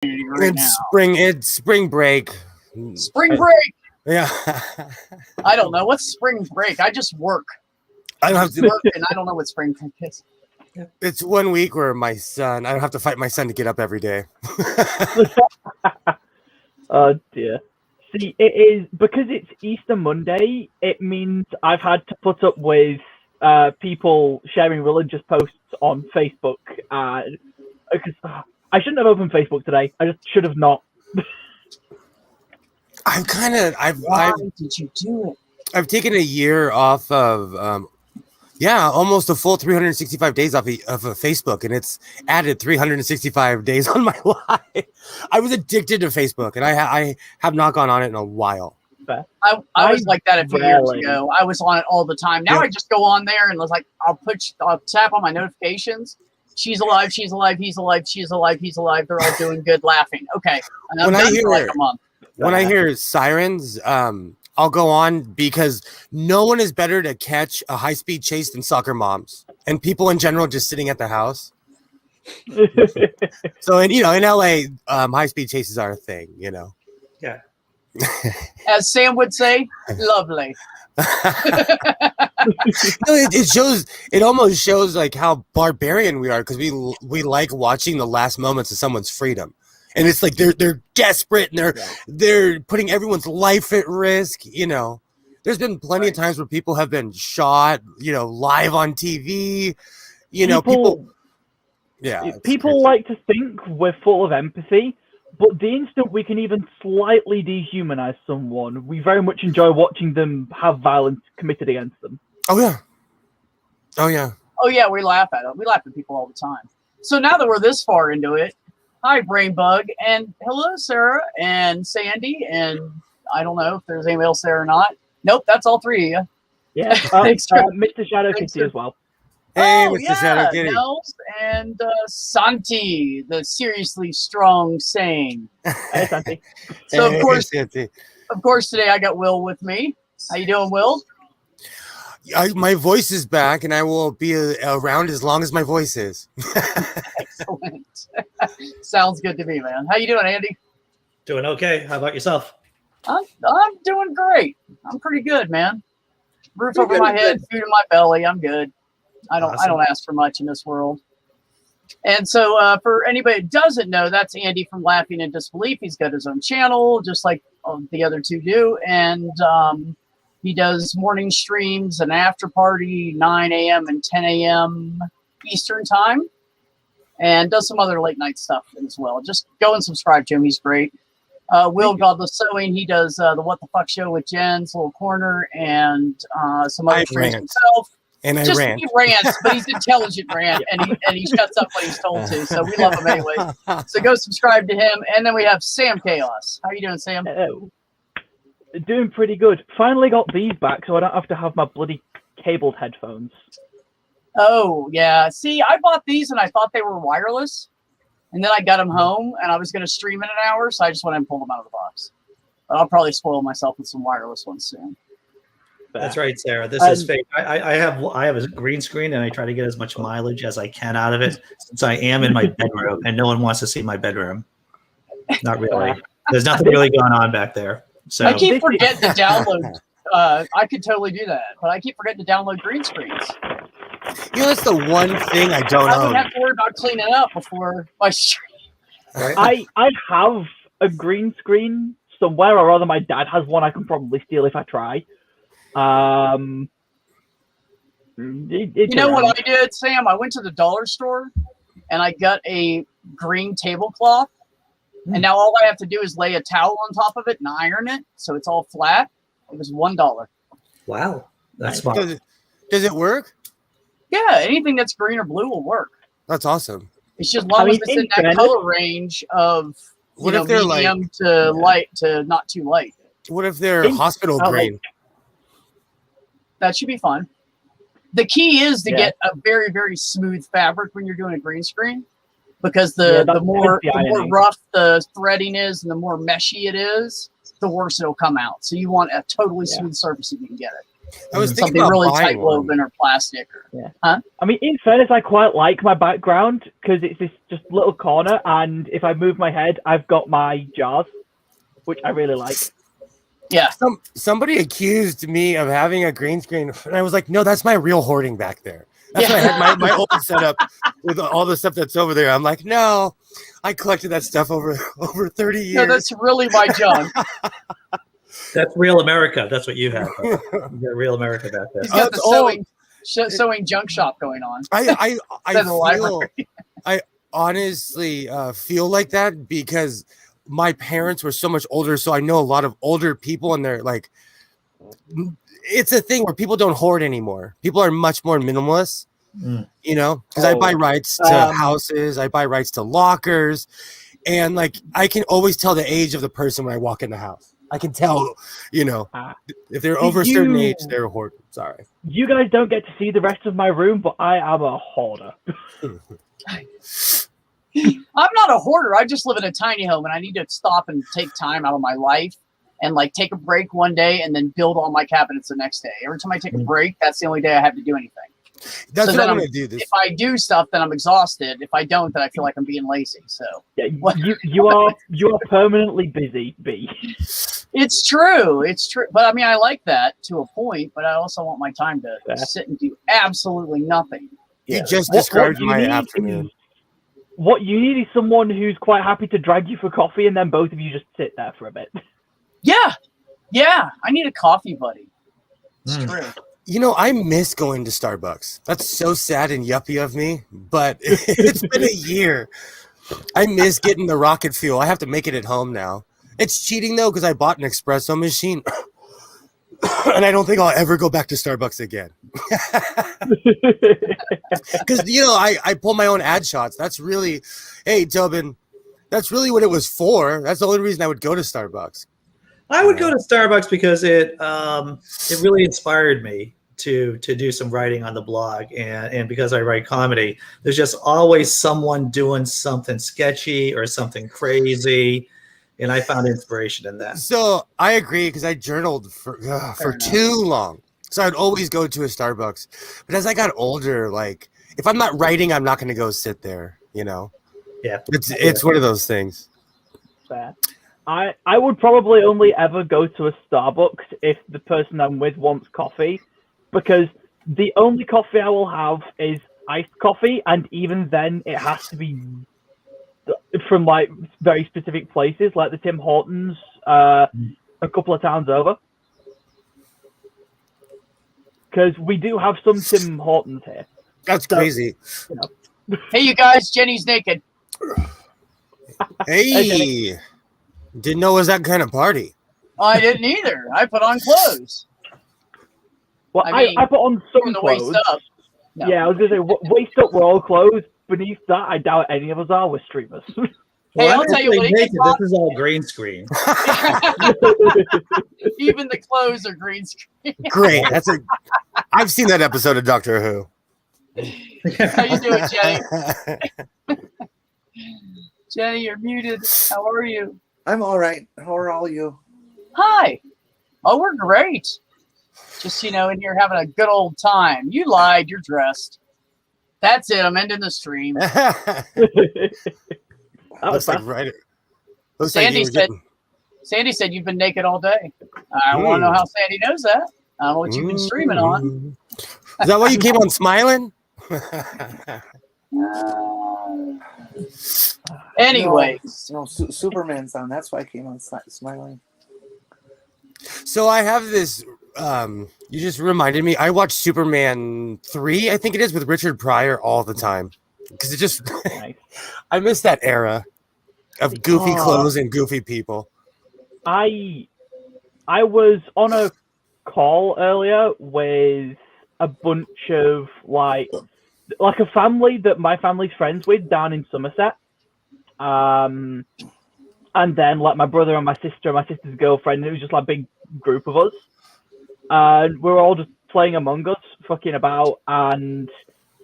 right now. It's spring break. Spring break. Yeah. I don't know what's spring break. I just work. I don't have to work, and I don't know what spring break is. It's 1 week where I don't have to fight my son to get up every day. Oh dear. See, it is because it's Easter Monday. It means I've had to put up with people sharing religious posts on Facebook. Because I shouldn't have opened Facebook today. I just should have not. Why did you do it? I've taken a year off of, almost a full 365 days off of Facebook, and it's added 365 days on my life. I was addicted to Facebook, and I have not gone on it in a while. I was like that a few years ago. I was on it all the time. Now I just go on there and was like, I'll tap on my notifications. She's alive, he's alive, she's alive, he's alive. They're all doing good, laughing. Okay. And When I I hear sirens, I'll go on because no one is better to catch a high-speed chase than soccer moms and people in general just sitting at the house. So, in LA, high-speed chases are a thing, Yeah. As Sam would say, lovely. It almost shows like how barbarian we are because we like watching the last moments of someone's freedom. And it's like they're desperate and they're putting everyone's life at risk. There's been plenty of times where people have been shot, live on TV. People like to think we're full of empathy, but the instant we can even slightly dehumanize someone, we very much enjoy watching them have violence committed against them. Oh yeah. We laugh at it. We laugh at people all the time. So now that we're this far into it. Hi, Brainbug, and hello, Sarah, and Sandy, and I don't know if there's anybody else there or not. Nope, that's all three of you. Yeah, Mr. Shadow Kitty as well. Hey, Mr. Shadow Kitty. Nels and Santi, the seriously strong saying. Hey, Santi. So, of course, today I got Will with me. How you doing, Will? My voice is back, and I will be around as long as my voice is. Excellent. Sounds good to me, man. How you doing, Andy? Doing okay. How about yourself? I'm doing great. I'm pretty good, man. Roof over my head, food in my belly. I'm good. I don't ask for much in this world. And so for anybody who doesn't know, that's Andy from Laughing in Disbelief. He's got his own channel, just like the other two do. And he does morning streams and after party, 9 a.m. and 10 a.m. Eastern time. And does some other late night stuff as well. Just go and subscribe to him. He's great. Will Godless Sewing, he does the What the Fuck Show with Jen's Little Corner and some other streams himself. And He rants, but he's intelligent rant, and he shuts up when he's told to. So we love him anyway. So go subscribe to him. And then we have Sam Chaos. How you doing, Sam? Doing pretty good. Finally got these back, so I don't have to have my bloody cabled headphones. Oh, yeah. See, I bought these, and I thought they were wireless. And then I got them home, and I was going to stream in an hour, so I just went and pulled them out of the box. But I'll probably spoil myself with some wireless ones soon. That's right, Sarah. This is fake. I have a green screen, and I try to get as much mileage as I can out of it, since I am in my bedroom, and no one wants to see my bedroom. Not really. There's nothing really going on back there. So I keep forgetting to download. I could totally do that, but I keep forgetting to download green screens. That's the one thing I don't I own. don't have to worry about cleaning up before my stream. Right? I have a green screen somewhere, or rather, my dad has one. I can probably steal if I try. You know what I did, Sam? I went to the dollar store and I got a green tablecloth. And now all I have to do is lay a towel on top of it and iron it, so it's all flat. It was $1. Wow, that's smart. Does it work? Yeah, anything that's green or blue will work. That's awesome. It's just long as it's in that color range of medium to light to not too light. What if they're hospital green? That should be fun. The key is to get a very, very smooth fabric when you're doing a green screen, because the more rough the threading is and the more meshy it is, the worse it'll come out. So you want a totally smooth surface if you can get it. I was thinking something about really buying tight one. woven or plastic. I mean, in fairness, I quite like my background because it's this just little corner, and if I move my head, I've got my jars, which I really like. Yeah. Somebody accused me of having a green screen, and I was like, no, that's my real hoarding back there. That's why I had my old setup with all the stuff that's over there. I'm like, no, I collected that stuff over 30 years. No, that's really my junk. That's real America. That's what you have. You got real America back there. He's got That's the sewing junk shop going on. I Instead of the library. I honestly feel like that because my parents were so much older, so I know a lot of older people, and they're like, it's a thing where people don't hoard anymore. People are much more minimalist, you know, because I buy rights to houses, I buy rights to lockers, and like I can always tell the age of the person when I walk in the house. I can tell, you know, if they're over a certain age, they're a hoarder. Sorry. You guys don't get to see the rest of my room, but I am a hoarder. I'm not a hoarder. I just live in a tiny home, and I need to stop and take time out of my life and like take a break one day and then build all my cabinets the next day. Every time I take a break, that's the only day I have to do anything. That's so what I'm going to do. This. If I do stuff, then I'm exhausted. If I don't, then I feel like I'm being lazy. So yeah, you are permanently busy, B. It's true. It's true. But I mean, I like that to a point, but I also want my time to sit and do absolutely nothing. You just described my afternoon. What you need is someone who's quite happy to drag you for coffee, and then both of you just sit there for a bit. Yeah. Yeah. I need a coffee buddy. It's true. You know, I miss going to Starbucks. That's so sad and yuppie of me, but it's been a year. I miss getting the rocket fuel. I have to make it at home now. It's cheating, though, because I bought an espresso machine, and I don't think I'll ever go back to Starbucks again. Because, you know, I pull my own ad shots. That's really, hey, Tobin, that's really what it was for. That's the only reason I would go to Starbucks. I would go to Starbucks because it really inspired me to do some writing on the blog, and because I write comedy, there's just always someone doing something sketchy or something crazy, and I found inspiration in that. So I agree because I journaled for too long, so I'd always go to a Starbucks. But as I got older, like if I'm not writing, I'm not going to go sit there. You know, it's one of those things. Fair. I would probably only ever go to a Starbucks if the person I'm with wants coffee, because the only coffee I will have is iced coffee, and even then it has to be from like very specific places, like the Tim Hortons a couple of towns over. Because we do have some Tim Hortons here. That's crazy. You know. Hey, you guys, Jenny's naked. Hey. Didn't know it was that kind of party. I didn't either. I put on clothes. Well, I put on some the clothes. waist up. No. Yeah, I was going to say, waist up, we're all clothes. Beneath that, I doubt any of us are. We're streamers. Hey, I'll tell you what. This is all green screen. Even the clothes are green screen. Great. I've seen that episode of Doctor Who. How you doing, Jenny? Jenny, you're muted. How are you? I'm all right. How are all you? Hi. Oh, we're great. Just, in here having a good old time. You lied. You're dressed. That's it. I'm ending the stream. Looks like right. Looks Sandy like Sandy said you've been naked all day. I want to know how Sandy knows that. I don't know what you've been streaming on. Is that why you came on smiling? Anyways. No, Superman's on. That's why I came on smiling. So I have this. You just reminded me. I watch Superman 3, I think it is, with Richard Pryor all the time because it just. I miss that era of goofy clothes and goofy people. I was on a call earlier with a bunch of like a family that my family's friends with down in Somerset. And then like my brother and my sister's girlfriend. It was just like a big group of us. And we were all just playing Among Us, fucking about. And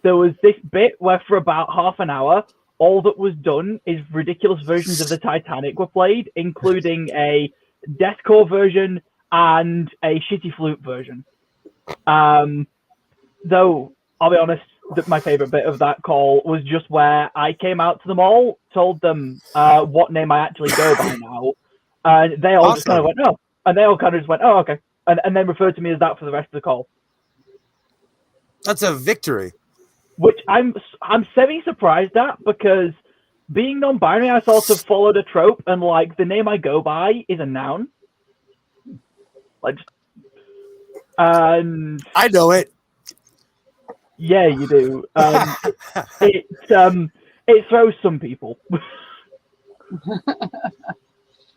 there was this bit where for about half an hour, all that was done is ridiculous versions of the Titanic were played, including a deathcore version and a shitty flute version. Though I'll be honest, my favorite bit of that call was just where I came out to them all, told them what name I actually go by now, and they all just kind of went, "Oh," and they all kind of just went, "Oh, okay," and then referred to me as that for the rest of the call. That's a victory. Which I'm semi-surprised at, because being non-binary, I sort of followed a trope, and like the name I go by is a noun. Like, and I know it. yeah, you do. It throws some people.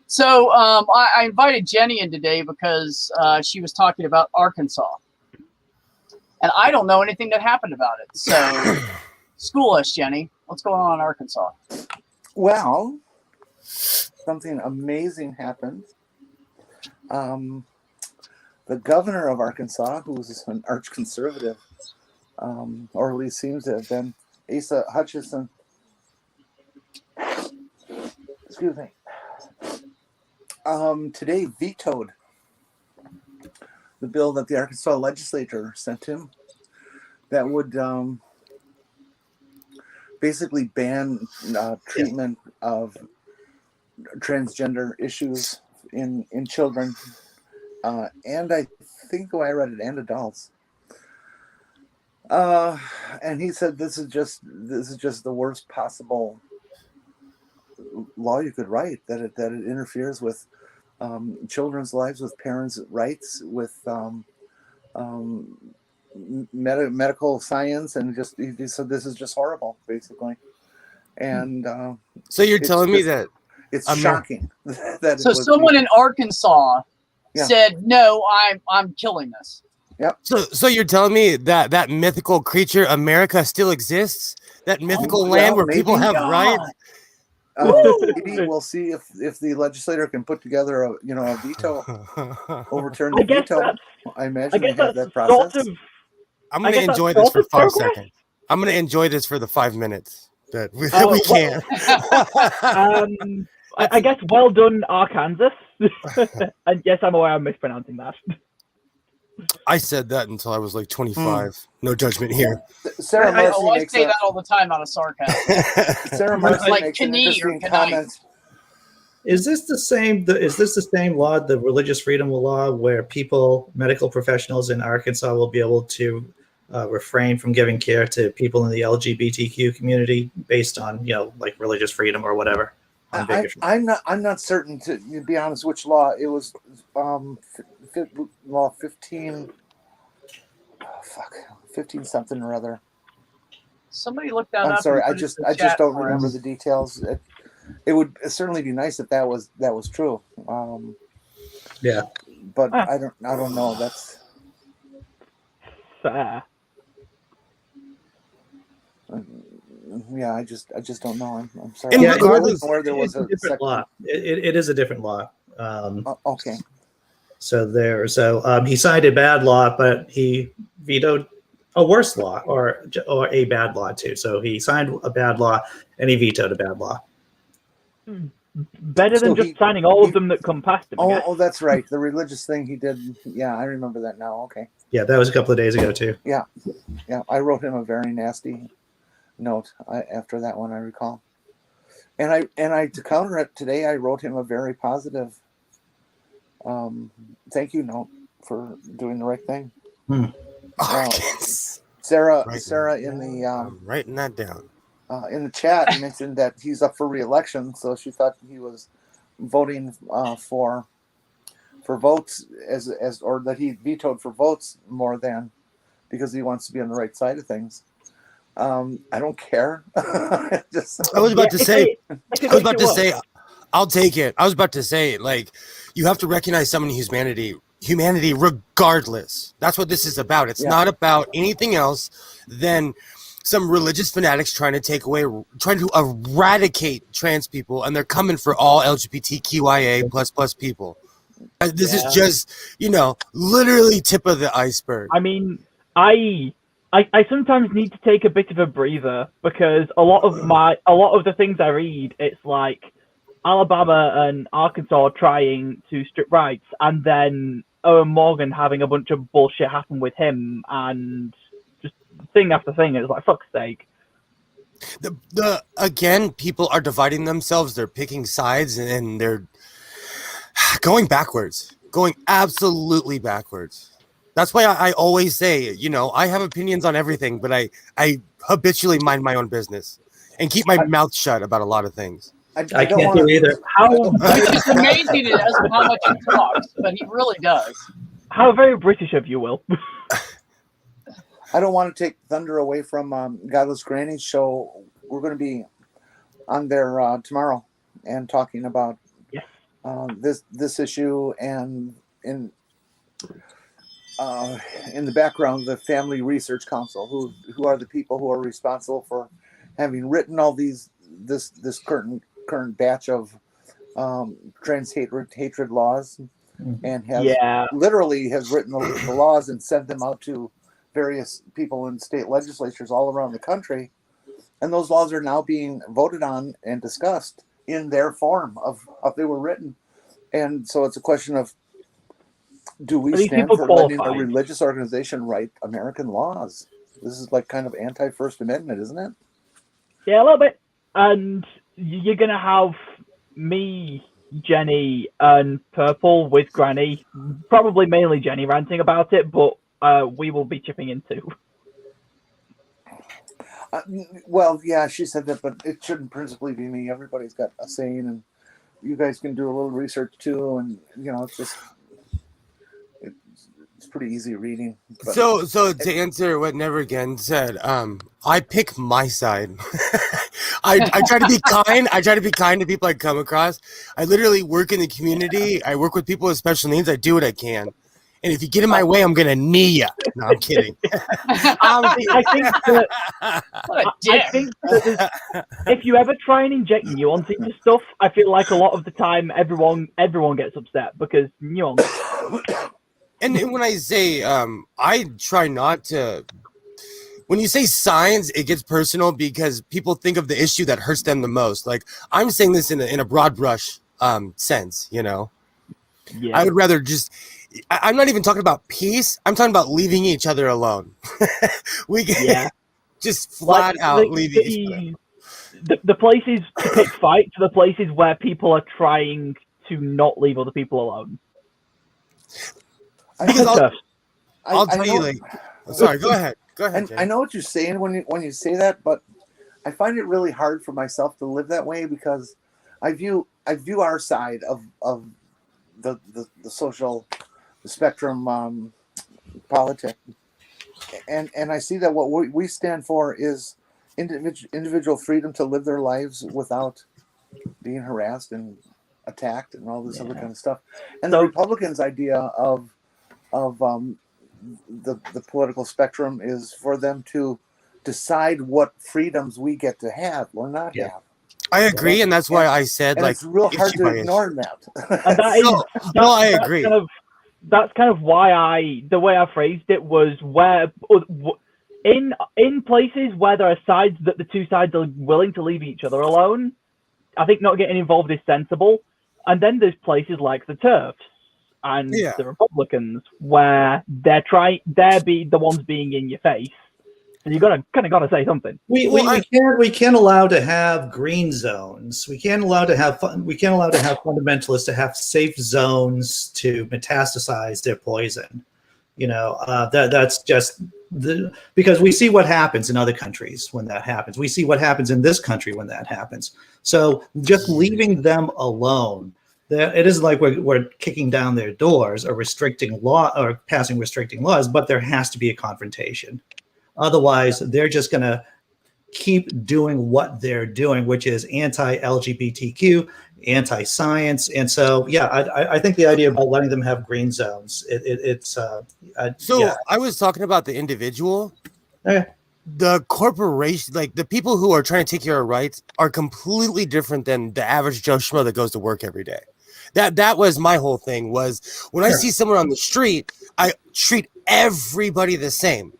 So I invited Jenny in today because she was talking about Arkansas. And I don't know anything that happened about it. So school us, Jenny. What's going on in Arkansas? Well, something amazing happened. The governor of Arkansas, who was an arch conservative, or at least seems to have been, Asa Hutchinson, excuse me, today vetoed the bill that the Arkansas legislature sent him that would basically ban treatment of transgender issues in children, and I think the way I read it, and adults. And he said this is just the worst possible law you could write, that it interferes with children's lives, with parents' rights, with medical science, and just he said this is just horrible, basically. And so you're telling me that it's shocking that so someone in Arkansas said, "No, I'm killing this." Yep. So you're telling me that that mythical creature America still exists? That mythical land where people have rights? Maybe we'll see if the legislator can put together a veto, overturn the veto. I imagine they have that process. I'm going to enjoy this for 5 seconds. I'm going to enjoy this for the 5 minutes that we can. I guess well done, Arkansas. And yes, I'm aware I'm mispronouncing that. I said that until I was like 25. No judgment here. Sarah Marcy I say that all the time out of sarcasm. Sarah Marcy like makes an Knie or interesting comment. Is this the same? Is this the same law, the religious freedom law, where medical professionals in Arkansas will be able to refrain from giving care to people in the LGBTQ community based on like religious freedom or whatever? I'm not certain, to be honest, which law it was. Law 15. 15 something or other. Somebody looked that up. I'm sorry, I just don't remember the details. It would certainly be nice if that was true. Yeah, but I don't know. That's fair. Yeah, I just don't know. I'm sorry. Yeah, I wasn't aware there was a different law. It is a different law. Okay. So he signed a bad law, but he vetoed a worse law or a bad law too. So he signed a bad law and he vetoed a bad law. Better than just signing all of them that come past him. Oh, that's right. The religious thing he did. Yeah, I remember that now. Okay. Yeah, that was a couple of days ago too. Yeah. I wrote him a very nasty note after that one, I recall. And I to counter it today, I wrote him a very positive thank you note for doing the right thing. Sarah in the I'm writing that down in the chat mentioned that he's up for re-election, so she thought he was voting for votes as or that he vetoed for votes more than because he wants to be on the right side of things. I don't care. I was about to say I'll take it. I was about to say, like, you have to recognize someone in humanity regardless. That's what this is about. It's not about anything else than some religious fanatics trying to eradicate trans people, and they're coming for all LGBTQIA plus people. This is just, literally tip of the iceberg. I mean, I sometimes need to take a bit of a breather because a lot of the things I read, it's like Alabama and Arkansas trying to strip rights, and then Owen Morgan having a bunch of bullshit happen with him, and just thing after thing. It's like, fuck's sake. The again, people are dividing themselves. They're picking sides, and they're going backwards, going absolutely backwards. That's why I always say, I have opinions on everything, but I habitually mind my own business and keep my mouth shut about a lot of things. I I don't can't want do either. It's amazing he does how much he talks, but he really does. How very British of you, Will. I don't want to take thunder away from Godless Granny's show. We're going to be on there tomorrow and talking about this issue, and in the background, the Family Research Council, who are the people who are responsible for having written all this current batch of trans hatred laws, and literally has written the laws and sent them out to various people in state legislatures all around the country, and those laws are now being voted on and discussed in their form of how they were written. And so it's a question of, do we stand for letting a religious organization write American laws? This is like kind of anti-First Amendment, isn't it? Yeah, a little bit. And you're going to have me, Jenny, and Purple with Granny, probably mainly Jenny ranting about it, but we will be chipping in too. Well, yeah, she said that, but it shouldn't principally be me. Everybody's got a saying, and you guys can do a little research too, and it's just it's pretty easy reading. But So to answer what Never Again said, I pick my side. I try to be kind. I try to be kind to people I come across. I literally work in the community. I work with people with special needs. I do what I can. And if you get in my way, I'm going to knee you. No, I'm kidding. I think that if you ever try and inject nuance into stuff, I feel like a lot of the time everyone gets upset because nuance. And when I say, I try not to. When you say science, it gets personal because people think of the issue that hurts them the most. Like, I'm saying this in a broad brush sense, Yeah. I would rather just. I'm not even talking about peace. I'm talking about leaving each other alone. We can just flat out leave each other. The places to pick fights are the places where people are trying to not leave other people alone. Because I'll tell you, like, sorry, go ahead. Go ahead. And I know what you're saying when you say that, but I find it really hard for myself to live that way because I view our side of the social spectrum politics, and I see that what we stand for is individual freedom to live their lives without being harassed and attacked and all this other kind of stuff. And the Republicans' idea of the political spectrum is for them to decide what freedoms we get to have or not have. I agree, and that's why I said, and like, it's real hard to ignore that. And I agree. That's kind of why the way I phrased it was where in places where there are sides that the two sides are willing to leave each other alone, I think not getting involved is sensible. And then there's places like the TERFs and the Republicans where they're be the ones being in your face. And you gotta say something. We can't allow to have green zones. We can't allow to have fundamentalists to have safe zones to metastasize their poison. That's just because we see what happens in other countries when that happens. We see what happens in this country when that happens. So just leaving them alone, it isn't like we're kicking down their doors or restricting law or passing restricting laws, but there has to be a confrontation. Otherwise, they're just going to keep doing what they're doing, which is anti-LGBTQ, anti-science. And so, I think the idea about letting them have green zones, I was talking about the individual. The corporation, like the people who are trying to take care of rights are completely different than the average Joe Schmo that goes to work every day. That was my whole thing was when I see someone on the street, I treat everybody the same.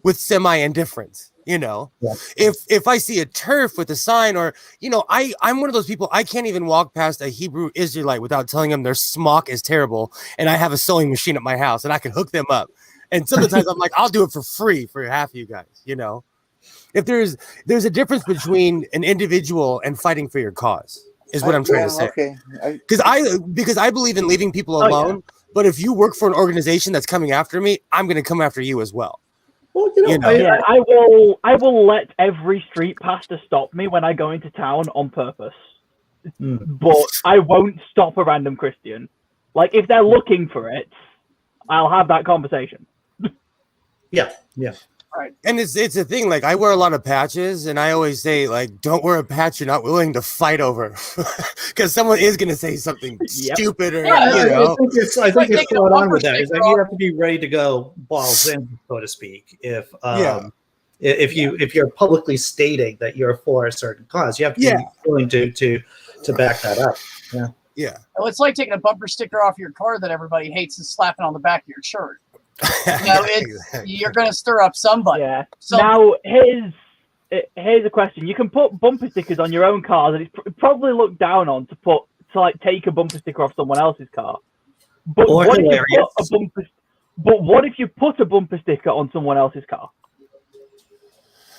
With semi-indifference, You know, Yeah. if I see a turf with a sign, or I'm one of those people, I can't even walk past a Hebrew Israelite without telling them their smock is terrible, and I have a sewing machine at my house and I can hook them up. And sometimes I'm like, I'll do it for free for half of you guys. If there's a difference between an individual and fighting for your cause, is what I'm trying to say. Okay. Because I believe in leaving people alone. But if you work for an organization that's coming after me, I'm going to come after you as well. Well, I will let every street pastor stop me when I go into town on purpose. But I won't stop a random Christian. Like, if they're looking for it, I'll have that conversation. Yeah. Right. And it's a thing. Like, I wear a lot of patches, and I always say, like, don't wear a patch you're not willing to fight over, because someone is going to say something stupid, or Yeah, I think it's taking going a on with bumper that. Is that sticker you have to be ready to go balls in, so to speak. If you're publicly stating that you're for a certain cause, you have to be willing to back that up. Yeah. Well, it's like taking a bumper sticker off your car that everybody hates and slapping on the back of your shirt. You're going to stir up somebody. Yeah. Now, here's a question. You can put bumper stickers on your own cars, and it's probably looked down on to take a bumper sticker off someone else's car. But what if you put a bumper sticker on someone else's car?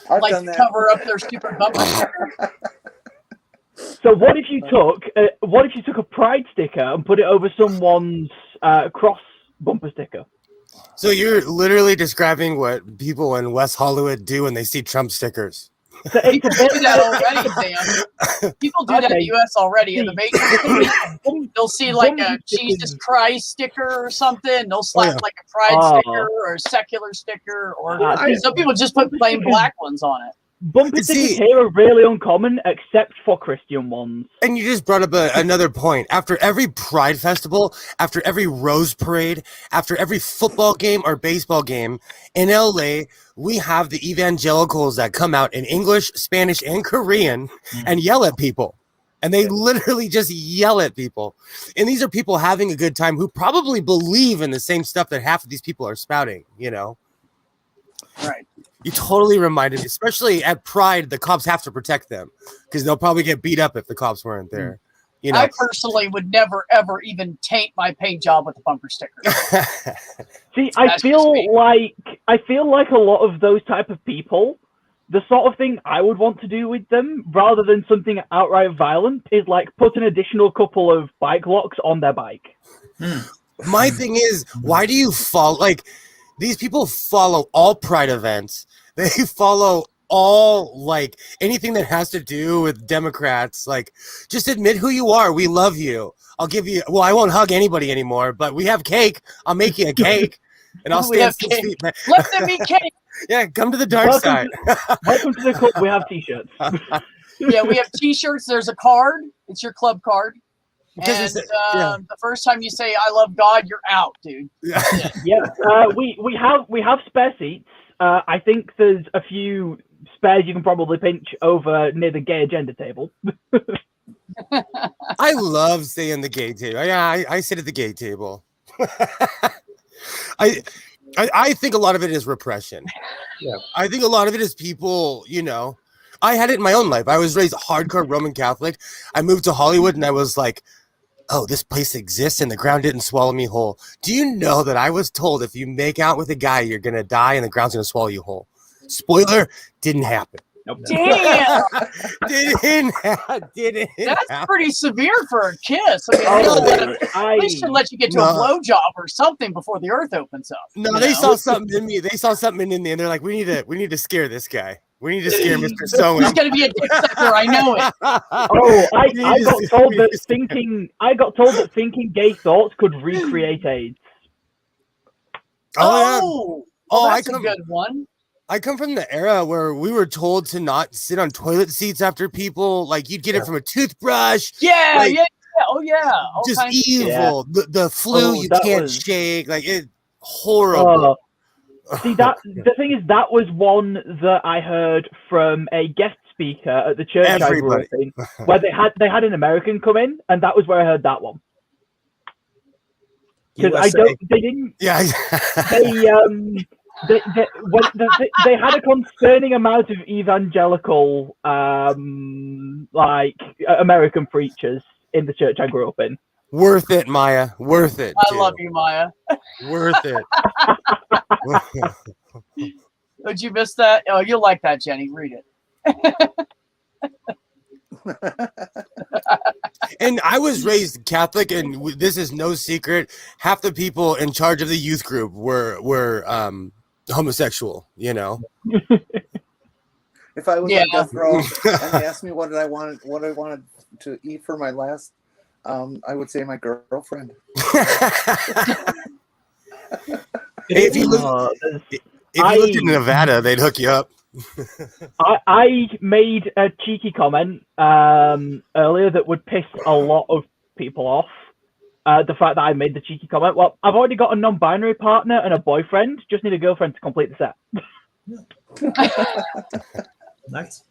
I've Like done to that. cover up their stupid bumper sticker. So what if you took a pride sticker and put it over someone's cross bumper sticker? So you're literally describing what people in West Hollywood do when they see Trump stickers. So People do that already, Sam. People do that in the U.S. already. In the major, they'll see like a Jesus Christ sticker or something. They'll slap like a pride sticker or a secular sticker, or some people just put plain black ones on it. Bumper stickers here are really uncommon, except for Christian ones. And you just brought up another point. After every Pride Festival, after every Rose Parade, after every football game or baseball game in LA, we have the evangelicals that come out in English, Spanish, and Korean and yell at people. And they literally just yell at people. And these are people having a good time who probably believe in the same stuff that half of these people are spouting, Right. You totally reminded me, especially at Pride, the cops have to protect them because they'll probably get beat up if the cops weren't there. I personally would never, ever even taint my paint job with a bumper sticker. See, I feel like a lot of those type of people, the sort of thing I would want to do with them, rather than something outright violent, is like put an additional couple of bike locks on their bike. My thing is, why do you follow? Like, these people follow all Pride events. They follow all, like, anything that has to do with Democrats. Like, just admit who you are. We love you. I'll give you. Well, I won't hug anybody anymore, but we have cake. I'll make you a cake, and I'll stand 6 feet back. Let them eat cake. Yeah, come to the dark side. Welcome to the club. We have T-shirts. Yeah, we have T-shirts. There's a card. It's your club card. Because And the first time you say "I love God," you're out, dude. Yeah. We have spare seats. I think there's a few spares you can probably pinch over near the gay agenda table. I love saying the gay table. Yeah, I sit at the gay table. I think a lot of it is repression. Yeah. I think a lot of it is people, I had it in my own life. I was raised hardcore Roman Catholic. I moved to Hollywood and I was like, oh, this place exists and the ground didn't swallow me whole. Do you know that I was told if you make out with a guy, you're going to die and the ground's going to swallow you whole? Spoiler, didn't happen. Nope. Damn, Didn't that's happen. pretty severe for a kiss. I mean, they should let you get to a blowjob or something before the earth opens up. No, they saw something in me. They saw something in me and they're like, we need to scare this guy. We need to scare Mr. Sowen. He's gonna be a dick sucker. I know it. Oh, I got told that thinking gay thoughts could recreate AIDS. Oh, that's I a good one. I come from the era where we were told to not sit on toilet seats after people. Like, you'd get it from a toothbrush. Yeah, like, yeah. Oh yeah. All just kinds evil. The flu you can't shake. Like, it horrible. See, the thing is, that was one that I heard from a guest speaker at the church I grew up in, where they had an American come in, and that was where I heard that one. Because they didn't. Yeah. They had a concerning amount of evangelical, like American preachers in the church I grew up in. Worth it, Maya. Worth it. I love you, Maya. Worth it. Did you miss that? Oh, you'll like that, Jenny. Read it. And I was raised Catholic, and this is no secret. Half the people in charge of the youth group were homosexual. You know. If I was Yeah. on death row and they asked me what I wanted to eat for my last, I would say my girlfriend. If you lived in Nevada, they'd hook you up. I made a cheeky comment earlier that would piss a lot of people off. The fact that I made the cheeky comment. Well, I've already got a non-binary partner and a boyfriend. Just need a girlfriend to complete the set. Nice.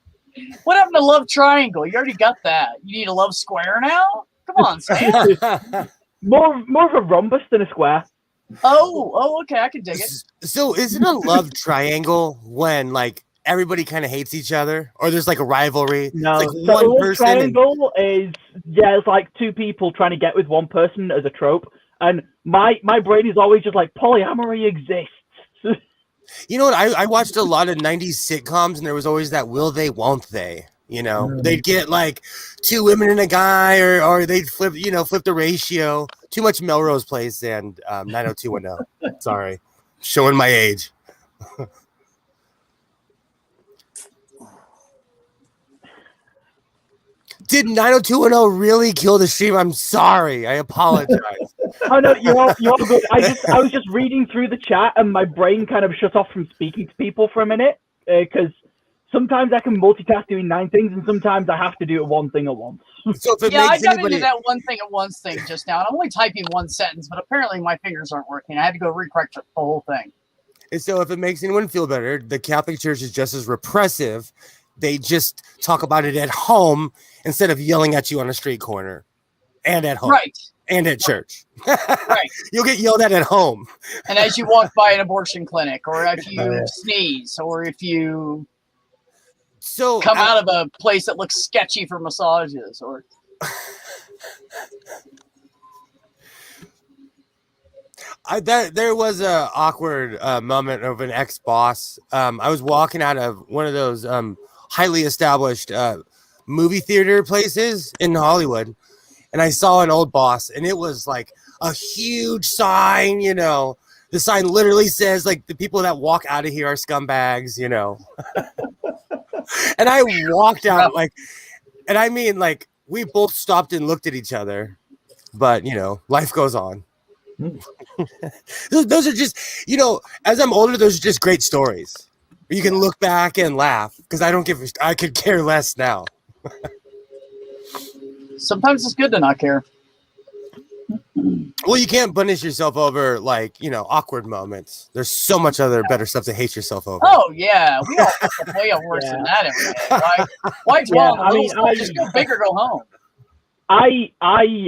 What happened to love triangle? You already got that. You need a love square now? Come on, Sam. More of a rhombus than a square. Oh, okay. I can dig it. So isn't a love triangle when like everybody kind of hates each other, or there's like a rivalry? No, It's so like one a love person. triangle is it's like two people trying to get with one person as a trope. And my brain is always just like polyamory exists. You know what? I watched a lot of 90s sitcoms, and there was always that will they, won't they? You know, they'd get like two women and a guy, or they'd flip the ratio. Too much Melrose Place and 90210. Sorry, showing my age. Did 90210 really kill the stream? I'm sorry. I apologize. Oh no, you're all good. I was just reading through the chat and my brain kind of shut off from speaking to people for a minute because sometimes I can multitask doing 9 things and sometimes I have to do one thing at once. So if it Yeah, I makes got anybody, into that one thing at once thing just now. And I'm only typing one sentence, but apparently my fingers aren't working. I had to go recorrect the whole thing. and so if it makes anyone feel better, the Catholic Church is just as repressive. They just talk about it at home instead of yelling at you on a street corner, and at home, Right. and at church. Right. You'll get yelled at home. And as you walk by an abortion clinic, or if you sneeze, or if you So come out of a place that looks sketchy for massages, or there was a awkward moment of an ex-boss. I was walking out of one of those highly established movie theater places in Hollywood, and I saw an old boss, and it was like a huge sign. You know, the sign literally says like the people that walk out of here are scumbags. You know, and I walked out like, and I mean like we both stopped and looked at each other, but you know, life goes on. Those are just, you know, as I'm older, those are just great stories. You can look back and laugh because I could care less now. sometimes it's good to not care. Well, you can't punish yourself over like, you know, awkward moments. There's so much other better stuff to hate yourself over. Oh yeah, we all have way worse than that every day. Why dwell on the little stuff? Just go big or go home. I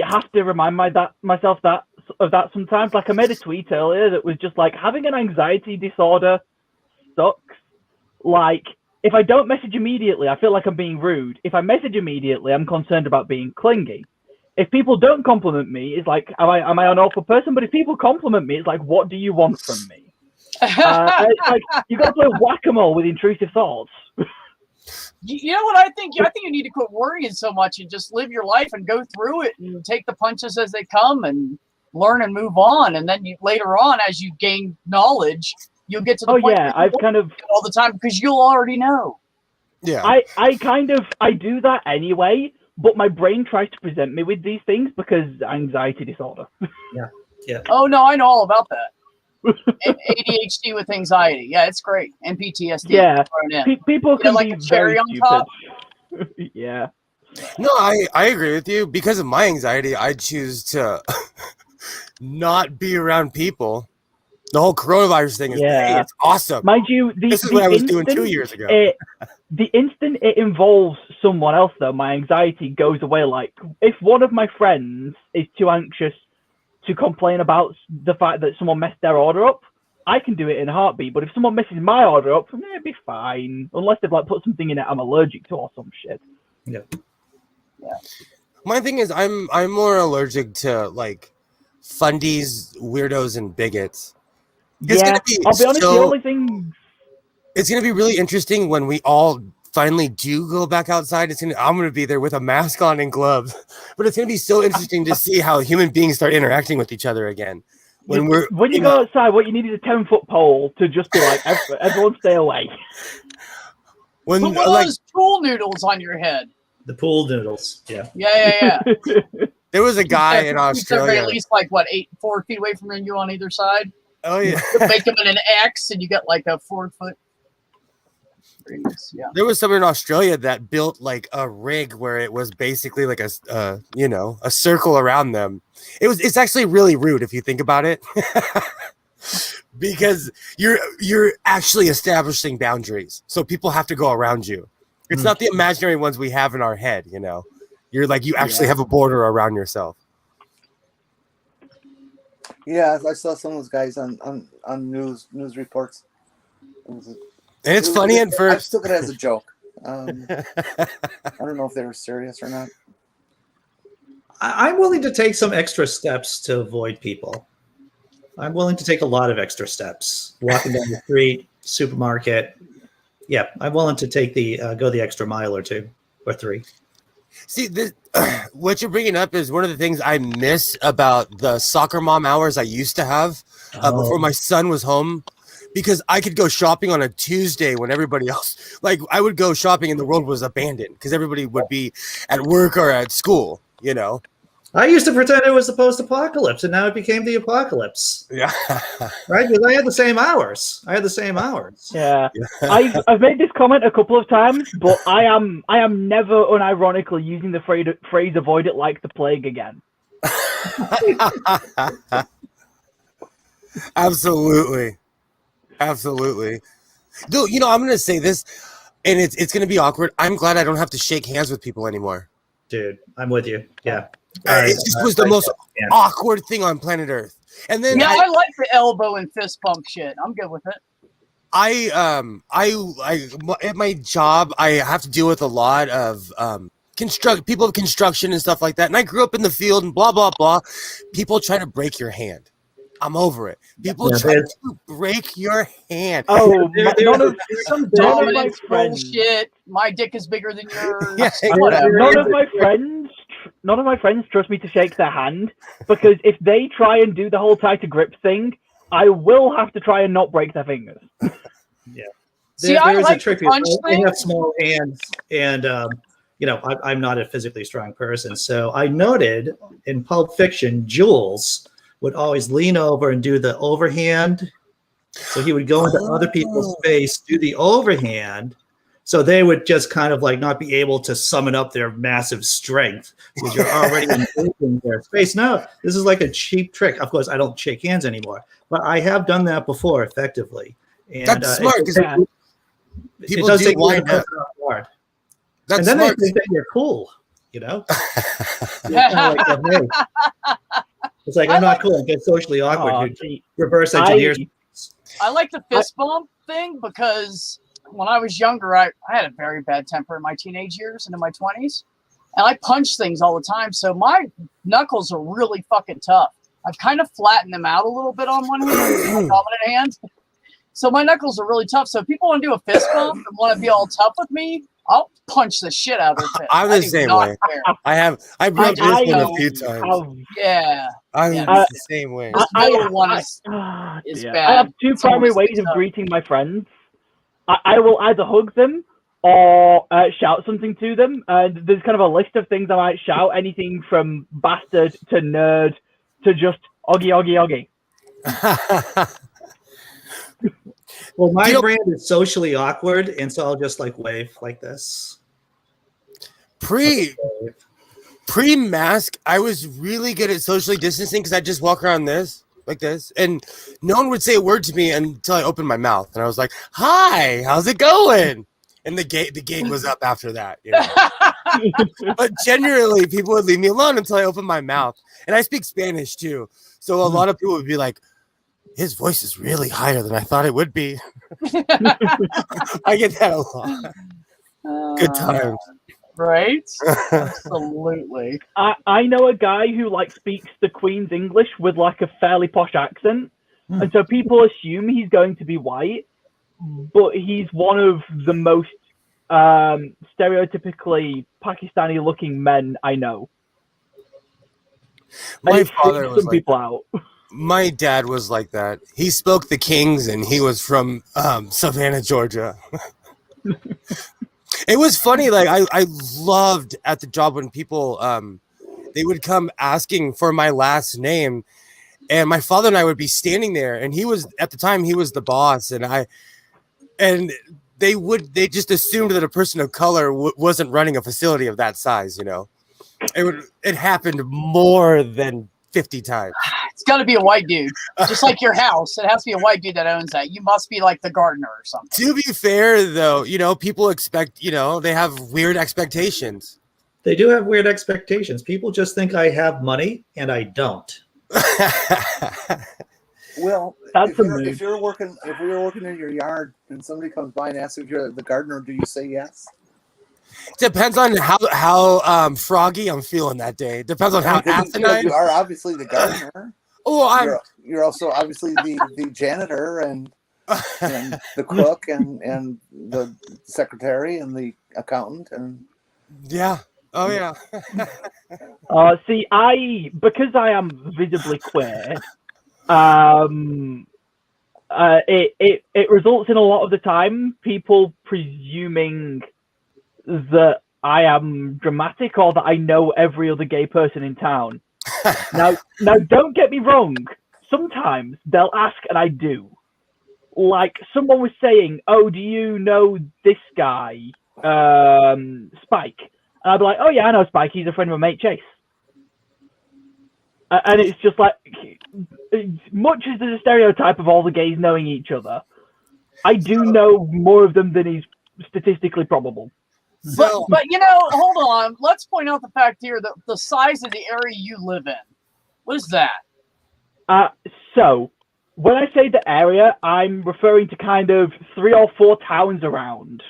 have to remind myself of that sometimes. Like I made a tweet earlier that was just like having an anxiety disorder sucks. Like if I don't message immediately, I feel like I'm being rude. If I message immediately, I'm concerned about being clingy. If people don't compliment me, it's like, am I an awful person? But if people compliment me, it's like, what do you want from me? It's like you got to play whack-a-mole with intrusive thoughts. You know what I think? I think you need to quit worrying so much and just live your life and go through it and take the punches as they come and learn and move on. And then later on, as you gain knowledge, you'll get to the point. Yeah, I've kind of all the time because you'll already know. Yeah, I do that anyway, but my brain tries to present me with these things because anxiety disorder. Yeah. Oh no, I know all about that. ADHD with anxiety. Yeah, it's great. And PTSD. Yeah. thrown in. People can like be a cherry very on stupid. top? Yeah. no, I agree with you. Because of my anxiety, I choose to not be around people. The whole coronavirus thing is hey, it's awesome. Mind you, This is what I was doing 2 years ago. The instant it involves someone else, though, my anxiety goes away. Like, if one of my friends is too anxious to complain about the fact that someone messed their order up, I can do it in a heartbeat. But if someone messes my order up, it'd be fine. Unless they've like put something in it I'm allergic to or some shit. Yeah. My thing is, I'm more allergic to like fundies, weirdos, and bigots. It's gonna be I'll be honest. The only thing it's gonna be really interesting when we all finally do go back outside. I'm gonna be there with a mask on and gloves, but it's gonna be so interesting to see how human beings start interacting with each other again. When you go outside, what you need is a 10-foot pole to just be like, everyone stay away. Put one of those pool noodles on your head. The pool noodles. Yeah. Yeah. There was a guy in Australia. At least like what 4 feet away from you on either side. Oh yeah. Make them in an X, and you got like a 4-foot. Yeah. There was someone in Australia that built like a rig where it was basically like a circle around them. It's actually really rude if you think about it. Because you're actually establishing boundaries. So people have to go around you. It's not the imaginary ones we have in our head, you know. You're like you actually have a border around yourself. Yeah, I saw some of those guys on news reports. And it's funny at first. I took it as a joke. I don't know if they were serious or not. I'm willing to take some extra steps to avoid people. I'm willing to take a lot of extra steps. Walking down the street, supermarket. Yeah, I'm willing to take go the extra mile or 2 or 3. See, what you're bringing up is one of the things I miss about the soccer mom hours I used to have before my son was home. Because I could go shopping on a Tuesday when everybody else, like I would go shopping and the world was abandoned because everybody would be at work or at school, you know. I used to pretend it was the post-apocalypse, and now it became the apocalypse. Yeah. Right? Because I had the same hours. Yeah. I've made this comment a couple of times, but I am never unironically using the phrase "avoid it like the plague" again. Absolutely. Dude, you know, I'm gonna say this, and it's gonna be awkward. I'm glad I don't have to shake hands with people anymore. Dude, I'm with you. Yeah. It just was the most awkward thing on planet Earth. And then I like the elbow and fist bump shit. I'm good with it. I at my job I have to deal with a lot of people of construction and stuff like that. And I grew up in the field and blah blah blah. People try to break your hand. I'm over it. People try to break your hand. Oh, some dominant bullshit. My dick is bigger than yours. Yeah, None of my friends trust me to shake their hand because if they try and do the whole tighter grip thing, I will have to try and not break their fingers. Yeah. See, there is like a trick. I have small hands, and I'm not a physically strong person. So I noted in Pulp Fiction, Jules would always lean over and do the overhand. So he would go into other people's space, do the overhand. So they would just kind of like not be able to summon up their massive strength because you're already in their space. No, this is like a cheap trick. Of course, I don't shake hands anymore, but I have done that before effectively. And, that's smart because it does take one hard. And then smart. they think that you're cool, you know? It's like, I'm not cool. I get socially awkward. Reverse engineers. I like the fist bump thing because when I was younger, I had a very bad temper in my teenage years and in my 20s. And I punch things all the time. So my knuckles are really fucking tough. I've kind of flattened them out a little bit on one hand, my dominant hand. So my knuckles are really tough. So if people want to do a fist bump and want to be all tough with me, I'll punch the shit out of their fist. I'm the same way. I broke this one a few times. Yeah. I'm the same way. This middle one is bad. I have two primary ways of greeting my friends. I will either hug them or shout something to them. There's kind of a list of things I might shout, anything from bastard to nerd to just oggy. Well, my brand is socially awkward, and so I'll just like wave like this. Pre-mask, I was really good at socially distancing because I just walk around like this, and no one would say a word to me until I opened my mouth, and I was like, "Hi, how's it going?" And the gate was up after that. You know? But generally, people would leave me alone until I opened my mouth, and I speak Spanish too, so a lot of people would be like, his voice is really higher than I thought it would be. I get that a lot. Good times. Right? Absolutely. I know a guy who like speaks the Queen's English with like a fairly posh accent, and so people assume he's going to be white, but he's one of the most stereotypically Pakistani-looking men I know. My father was some like people out. My dad was like that. He spoke the Kings, and he was from Savannah, Georgia. It was funny. Like I loved at the job when people they would come asking for my last name, and my father and I would be standing there, and he was at the time he was the boss, and they just assumed that a person of color wasn't running a facility of that size. You know, it happened more than 50 times. It's got to be a white dude, just like your house. It has to be a white dude that owns that. You must be like the gardener or something. To be fair, though, you know, people expect, you know, they have weird expectations. They do have weird expectations. People just think I have money, and I don't. Well, That's if we were working in your yard and somebody comes by and asks if you're the gardener, do you say yes? Depends on how froggy I'm feeling that day. Depends on how asinine. You are obviously the gardener. Oh, you're also obviously the janitor and the cook and the secretary and the accountant and yeah. Oh yeah. See, because I am visibly queer, it results in a lot of the time people presuming that I am dramatic or that I know every other gay person in town. Now, don't get me wrong. Sometimes they'll ask, and I do. Like someone was saying, "Oh, do you know this guy, Spike?" And I'd be like, "Oh yeah, I know Spike. He's a friend of my mate Chase." And it's just like, much as there's a stereotype of all the gays knowing each other, I do know more of them than is statistically probable. But you know, hold on. Let's point out the fact here that the size of the area you live in. What is that? So when I say the area, I'm referring to kind of 3 or 4 towns around.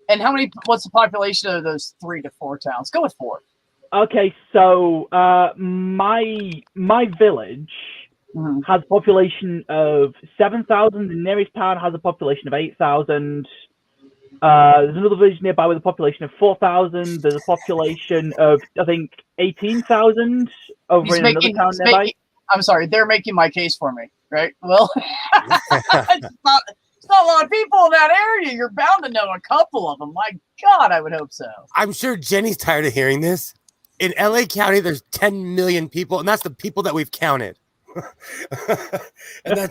And what's the population of those 3 to 4 towns? Go with 4. Okay, so my village has a population of 7,000. The nearest town has a population of 8,000. There's another village nearby with a population of 4,000. There's a population of, I think, 18,000 over in another town nearby. I'm sorry, they're making my case for me, right? Well, it's not a lot of people in that area. You're bound to know a couple of them. My God, I would hope so. I'm sure Jenny's tired of hearing this. In LA County, there's 10 million people, and that's the people that we've counted. And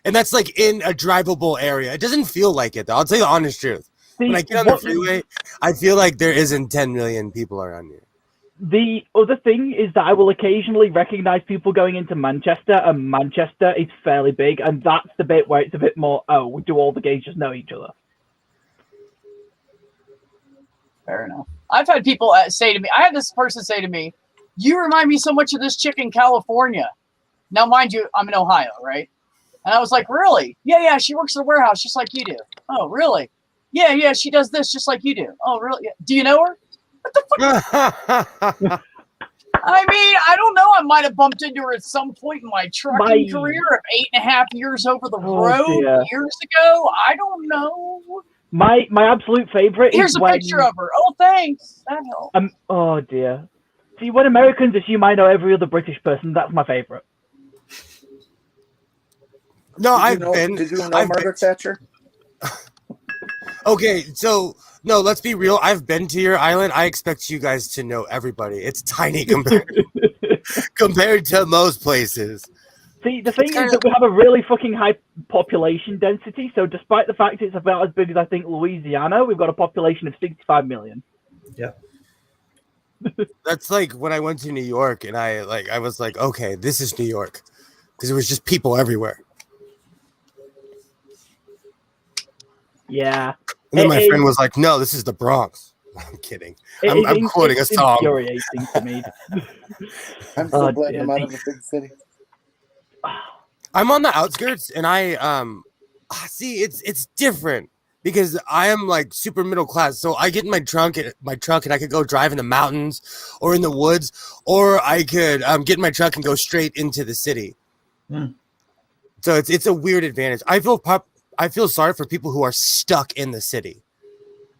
that's like in a drivable area. It doesn't feel like it, though. I'll tell you the honest truth. When I get on the freeway, I feel like there isn't 10 million people around here. The other thing is that I will occasionally recognize people going into Manchester, and Manchester is fairly big, and that's the bit where it's a bit more, do all the gays just know each other? Fair enough. I've had people say to me, I had this person say to me, "You remind me so much of this chick in California." Now, mind you, I'm in Ohio, right? And I was like, "Really? Yeah, she works in a warehouse just like you do." "Oh, really?" Yeah, she does this just like you do." "Oh, really? Do you know her?" What the fuck? I mean, I don't know. I might have bumped into her at some point in my trucking career of 8.5 years over the road years ago. I don't know. My absolute favorite Here's is a picture of her. Oh, thanks. That helped. Oh, dear. See, when Americans assume I know every other British person, that's my favorite. No, Did you know Margaret Thatcher? Okay, so no, let's be real. I've been to your island. I expect you guys to know everybody. It's tiny compared to most places. See, the thing is that we have a really fucking high population density. So despite the fact it's about as big as I think Louisiana, we've got a population of 65 million. Yeah. That's like when I went to New York, and I was like, okay, this is New York, because it was just people everywhere. Yeah. And then my friend was like, "No, this is the Bronx." I'm kidding. I'm quoting a song. Infuriating to me. I'm so glad I'm out of a big city. I'm on the outskirts, and I see it's different because I am like super middle class. So I get in my truck, and I could go drive in the mountains or in the woods, or I could get in my truck and go straight into the city. So it's a weird advantage. I feel sorry for people who are stuck in the city.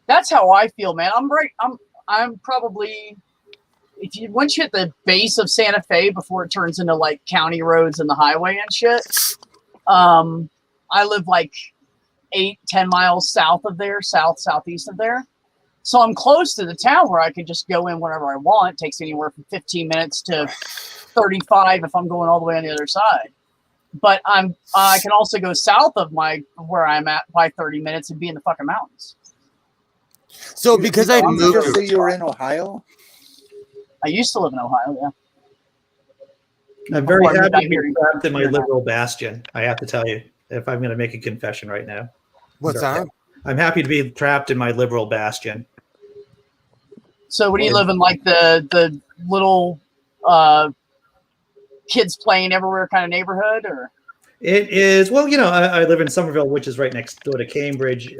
That's how I feel, man. I'm probably, once you hit the base of Santa Fe before it turns into like county roads and the highway and shit. I live like 8-10 miles south of there, southeast of there. So I'm close to the town where I can just go in whenever I want. It takes anywhere from 15 minutes to 35 if I'm going all the way on the other side. But I can also go south of where I'm at by 30 minutes and be in the fucking mountains. So because I Did you moved, just say you were in Ohio? I used to live in Ohio, yeah. I'm very Before I moved happy out to here. be trapped in my liberal bastion. I have to tell you, if I'm going to make a confession right now. what's that? I'm happy to be trapped in my liberal bastion. So what do you live in, like the little kids playing everywhere kind of neighborhood, or? It is, well, you know, I live in Somerville, which is right next door to Cambridge,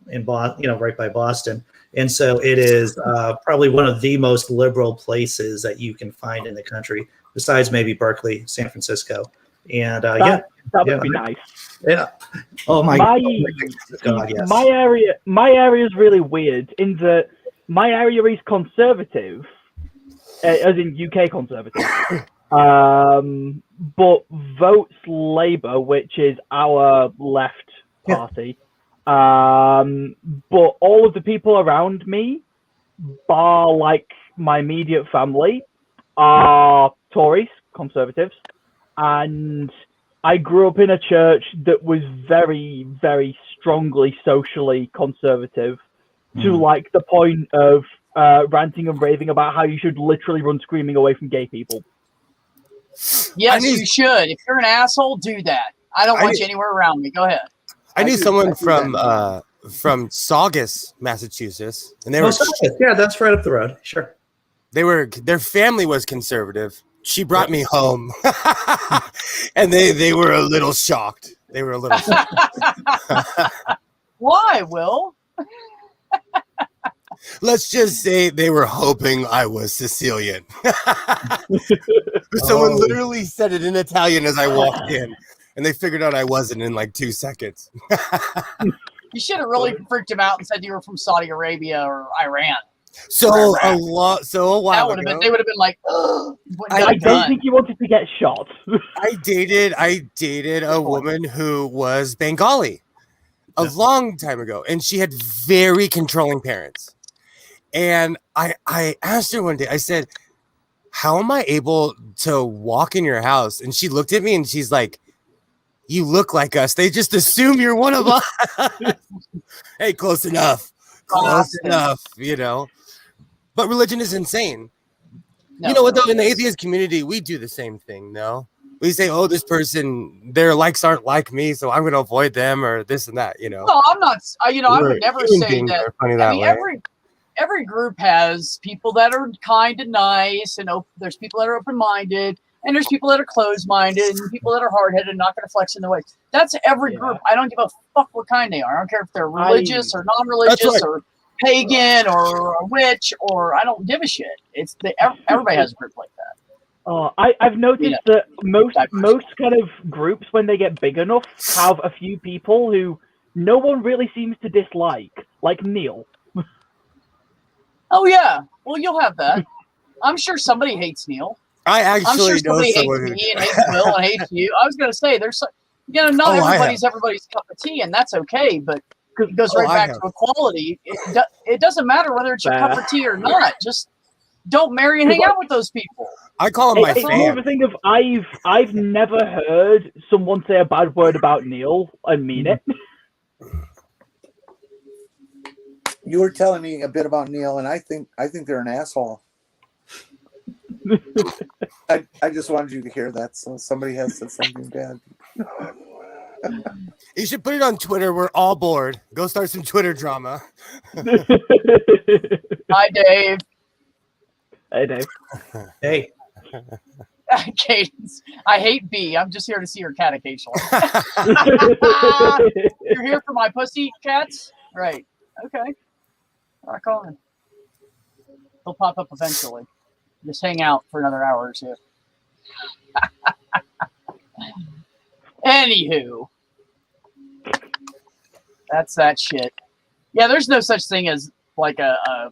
in Boston, you know, right by Boston. And so it is probably one of the most liberal places that you can find in the country, besides maybe Berkeley, San Francisco. And That would be nice. Yeah. Oh my God, yes. My area is really weird in that my area is conservative, as in UK conservative, but votes Labour, which is our left party. But all of the people around me, bar like my immediate family, are Tories, conservatives, and I grew up in a church that was very, very strongly socially conservative, to like the point of ranting and raving about how you should literally run screaming away from gay people. Yes, you should. If you're an asshole, do that. I don't want you anywhere around me. Go ahead. I knew someone from Saugus, Massachusetts, and they were yeah, that's right up the road. Sure. Their family was conservative. She brought me home, and they were a little shocked. They were a little shocked. Why, Will? Let's just say they were hoping I was Sicilian. Someone literally said it in Italian as I walked in, and they figured out I wasn't in like 2 seconds. You should have really freaked him out and said you were from Saudi Arabia or Iran. So a while ago, they would have been like, I don't think you wanted to get shot. I dated a woman who was Bengali a long time ago, and she had very controlling parents. And I asked her one day, I said, how am I able to walk in your house? And she looked at me and she's like, you look like us. They just assume you're one of us. Hey, close enough. Close enough, you know. But religion is insane. No, you know what, though? In the atheist community, we do the same thing, no? We say, oh, this person, their likes aren't like me, so I'm going to avoid them or this and that, you know. No, I'm not, I would never say that. I mean, every group has people that are kind and nice, and there's people that are open-minded, and there's people that are closed-minded, and people that are hard-headed and not going to flex in the way. That's every group. I don't give a fuck what kind they are. I don't care if they're religious or non-religious or pagan or a witch, or I don't give a shit. Everybody has a group like that. I've noticed that most kind of groups, when they get big enough, have a few people who no one really seems to dislike, like Neil. Oh yeah, well you'll have that. I'm sure somebody hates Neil. I'm sure somebody hates me and hates Will and hates you. I was going to say not everybody's everybody's cup of tea, and that's okay. But it goes right back to equality. It doesn't matter whether it's your cup of tea or not. Just don't marry and hang out with those people. I call them my fans. It's more of a thing of I've never heard someone say a bad word about Neil and mean it. You were telling me a bit about Neil, and I think they're an asshole. I just wanted you to hear that, so somebody has said something bad. You should put it on Twitter. We're all bored. Go start some Twitter drama. Hi, Dave. Hey, Dave. Hey. Cadence. I hate B. I'm just here to see her cat occasionally. You're here for my pussy cats? Right. Okay. Rock on. They'll pop up eventually. Just hang out for another hour or two. Anywho. That's that shit. Yeah, there's no such thing as like a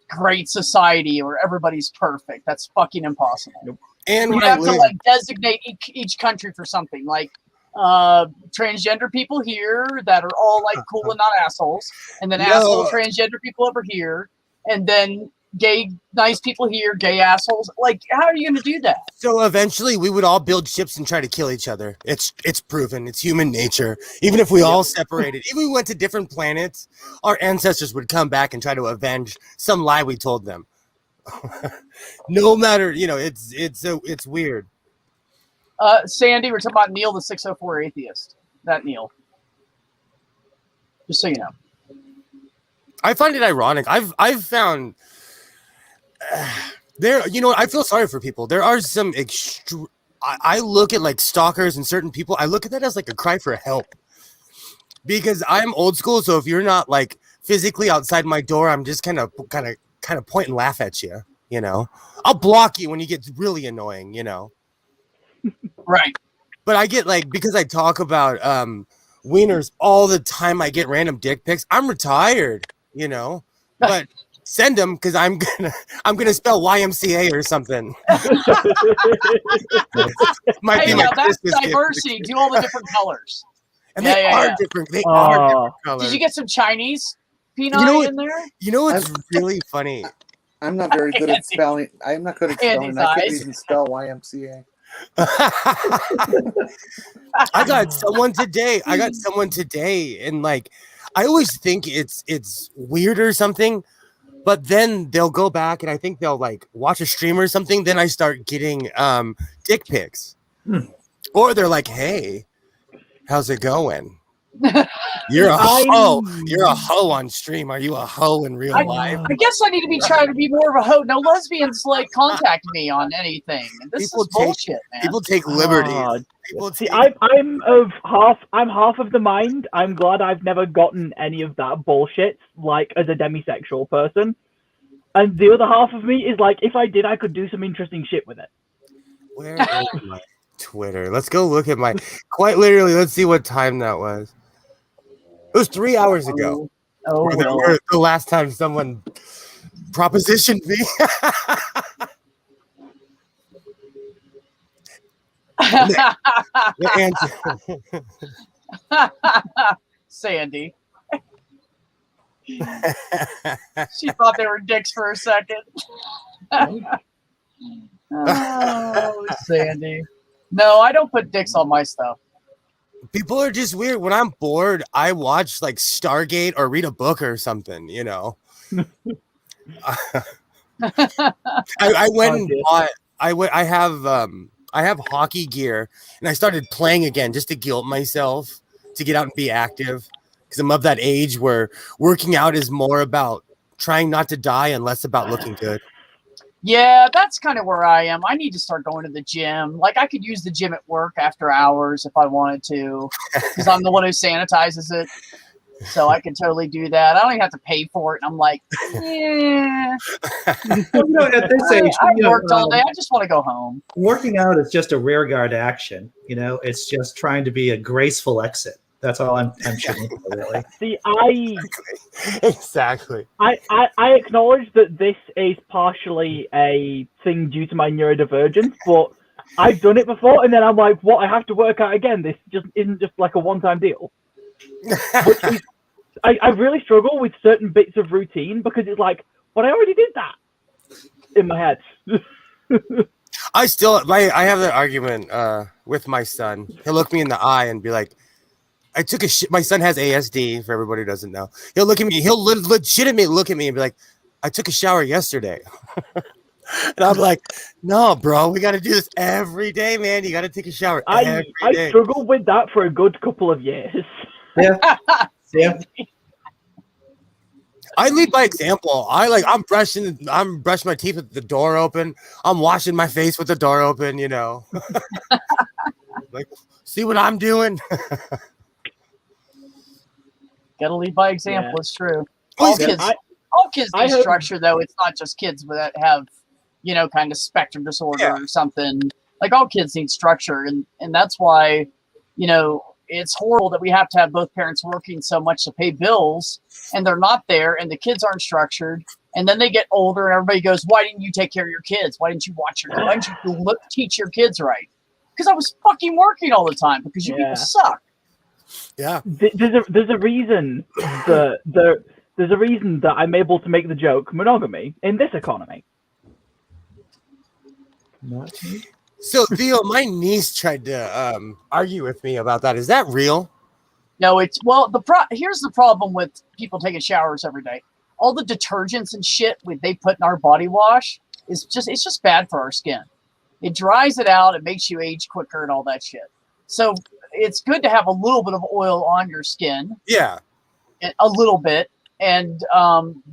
great society where everybody's perfect. That's fucking impossible. And You have to like designate each country for something. Like transgender people here that are all like cool and not assholes, and then asshole transgender people over here, and then gay nice people here, gay assholes. Like, how are you going to do that? So eventually we would all build ships and try to kill each other. It's proven. It's human nature. Even if we all separated, even if we went to different planets, our ancestors would come back and try to avenge some lie we told them. No matter, it's weird. Sandy, we're talking about Neil, the 604 atheist. That Neil. Just so you know. I find it ironic. I've found there, I feel sorry for people. There are some I look at like stalkers and certain people. I look at that as like a cry for help, because I'm old school. So if you're not like physically outside my door, I'm just kind of point and laugh at you. I'll block you when you get really annoying. Right. But I get like, because I talk about wieners all the time, I get random dick pics. I'm retired, but send them, because I'm gonna spell YMCA or something. Might be Hey, my now that's Christmas diversity. gift. Do all the different colors. And they Yeah, are yeah. different. They are different colors. Did you get some Chinese peanut in there? What's really funny? I'm not very good at spelling. I'm not good at spelling. Andy's I couldn't eyes. even spell YMCA. I got someone today, and like, I always think it's weird or something, but then they'll go back and I think they'll like watch a stream or something. Then I start getting dick pics, or they're like, "Hey, how's it going? You're a hoe. You're a hoe on stream. Are you a hoe in real life?" I guess I need to be trying to be more of a hoe. No lesbians like contact me on anything. This People is bullshit, man. People take liberties. People See, take- I'm half of the mind. I'm glad I've never gotten any of that bullshit, like as a demisexual person. And the other half of me is like, if I did, I could do some interesting shit with it. Where is my Twitter? Let's go look at my. Quite literally, let's see what time that was. It was 3 hours ago. Oh, Where the last time someone propositioned me. The answer. Sandy. She thought they were dicks for a second. Oh, Sandy. No, I don't put dicks on my stuff. People are just weird. When I'm bored, I watch like Stargate or read a book or something, I went and bought. I have hockey gear, and I started playing again just to guilt myself to get out and be active, because I'm of that age where working out is more about trying not to die and less about looking good. Yeah, that's kind of where I am. I need to start going to the gym. Like, I could use the gym at work after hours if I wanted to, because I'm the one who sanitizes it. So I can totally do that. I don't even have to pay for it. And I'm like, yeah. Well, at this age, I worked all day. I just want to go home. working out is just a rear guard action. It's just trying to be a graceful exit. That's all I'm shooting for, really. See, Exactly. I acknowledge that this is partially a thing due to my neurodivergence, but I've done it before, and then I'm like, what? I have to work out again. This just isn't just like a one-time deal. Which is, I really struggle with certain bits of routine because it's like, but I already did that in my head. I have that argument with my son. He'll look me in the eye and be like, I took a shit. My son has ASD, for everybody who doesn't know. He'll look at me. He'll legitimately look at me and be like, I took a shower yesterday. And I'm like, no, bro, we got to do this every day, man. You got to take a shower every day. I struggled with that for a good couple of years. Yeah. I lead by example. I'm brushing my teeth with the door open. I'm washing my face with the door open, you know. Like, see what I'm doing? Gotta lead by example. Yeah. It's true. Oh, All kids I need hope- structure, though. It's not just kids that have, kind of spectrum disorder Yeah. or something. Like, all kids need structure, and that's why, it's horrible that we have to have both parents working so much to pay bills, and they're not there, and the kids aren't structured, and then they get older, and everybody goes, "Why didn't you take care of your kids? Why didn't you watch your kids? Why didn't you teach your kids right?" Because I was fucking working all the time. Because you people suck. Yeah. There's a reason there's a reason that I'm able to make the joke monogamy in this economy. Not me. So Theo, my niece tried to argue with me about that. Is that real? No, here's the problem with people taking showers every day. All the detergents and shit they put in our body wash it's just bad for our skin. It dries it out, it makes you age quicker and all that shit. So it's good to have a little bit of oil on your skin. Yeah. A little bit. And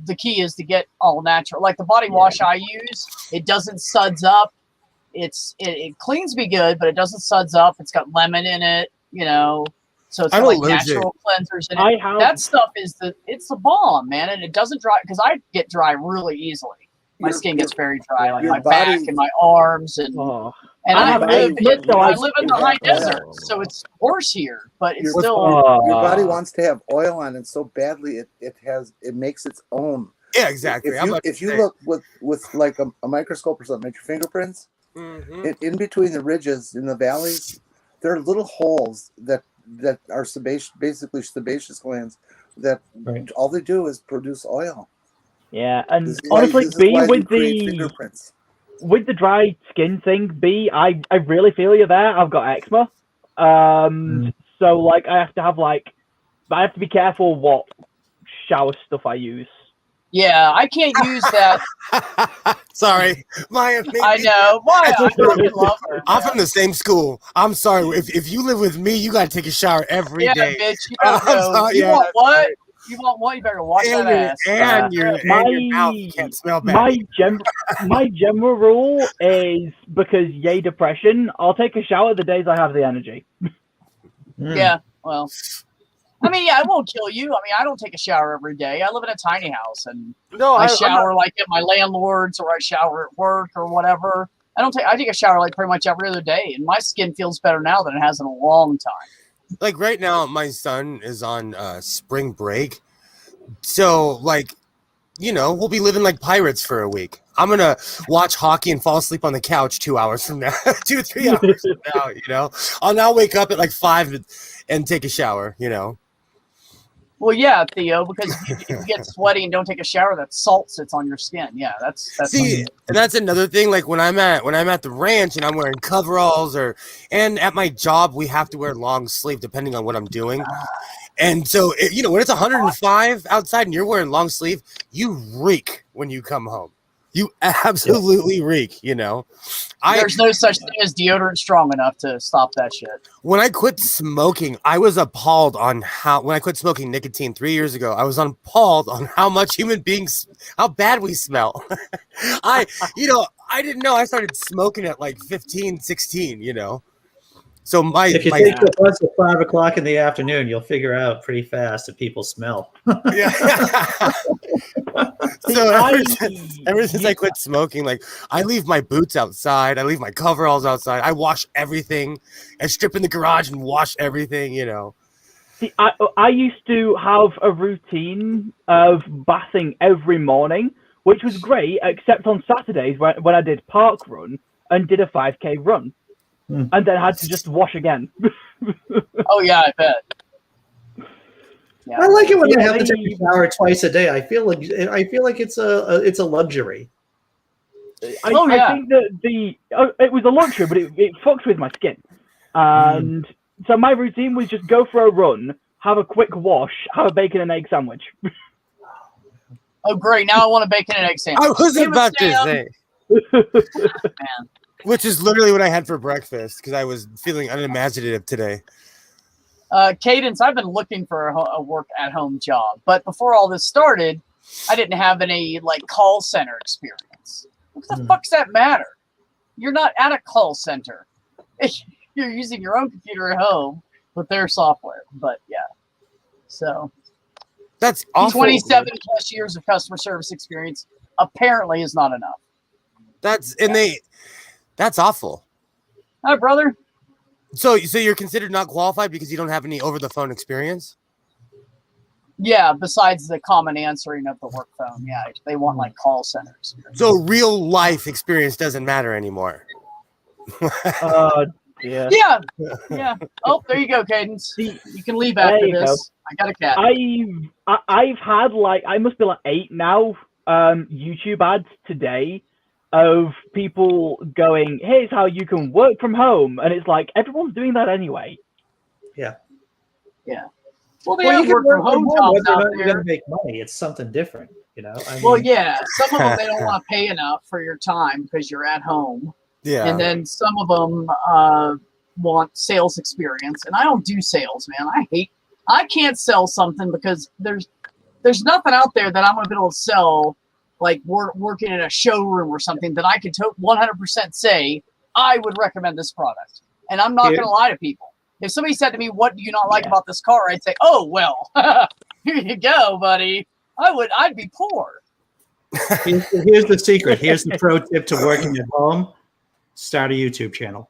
the key is to get all natural. Like the body wash I use, it doesn't suds up. It cleans me good, but it doesn't suds up. It's got lemon in it, so it's got like natural cleansers in it. That stuff it's the bomb, man, and it doesn't dry because I get dry really easily. My skin gets very dry, like my back and my arms, and I live in the high desert, so it's worse here, but it's your body wants to have oil on it so badly it makes its own. Yeah, exactly. If you look with like a microscope or something at your fingerprints, in between the ridges in the valleys, there are little holes that are basically sebaceous glands that all they do is produce oil. Yeah, and honestly, with the dry skin thing, I really feel you there. I've got eczema, so like I have to be careful what shower stuff I use. Yeah, I can't use that. Sorry, Maya. I know. Why? I fucking love her. I'm from the same school. I'm sorry. If you live with me, you gotta take a shower every day. Yeah, bitch. You better go. You want what? You want what? You better wash that ass. And your mouth can't smell bad. My general rule is because depression. I'll take a shower the days I have the energy. Yeah. Well. I mean, yeah, it won't kill you. I mean, I don't take a shower every day. I live in a tiny house, and I shower like at my landlord's, or I shower at work, or whatever. I take a shower like pretty much every other day, and my skin feels better now than it has in a long time. Like right now, my son is on spring break, so like, we'll be living like pirates for a week. I'm gonna watch hockey and fall asleep on the couch 2 hours from now, 2-3 hours from now. I'll now wake up at like 5 and take a shower. Well, yeah, Theo, because if you get sweaty and don't take a shower, that salt sits on your skin. Yeah, that's and that's another thing. Like when I'm at the ranch and I'm wearing coveralls, and at my job we have to wear long sleeve depending on what I'm doing. And so when it's 105 outside and you're wearing long sleeve, you reek when you come home. You absolutely reek. There's no such thing as deodorant strong enough to stop that shit. When I quit smoking, I was appalled on when I quit smoking nicotine 3 years ago, I was appalled on how bad we smell. I didn't know. I started smoking at like 15, 16, So if you take the bus at 5 o'clock in the afternoon, you'll figure out pretty fast that people smell. Yeah. So ever since I quit smoking, like I leave my boots outside, I leave my coveralls outside, I wash everything, I strip in the garage and wash everything. See, I used to have a routine of bathing every morning, which was great, except on Saturdays when I did park run and did a 5K run. And then had to just wash again. Oh yeah, I bet. Yeah. I like it when they have to take a shower twice a day. I feel like it's a luxury. I think that it was a luxury, but it fucks with my skin. And so my routine was just go for a run, have a quick wash, have a bacon and egg sandwich. Oh great! Now I want a bacon and egg sandwich. I was about to say. Man. Which is literally what I had for breakfast because I was feeling unimaginative today. Cadence, I've been looking for a work-at-home job, but before all this started, I didn't have any like call center experience. What the Hmm. fuck does that matter? You're not at a call center. You're using your own computer at home with their software. But yeah, so That's awful. 27 plus years of customer service experience apparently is not enough. That's awful. Hi, brother. So you're considered not qualified because you don't have any over the phone experience? Yeah, besides the common answering of the work phone. Yeah, they want like call center experience. So real life experience doesn't matter anymore. Yeah. Yeah, yeah. Oh, there you go, Cadence. You can leave after There you this. I got a cat. I've had like I must be like 8 now YouTube ads today of people going, here's how you can work from home, and it's like everyone's doing that anyway. Yeah. Well, they Well, have you work can from home whether jobs or out not you're there. going to make money. It's something different, you know. I Well, mean, yeah. Some of them they don't want to pay enough for your time because you're at home, Yeah. and then some of them want sales experience. And I don't do sales, man. I can't sell something because there's nothing out there that I'm gonna be able to sell. Like working in a showroom or something that I can 100% say I would recommend this product, and I'm not Yeah. gonna lie to people. If somebody said to me, "What do you not like about this car?" I'd say, "Oh well, here you go, buddy." I'd be poor. here's the secret. Here's the pro tip to working at home: start a YouTube channel.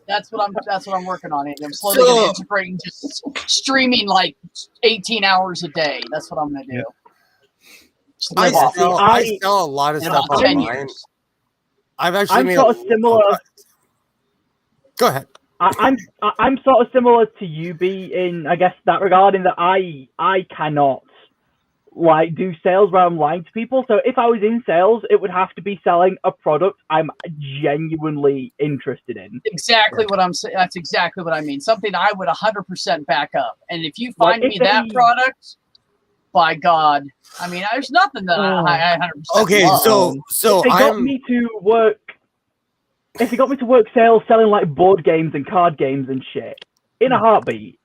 That's what I'm working on. Andy. I'm slowly So- gonna integrating just streaming like 18 hours a day. That's what I'm gonna do. Yep. Just I live off it. sell a lot of in stuff about 10 online. years. I've actually I'm made sort of similar. Go ahead. I'm sort of similar to you, B, in I guess that regard, in that I cannot like do sales where I'm lying to people. So if I was in sales, it would have to be selling a product I'm genuinely interested in. Exactly what I'm saying. That's exactly what I mean. Something I would 100% back up. And if you find Like, me if that they- product, by God, I mean, there's nothing that I 100% Okay, love. so If they got I'm me to work, sales selling like board games and card games and shit in a heartbeat,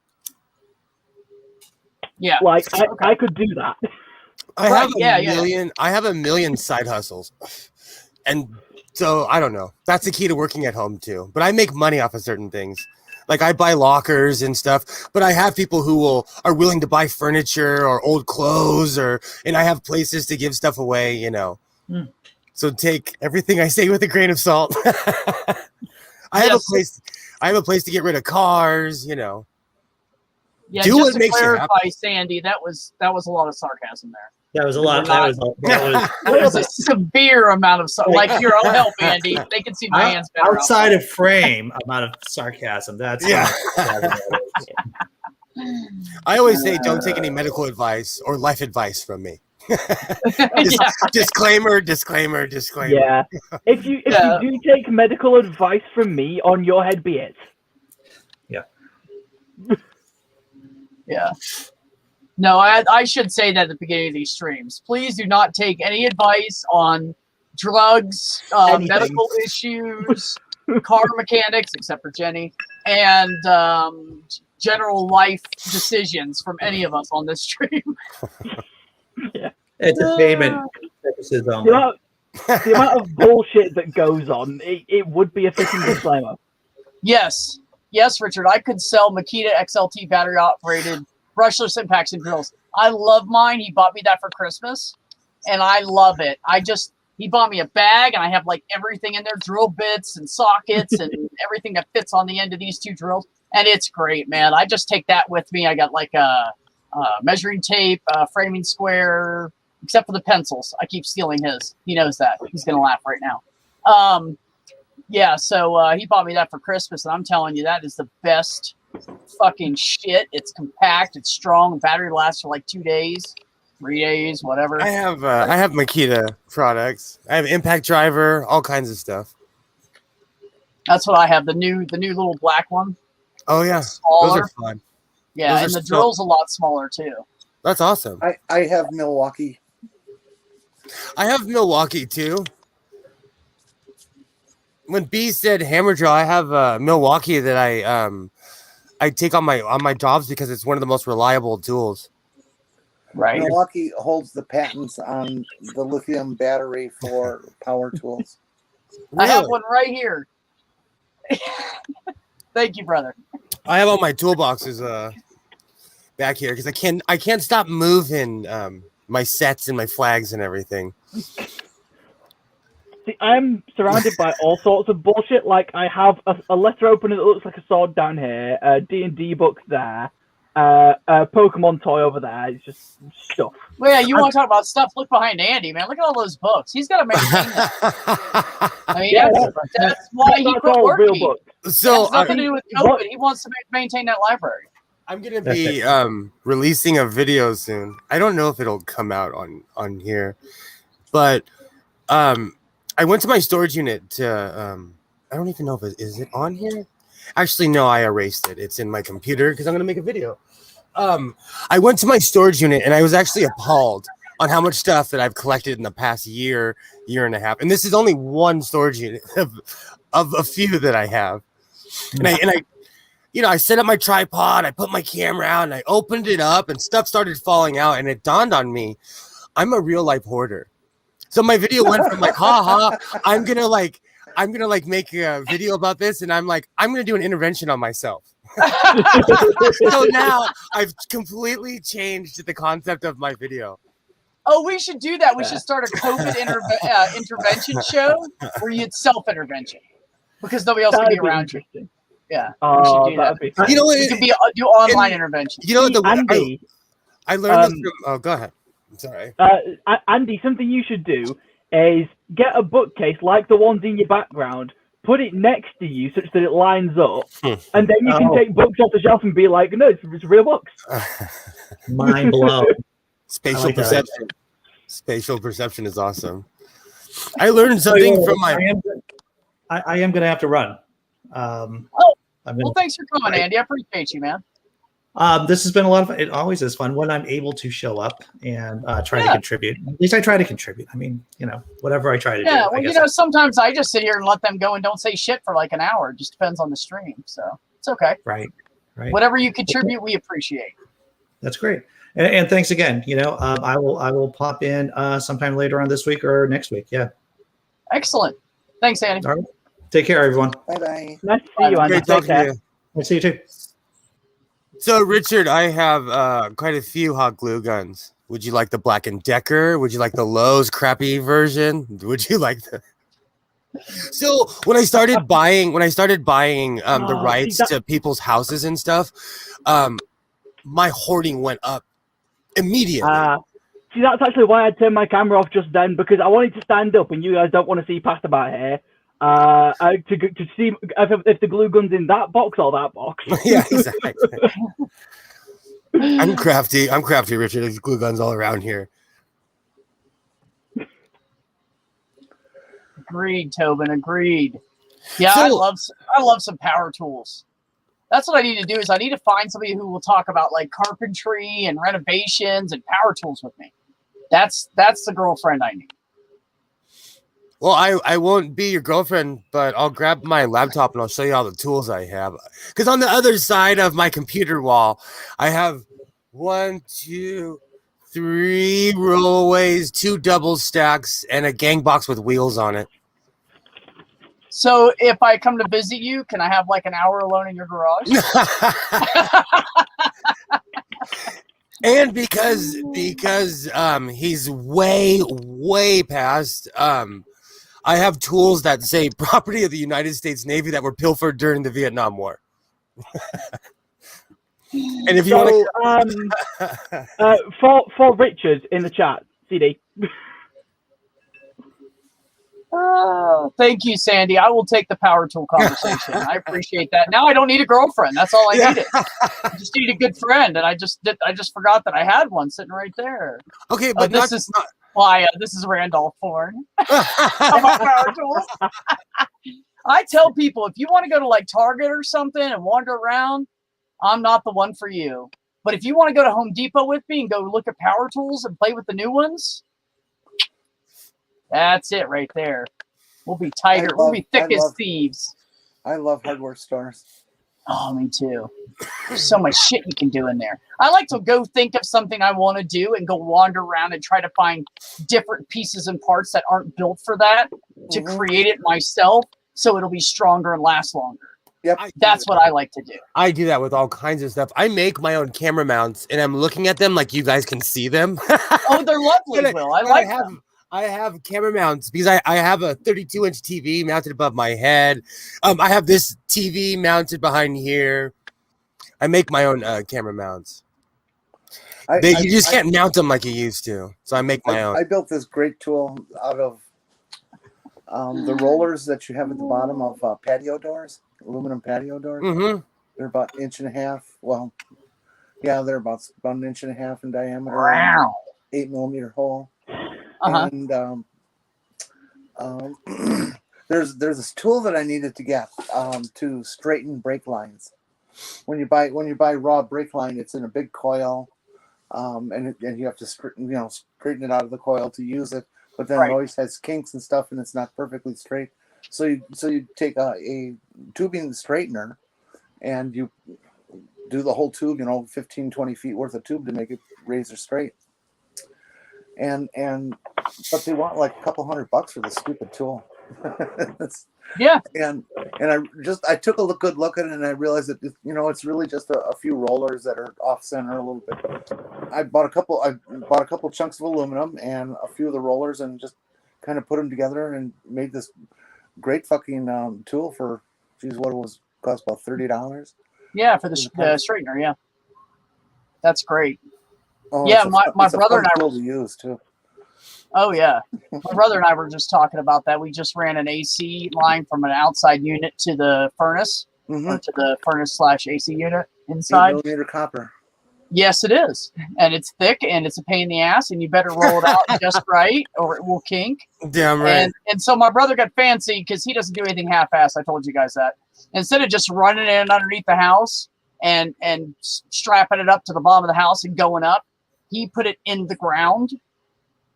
Yeah. like Okay. I could do that. I Right, have yeah, a yeah. million. I have a million side hustles, and so I don't know. That's the key to working at home too. But I make money off of certain things. Like I buy lockers and stuff. But I have people who are willing to buy furniture or old clothes, and I have places to give stuff away. You know. Hmm. So take everything I say with a grain of salt. I have a Yes. place. I have a place to get rid of cars. You know. Yeah, Do just what to makes you clarify, Sandy, that was a lot of sarcasm there. That was a lot. We're That was There's a severe amount of like here. I'll help, Andy. They can see my hands better. outside of frame amount of sarcasm. That's Yeah. how much sarcasm that is. I always say don't take any medical advice or life advice from me. Yeah. Disclaimer. Yeah. If you do take medical advice from me, on your head be it. Yeah. No, I should say that at the beginning of these streams. Please do not take any advice on drugs, Anything. medical issues, car mechanics, except for Jenny, and general life decisions from any of us on this stream. Entertainment purposes The only. amount of bullshit that goes on, it would be a fitting disclaimer. Yes, Richard, I could sell Makita XLT battery operated brushless impacts and drills. I love mine. He bought me that for Christmas, and I love it. He bought me a bag, and I have like everything in there, drill bits and sockets and everything that fits on the end of these two drills. And it's great, man. I just take that with me. I got like a measuring tape, framing square, except for the pencils. I keep stealing his. He knows that. He's going to laugh right now. Yeah, so he bought me that for Christmas, and I'm telling you, that is the best fucking shit. It's compact, it's strong, battery lasts for like 2 days, 3 days, whatever. I have Makita products. I have Impact Driver, all kinds of stuff. That's what I have. The new little black one. Oh yeah, Smaller. those are fun. Yeah, those and are the so- drill's a lot smaller too. That's awesome. I have Milwaukee. I have Milwaukee too. When B said hammer drill, I have Milwaukee that I take on my jobs because it's one of the most reliable tools. Right. Milwaukee holds the patents on the lithium battery for power tools. I have Really? one right here. Thank you, brother. I have all my toolboxes back here because I can't stop moving my sets and my flags and everything. See, I'm surrounded by all sorts of bullshit. Like, I have a letter opener that looks like a sword down here, a D&D book there, a Pokemon toy over there. It's just stuff. Well, yeah, you want to talk about stuff? Look behind Andy, man. Look at all those books. He's got to maintain that. I mean, Yeah, that's why he That's quit all real working. books. So It has nothing to do with COVID. He wants to maintain that library. I'm gonna be releasing a video soon. I don't know if it'll come out on here, but I went to my storage unit to I don't even know if is it on here. Actually, no, I erased it. It's in my computer because I'm gonna make a video. I went to my storage unit and I was actually appalled on how much stuff that I've collected in the past year and a half. And this is only one storage unit of a few that I have. And I set up my tripod, I put my camera out, and I opened it up, and stuff started falling out, and it dawned on me, I'm a real life hoarder. So my video went from like, I'm gonna make a video about this, and I'm gonna do an intervention on myself. So now I've completely changed the concept of my video. Oh, we should do that. We should start a COVID intervention show where you self-intervention because nobody else can be around you. Yeah, we should do that. Be fun. You know what? You can do online intervention. You know what? Andy, I learned this from. Oh, go ahead. I'm sorry. Andy, something you should do is get a bookcase like the ones in your background, put it next to you such that it lines up, and then you can take books off the shelf and be like, no, it's real books. Mind blown. Spatial perception. Spatial perception is awesome. I learned something from my. I am going to have to run. Well, thanks for coming, Andy. I appreciate you, man. This has been a lot of fun. It always is fun when I'm able to show up and try to contribute. At least I try to contribute. I mean, whatever I try to do. Yeah, well, sometimes I just sit here and let them go and don't say shit for like an hour. It just depends on the stream. So it's okay. Right. Whatever you contribute, we appreciate. That's great. And thanks again. I will pop in sometime later on this week or next week. Yeah. Excellent. Thanks, Andy. All right. Take care, everyone. Bye-bye. Nice to see you, Andy. Great talking to you. Nice to see you too. So, Richard, I have quite a few hot glue guns. Would you like the Black & Decker? Would you like the Lowe's crappy version? Would you like the... So when I started buying the rights to people's houses and stuff, my hoarding went up immediately. See, that's actually why I turned my camera off just then, because I wanted to stand up, and you guys don't want to see past about here. To see if the glue gun's in that box or that box. Yeah, exactly. I'm crafty, Richard. There's glue guns all around here. Agreed, Tobin. Agreed. Yeah, So, I love some power tools. That's what I need to do. Is I need to find somebody who will talk about like carpentry and renovations and power tools with me. That's the girlfriend I need. Well, I won't be your girlfriend, but I'll grab my laptop and I'll show you all the tools I have. Because on the other side of my computer wall, I have 1, 2, 3 rollaways, 2 double stacks, and a gang box with wheels on it. So if I come to visit you, can I have like an hour alone in your garage? And because he's way past, I have tools that say property of the United States Navy that were pilfered during the Vietnam War. And if you want for Richard in the chat, CD. Thank you, Sandy. I will take the power tool conversation. I appreciate that. Now I don't need a girlfriend. That's all I needed. I just need a good friend, and I just forgot that I had one sitting right there. Okay, but this is Randolph Horn. Power tools. I tell people, if you want to go to like Target or something and wander around, I'm not the one for you. But if you want to go to Home Depot with me and go look at power tools and play with the new ones, that's it right there. We'll be tighter. We'll be thick as thieves. I love hardware stores. Oh, me too. There's so much shit you can do in there. I like to go think of something I want to do and go wander around and try to find different pieces and parts that aren't built for that to create it myself so it'll be stronger and last longer. Yep. That's what I like to do. I do that with all kinds of stuff. I make my own camera mounts, and I'm looking at them like you guys can see them. Oh, they're lovely, Will. I like them. I have camera mounts because I have a 32-inch TV mounted above my head. I have this TV mounted behind here. I make my own camera mounts. You just can't mount them like you used to, so I make my own. I built this great tool out of the rollers that you have at the bottom of patio doors, aluminum patio doors. Mm-hmm. They're about 1.5 inches. Well, yeah, they're about 1.5 inches in diameter. Wow. 8mm hole. Uh-huh. And there's this tool that I needed to get to straighten brake lines. When you buy raw brake line, it's in a big coil, and you have to straighten it out of the coil to use it. But then it always has kinks and stuff, and it's not perfectly straight. So you take a tubing straightener, and you do the whole tube, 15, 20 feet worth of tube to make it razor straight. But they want like a couple $100 for this stupid tool. Yeah. And I took a good look at it, and I realized that it's really just a few rollers that are off center a little bit. I bought a couple chunks of aluminum and a few of the rollers, and just kind of put them together and made this great fucking tool for what it was cost about $30. Yeah, for the straightener. Yeah, that's great. Oh, yeah, my brother and I were to use too. Oh yeah, my brother and I were just talking about that. We just ran an AC line from an outside unit to the furnace, or to the furnace/AC unit inside. 8mm copper. Yes, it is, and it's thick and it's a pain in the ass, and you better roll it out just right, or it will kink. Damn right. And so my brother got fancy because he doesn't do anything half-assed. I told you guys that. Instead of just running it underneath the house and strapping it up to the bottom of the house and going up, he put it in the ground.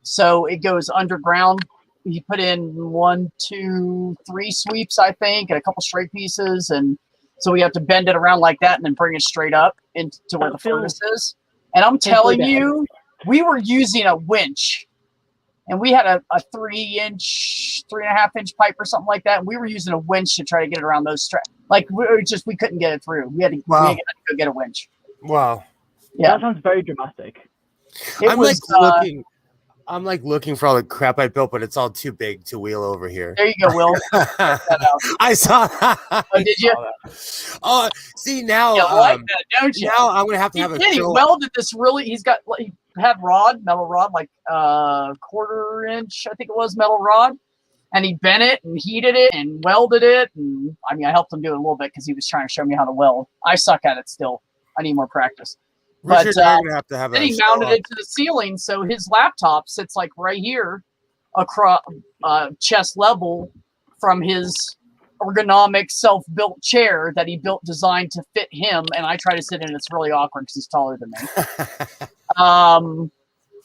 So it goes underground. He put in 1, 2, 3 sweeps, I think, and a couple straight pieces. And so we have to bend it around like that and then bring it straight up into where the furnace is. And I'm telling you, we were using a winch. And we had a 3.5-inch pipe or something like that. And we were using a winch to try to get it around those straps. Like, we couldn't get it through. We had to go get a winch. Wow. Yeah. That sounds very dramatic. I'm looking for all the crap I built, but it's all too big to wheel over here. There you go, Will. I saw that. Oh, did you? Oh, see now. You like that, don't you? Now I'm gonna have to have a. He welded this really. He had metal rod, like 1/4 inch, I think it was, metal rod, and he bent it and heated it and welded it. And I helped him do it a little bit because he was trying to show me how to weld. I suck at it still. I need more practice. Richard, But gonna have to have then he mounted it to the ceiling, so his laptop sits like right here, across chest level from his ergonomic self-built chair that he built designed to fit him. And I try to sit in. It's really awkward because he's taller than me.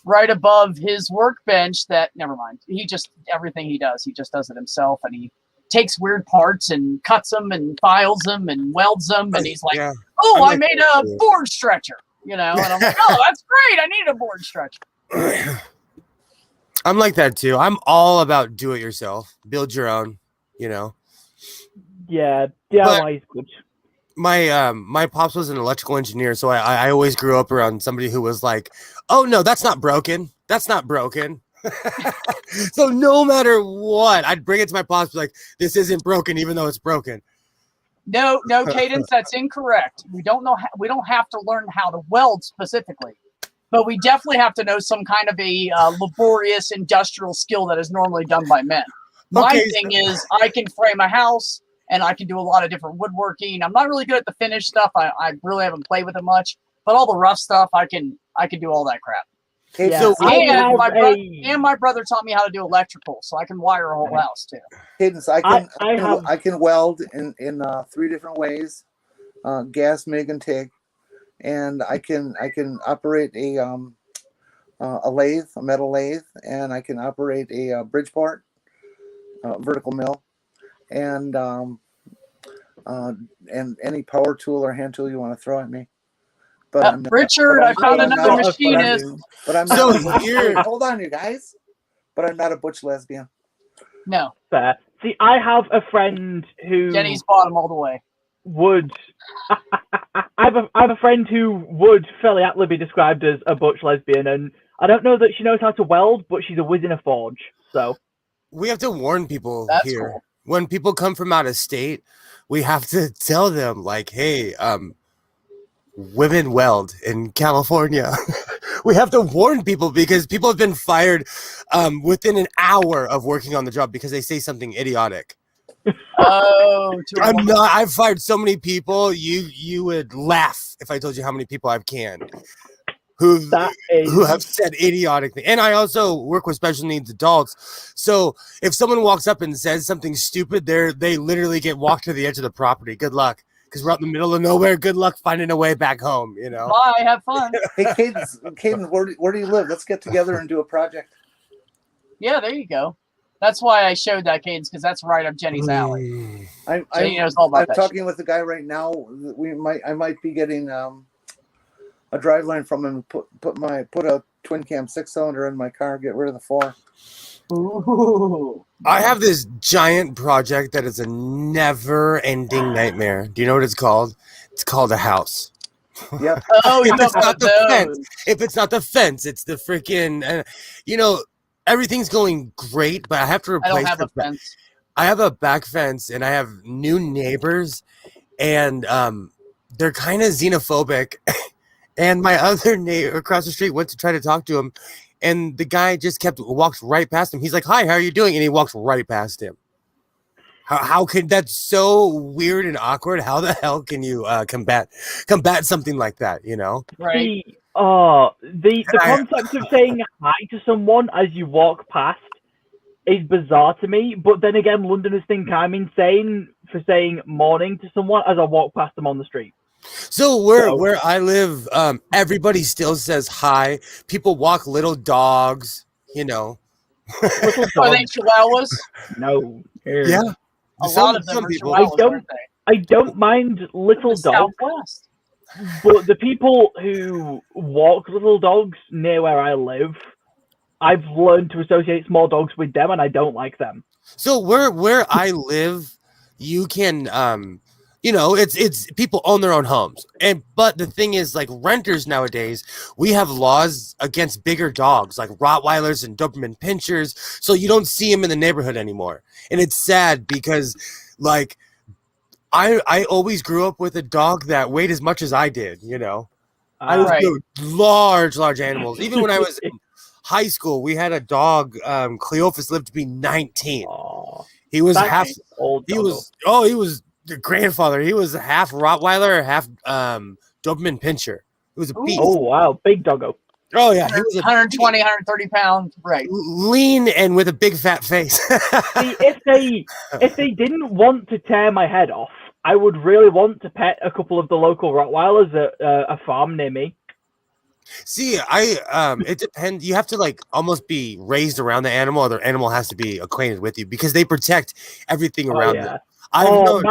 Right above his workbench. Never mind. Everything he does it himself, and he takes weird parts and cuts them and files them and welds them, and he's like, I made a board stretcher. And I'm like, oh, that's great. I need a board stretcher. I'm like that too. I'm all about do it yourself, build your own, Yeah, DIY is good. My pops was an electrical engineer, so I always grew up around somebody who was like, oh no, that's not broken. That's not broken. So no matter what, I'd bring it to my pops, be like, this isn't broken, even though it's broken. No, Cadence, that's incorrect. We don't have to learn how to weld specifically, but we definitely have to know some kind of a laborious industrial skill that is normally done by men. My thing is I can frame a house and I can do a lot of different woodworking. I'm not really good at the finished stuff. I really haven't played with it much, but all the rough stuff, I can do all that crap. Yeah. So my brother taught me how to do electrical, so I can wire a whole house too. Cadence, I can weld in 3 different ways: gas, MIG, and TIG, and I can operate a lathe, a metal lathe, and I can operate a Bridgeport vertical mill, and and any power tool or hand tool you want to throw at me. But I'm not- Richard, but I I'm found not- another but I'm- machinist. But I'm So not. here- Hold on, you guys. But I'm not a butch lesbian. No, Fair. See, I have a friend who Jenny's bottom all the way. would. I have a friend who would fairly aptly be described as a butch lesbian, and I don't know that she knows how to weld, but she's a whiz in a forge. So We have to warn people That's here. cool. When people come from out of state, we have to tell them like, hey, women weld in California. We have to warn people because people have been fired within an hour of working on the job because they say something idiotic. Oh, to a I'm woman. not. I've fired so many people. You would laugh if I told you how many people I've canned who that is have said idiotic things. And I also work with special needs adults. So if someone walks up and says something stupid, they literally get walked to the edge of the property. Good luck, because we're out in the middle of nowhere. Good luck finding a way back home. You know. Bye, have fun. Hey, Caden, where do you live? Let's get together and do a project. Yeah, there you go. That's why I showed that cadence, because that's right up Jenny's alley. Jenny knows all about I'm that talking with the guy right now. I might be getting a driveline from him. Put a twin cam 6-cylinder in my car. Get rid of the 4. Ooh. I have this giant project that is a never-ending nightmare. Do you know what it's called? It's called a house. Yep. Oh, you If know it's not about the fence, those. if it's not the fence, it's the freaking. Everything's going great, but I have to I replace. don't have a the fence. I have a back fence, and I have new neighbors, and they're kind of xenophobic. And my other neighbor across the street went to try to talk to him, and the guy just walked right past him. He's like, "Hi, how are you doing?" And he walks right past him. How could that's so weird and awkward? How the hell can you combat something like that? You know? Right. The concept of saying hi to someone as you walk past is bizarre to me. But then again, Londoners think I'm insane for saying morning to someone as I walk past them on the street. So where I live, everybody still says hi. People walk little dogs. You know? Little Are they dogs, chihuahuas? no. Yeah. A lot of them are people. chihuahuas, aren't they? I don't mind little The dogs, Southwest. but the people who walk little dogs near where I live, I've learned to associate small dogs with them, and I don't like them. So where I live, you can it's people own their own homes. But the thing is, like, renters nowadays, we have laws against bigger dogs like Rottweilers and Doberman Pinschers, so you don't see them in the neighborhood anymore. And it's sad because, like, I always grew up with a dog that weighed as much as I did, you know. I was Right. large animals. Even when I was in high school, we had a dog, Cleophas, lived to be 19. Aw, He was that's half old he doggo. was the grandfather. He was half Rottweiler, half Doberman Pinscher. He was a beast. Oh wow, big doggo. Oh yeah, he was 120, 130 pounds. Right. lean and with a big fat face. See, if they didn't want to tear my head off, I would really want to pet a couple of the local Rottweilers at a farm near me. See, it depends. You have to like almost be raised around the animal, or the animal has to be acquainted with you because they protect everything around them. I've known.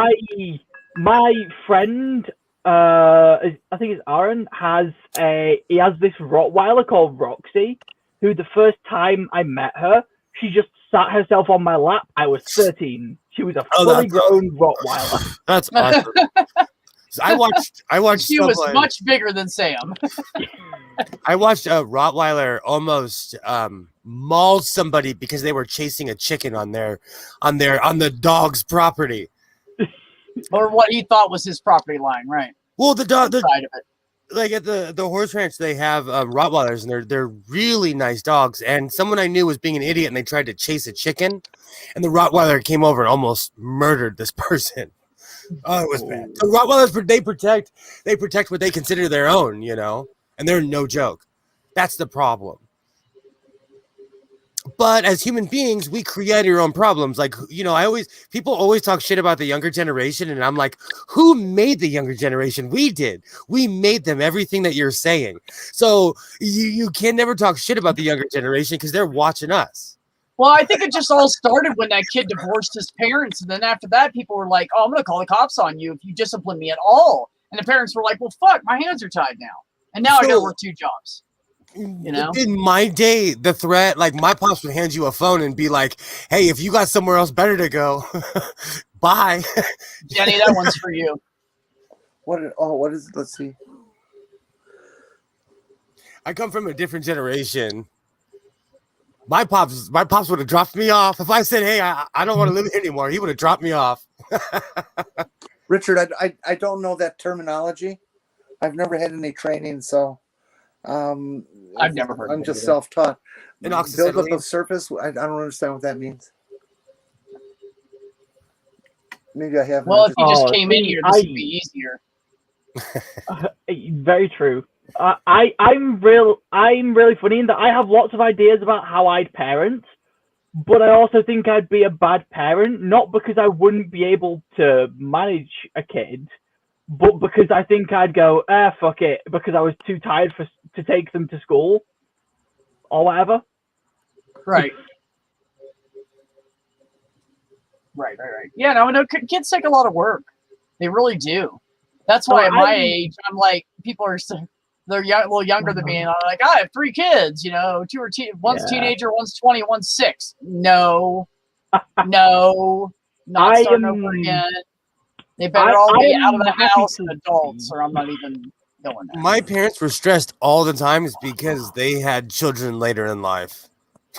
My friend, I think it's Aaron, he has this Rottweiler called Roxy, who the first time I met her, she just sat herself on my lap. I was 13. She was a Oh, fully that's- grown Rottweiler. That's awesome. So I watched. She was someone- much bigger than Sam. I watched a Rottweiler almost maul somebody because they were chasing a chicken on the dog's property. Or what he thought was his property line, right? Well, the dog, Side of it. like at the horse ranch, they have Rottweilers, and they're really nice dogs. And someone I knew was being an idiot, and they tried to chase a chicken, and the Rottweiler came over and almost murdered this person. Oh, it was bad. So Rottweilers, they protect what they consider their own, you know, and they're no joke. That's the problem. But as human beings, we create our own problems. Like, you know, people always talk shit about the younger generation, and I'm like, who made the younger generation? We did. We made them everything that you're saying. So you can never talk shit about the younger generation because they're watching us. Well, I think it just all started when that kid divorced his parents, and then after that, people were like, "Oh, I'm going to call the cops on you if you discipline me at all." And the parents were like, "Well, fuck, my hands are tied now, and now I got to work 2 jobs." You know, in my day, the threat, like my pops would hand you a phone and be like, "Hey, if you got somewhere else better to go, bye." Jenny, that one's for you. What is it? Let's see. I come from a different generation. My pops would have dropped me off if I said, "Hey, I don't want to live here anymore." He would have dropped me off. Richard, I don't know that terminology. I've never had any training, so I've never heard. I'm just self-taught. And Build up a surface. I don't understand what that means. Maybe I have. Well, if you just came in here, this would be easier. Very true. I'm really funny in that I have lots of ideas about how I'd parent, but I also think I'd be a bad parent, not because I wouldn't be able to manage a kid, but because I think I'd go, fuck it, because I was too tired to take them to school or whatever. Right. Right. Yeah, no, kids take a lot of work. They really do. That's why at my age, I'm like, people are they're a little younger than me, and I'm like, I have 3 kids. You know, one's teenager, one's 20, one's 6. No, not starting over again. They better all be out of the house and adults, or I'm not even going there. My parents were stressed all the time because they had children later in life.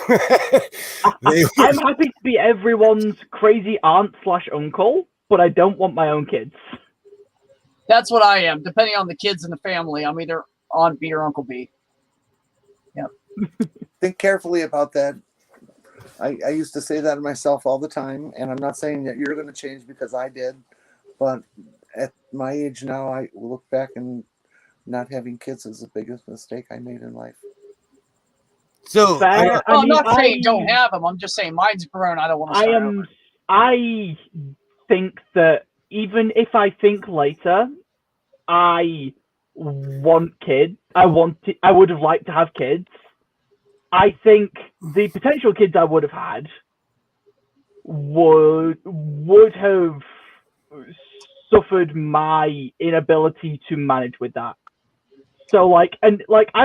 I'm happy to be everyone's crazy aunt/uncle, but I don't want my own kids. That's what I am. Depending on the kids in the family, I'm either Aunt B or Uncle B. Yep. Think carefully about that. I used to say that to myself all the time, and I'm not saying that you're going to change because I did, but at my age now, I look back and not having kids is the biggest mistake I made in life. So I'm not saying don't have them. I'm just saying mine's grown. I don't want to start over. I think that even if I think later, I want kids. I would have liked to have kids. I think the potential kids I would have had would have suffered my inability to manage with that. So I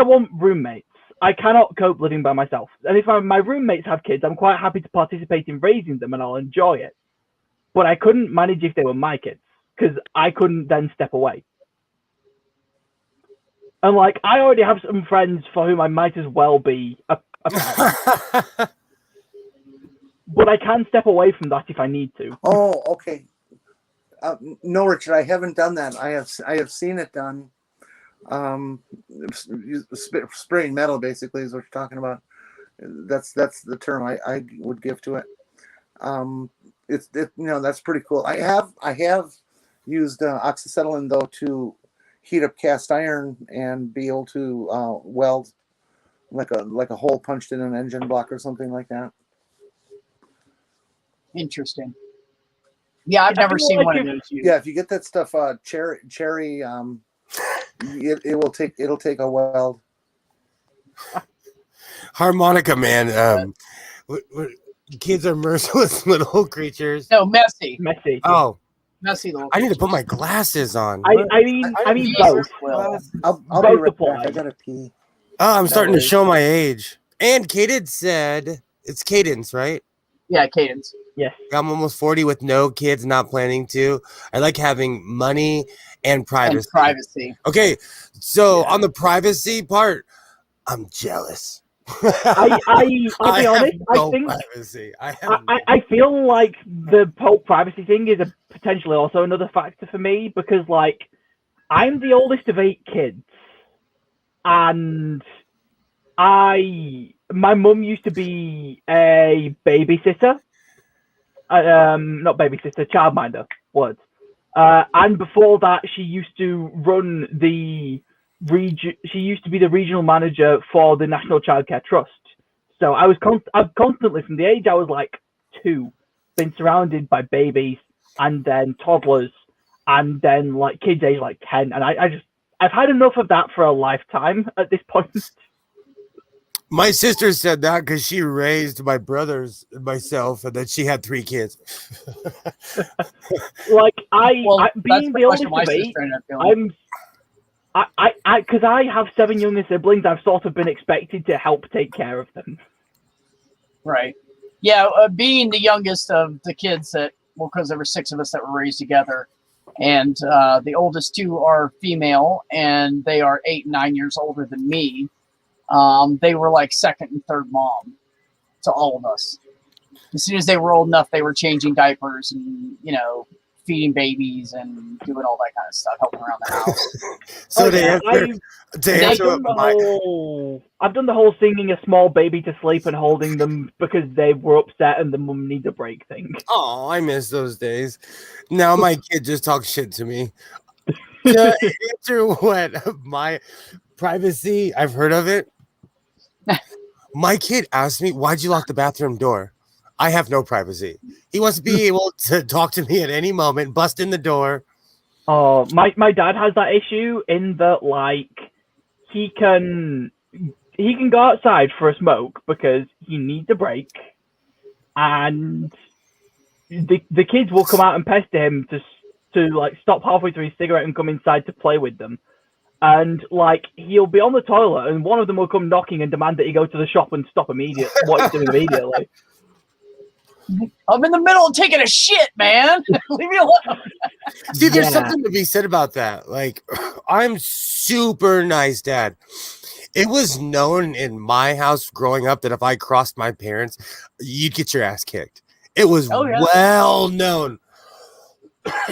want roommates. I cannot cope living by myself. And if my roommates have kids, I'm quite happy to participate in raising them and I'll enjoy it. But I couldn't manage if they were my kids because I couldn't then step away. And I already have some friends for whom I might as well be a parent. But I can step away from that if I need to. Oh, okay. No, Richard, I haven't done that. I have seen it done. Spraying metal basically is what you're talking about. That's the term I would give to it. That's pretty cool. I have used oxyacetylene though to heat up cast iron and be able to weld like a hole punched in an engine block or something like that. Interesting. Yeah, I've never seen one of those used. Yeah, if you get that stuff cherry it'll take a weld. Harmonica man, kids are merciless little creatures. No, messy. Oh, messy little. I need to put my glasses on. I mean both. I'll both be right back. I gotta pee. Oh, I'm starting to show my age. And Cadence said it's Cadence, right? Yeah, Cadence. Yes. I'm almost 40 with no kids, not planning to. I like having money and privacy. Okay, so on the privacy part, I'm jealous. I'll be honest. I feel like the whole privacy thing is potentially also another factor for me because, I'm the oldest of 8 kids, and my mum used to be a babysitter. Not babysitter, childminder. Words. And before that, she used to run the region. She used to be the regional manager for the National Childcare Trust. So I've constantly, from the age I was 2, been surrounded by babies and then toddlers and then kids age 10. And I've had enough of that for a lifetime at this point. My sister said that because she raised my brothers and myself, and then she had 3 kids. Like Well, being the oldest of 8, because I have 7 younger siblings, I've sort of been expected to help take care of them. Right. Yeah, being the youngest of the kids because there were 6 of us that were raised together, and the oldest 2 are female, and they are 8 and 9 years older than me. They were like second and third mom to all of us. As soon as they were old enough, they were changing diapers and, feeding babies and doing all that kind of stuff, helping around the house. So I've done the whole singing a small baby to sleep and holding them because they were upset and the mum needs a break thing. Oh, I miss those days. Now my kid just talks shit to me. To answer what my privacy, I've heard of it. My kid asked me, "Why'd you lock the bathroom door?" I have no privacy. He wants to be able to talk to me at any moment, bust in the door. Oh, my dad has that issue in that, like, he can go outside for a smoke because he needs a break, and the kids will come out and pester him to like stop halfway through his cigarette and come inside to play with them. And like he'll be on the toilet and one of them will come knocking and demand that he go to the shop and stop what he's doing immediately. I'm in the middle of taking a shit, man. Leave me alone. See, there's something to be said about that. Like, I'm super nice dad. It was known in my house growing up that if I crossed my parents, you'd get your ass kicked. It was well known.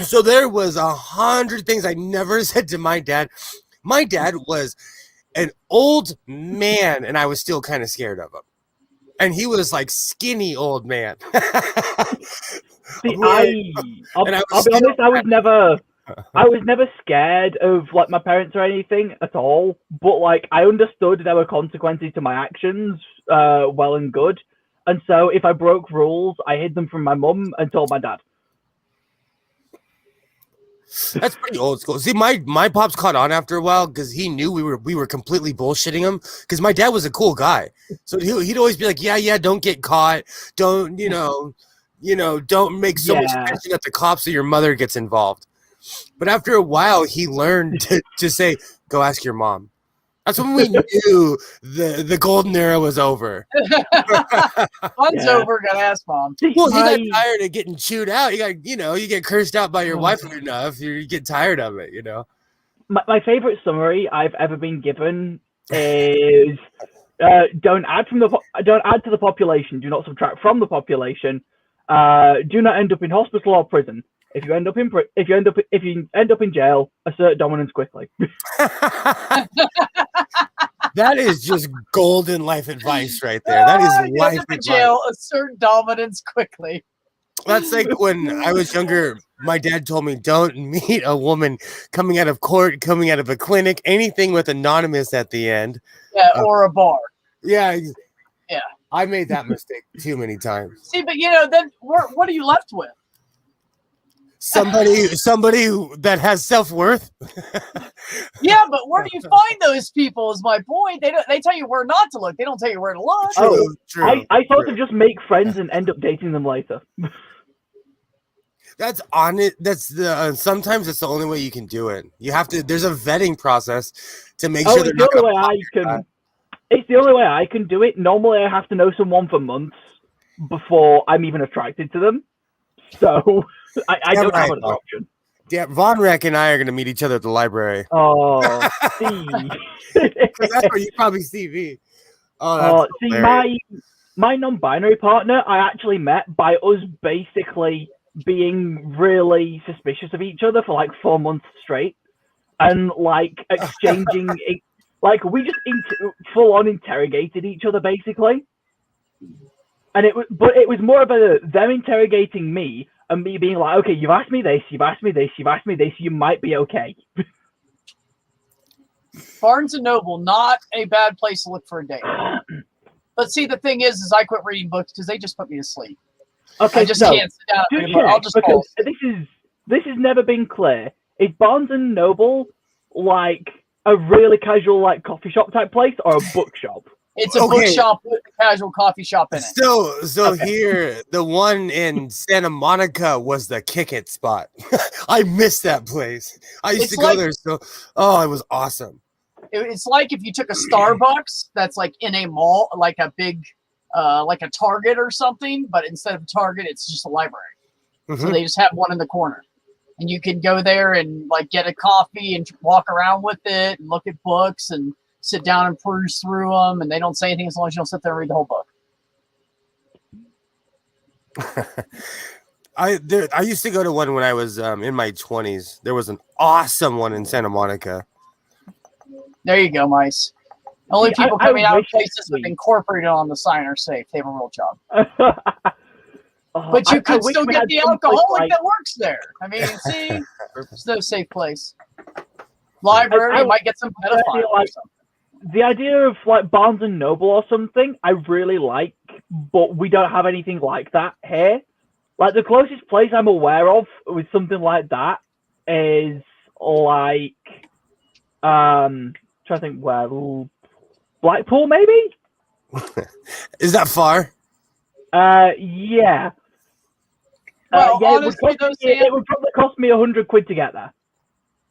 So there was 100 things I never said to my dad. My dad was an old man, and I was still kind of scared of him. And he was like skinny old man. See, I'll be honest, I was never scared of like my parents or anything at all. But like I understood there were consequences to my actions, well and good. And so if I broke rules, I hid them from my mum and told my dad. That's pretty old school. See, my pops caught on after a while because he knew we were completely bullshitting him. Because my dad was a cool guy, so he'd always be like, "Yeah, don't get caught. Don't don't make so much attention at the cops so your mother gets involved." But after a while, he learned to say, "Go ask your mom." That's when we knew the golden era was over. Fun's over. Gotta ask mom. Well, he got tired of getting chewed out. You get cursed out by your wife enough. You get tired of it. My favorite summary I've ever been given is don't add to the population. Do not subtract from the population. Do not end up in hospital or prison. If you end up in jail, assert dominance quickly. That is just golden life advice right there. That is life advice. Jail, assert dominance quickly. That's like when I was younger, my dad told me don't meet a woman coming out of court, coming out of a clinic, anything with anonymous at the end. Yeah, or a bar. Yeah. Yeah. I made that mistake too many times. See, but then what are you left with? Somebody that has self-worth. Yeah, but where do you find those people is my point. They tell you where not to look. They don't tell you where to look. True. I sort of just make friends and end up dating them later. That's on it. Sometimes it's the only way you can do it. You have to. There's a vetting process to make sure they're not. It's the only way I can do it. Normally, I have to know someone for months before I'm even attracted to them. So I don't have an option. Yeah, Von Rec and I are going to meet each other at the library. Oh, see. That's where you probably see me. Oh, see, my non-binary partner, I actually met by us basically being really suspicious of each other for like 4 months straight, and like exchanging, like we just full on interrogated each other basically. And it was more of them interrogating me and me being like, okay, you've asked me this, you've asked me this, you've asked me this, you might be okay. Barnes & Noble, not a bad place to look for a date. But see, the thing is I quit reading books because they just put me to sleep. Okay, I just can't sit down and read a book. I'll just fall asleep. This has never been clear. Is Barnes & Noble like a really casual like coffee shop type place or a bookshop? It's a Okay. bookshop with a casual coffee shop in it. So Okay. here, the one in Santa Monica was the Kick It spot. I missed that place. I used It's to go like- there. Oh, it was awesome. It's like if you took a Starbucks that's like in a mall, like a big, like a Target or something, but instead of Target, it's just a library. So Mhm. they just have one in the corner, and you can go there and like get a coffee and walk around with it and look at books and sit down and peruse through them, and they don't say anything as long as you don't sit there and read the whole book. I used to go to one when I was in my 20s. There was an awesome one in Santa Monica. There you go, mice. Only See, people I coming out of wish places with we- incorporated on the sign are safe. They have a real job. Oh, But you I could wish still we get had the someplace alcoholic like- that works there. I mean, see, it's no safe place. Library, I you might get some I pedophile feel or like- something. The idea of like Barnes and Noble or something, I really like, but we don't have anything like that here. Like the closest place I'm aware of with something like that is like, trying to think where, Blackpool maybe. Is that far? Yeah. Well, Yeah, honestly, it would probably cost me £100 to get there.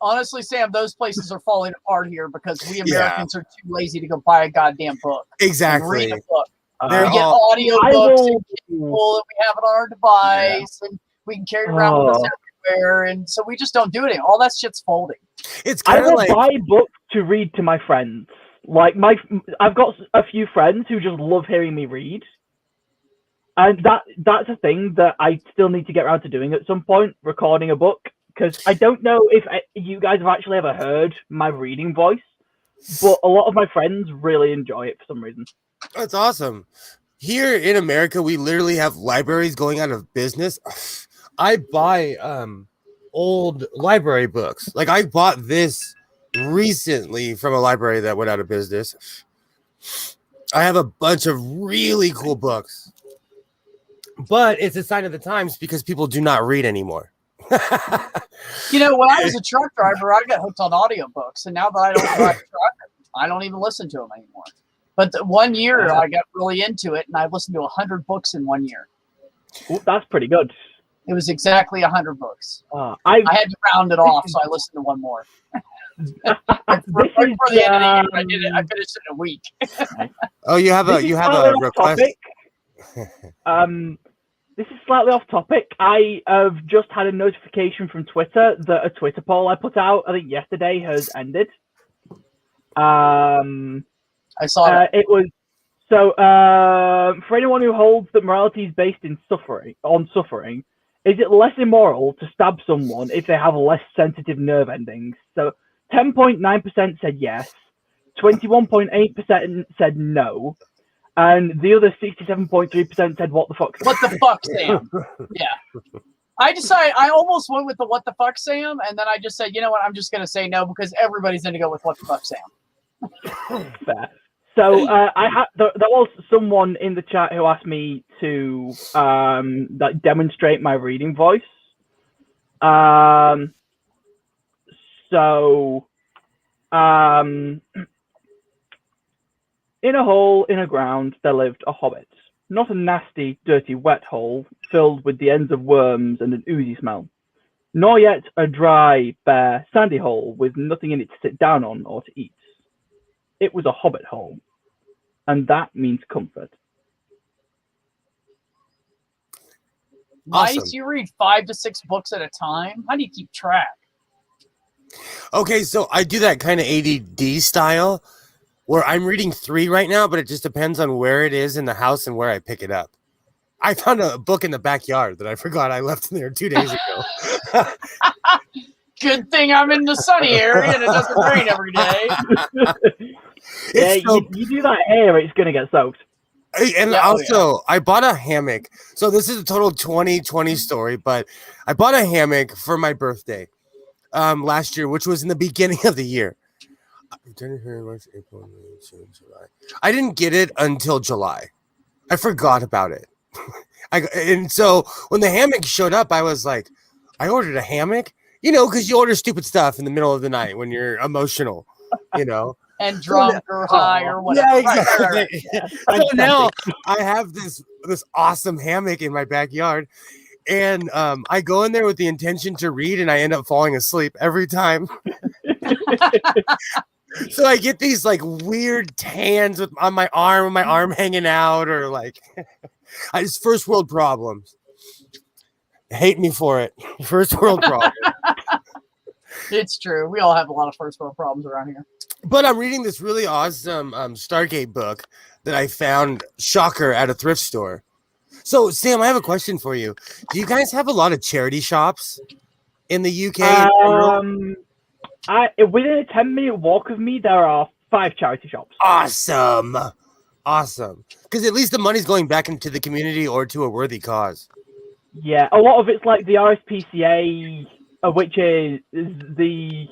Honestly, Sam, those places are falling apart here because we Yeah. Americans are too lazy to go buy a goddamn book and Exactly. read a book. They're We get all- audio I books will- and Kindle that we have on our device, and we can carry it around with us everywhere, and so we just don't do it. All that shit's folding. It's I kind of will like buy books to read to my friends. Like I've got a few friends who just love hearing me read, and that's a thing that I still need to get around to doing at some point, recording a book. Because I don't know if you guys have actually ever heard my reading voice, but a lot of my friends really enjoy it for some reason. That's awesome. Here in America, we literally have libraries going out of business. I buy old library books. Like I bought this recently from a library that went out of business. I have a bunch of really cool books. But it's a sign of the times because people do not read anymore. You know, when I was a truck driver, I got hooked on audiobooks, and now that I don't drive a truck, I don't even listen to them anymore. But the 1 year, I got really into it, and I listened to 100 books in 1 year. Ooh, that's pretty good. It was exactly 100 books. I I had to round it off, so I listened to one more. this For is the end of the year, I finished it in a week. Oh, you have This is slightly off request. topic. This is slightly off topic. I have just had a notification from Twitter that a Twitter poll I put out, I think yesterday, has ended. I saw that. It was so for anyone who holds that morality is based in suffering, is it less immoral to stab someone if they have less sensitive nerve endings? So 10.9% said yes, 21.8% said no, and the other 67.3% said what the fuck. What the fuck, Sam? Yeah. I almost went with the what the fuck, Sam, and then I just said, you know what, I'm just going to say no because everybody's going to go with what the fuck, Sam. Fair. So there was someone in the chat who asked me to demonstrate my reading voice. In a hole in a ground there lived a hobbit. Not a nasty, dirty, wet hole filled with the ends of worms and an oozy smell. Nor yet a dry, bare, sandy hole with nothing in it to sit down on or to eat. It was a hobbit hole, and that means comfort. Nice. Awesome. You read 5 to 6 books at a time? How do you keep track? Okay, so I do that kind of ADD style where I'm reading 3 right now, but it just depends on where it is in the house and where I pick it up. I found a book in the backyard that I forgot I left in there 2 days ago. Good thing I'm in the sunny area and it doesn't rain every day. Yeah, It's so- you do that here, it's going to get soaked. And Yeah, oh, also, I bought a hammock. So this is a total 2020 story, but I bought a hammock for my birthday last year, which was in the beginning of the year. January, March, April, May, June, July. I didn't get it until July. I forgot about it. And so when the hammock showed up, I was like, I ordered a hammock, because you order stupid stuff in the middle of the night when you're emotional, and drunk or high or whatever. Yeah, Right, exactly. right. So now I have this awesome hammock in my backyard, and I go in there with the intention to read, and I end up falling asleep every time. So I get these like weird tans on my arm hanging out, or like I just first world problems. Hate me for it. First world problem. It's true. We all have a lot of first world problems around here. But I'm reading this really awesome Stargate book that I found, shocker, at a thrift store. So, Sam, I have a question for you. Do you guys have a lot of charity shops in the UK? Within a 10-minute walk of me, there are 5 charity shops. Awesome. Because at least the money's going back into the community or to a worthy cause. Yeah, a lot of it's like the RSPCA, which is the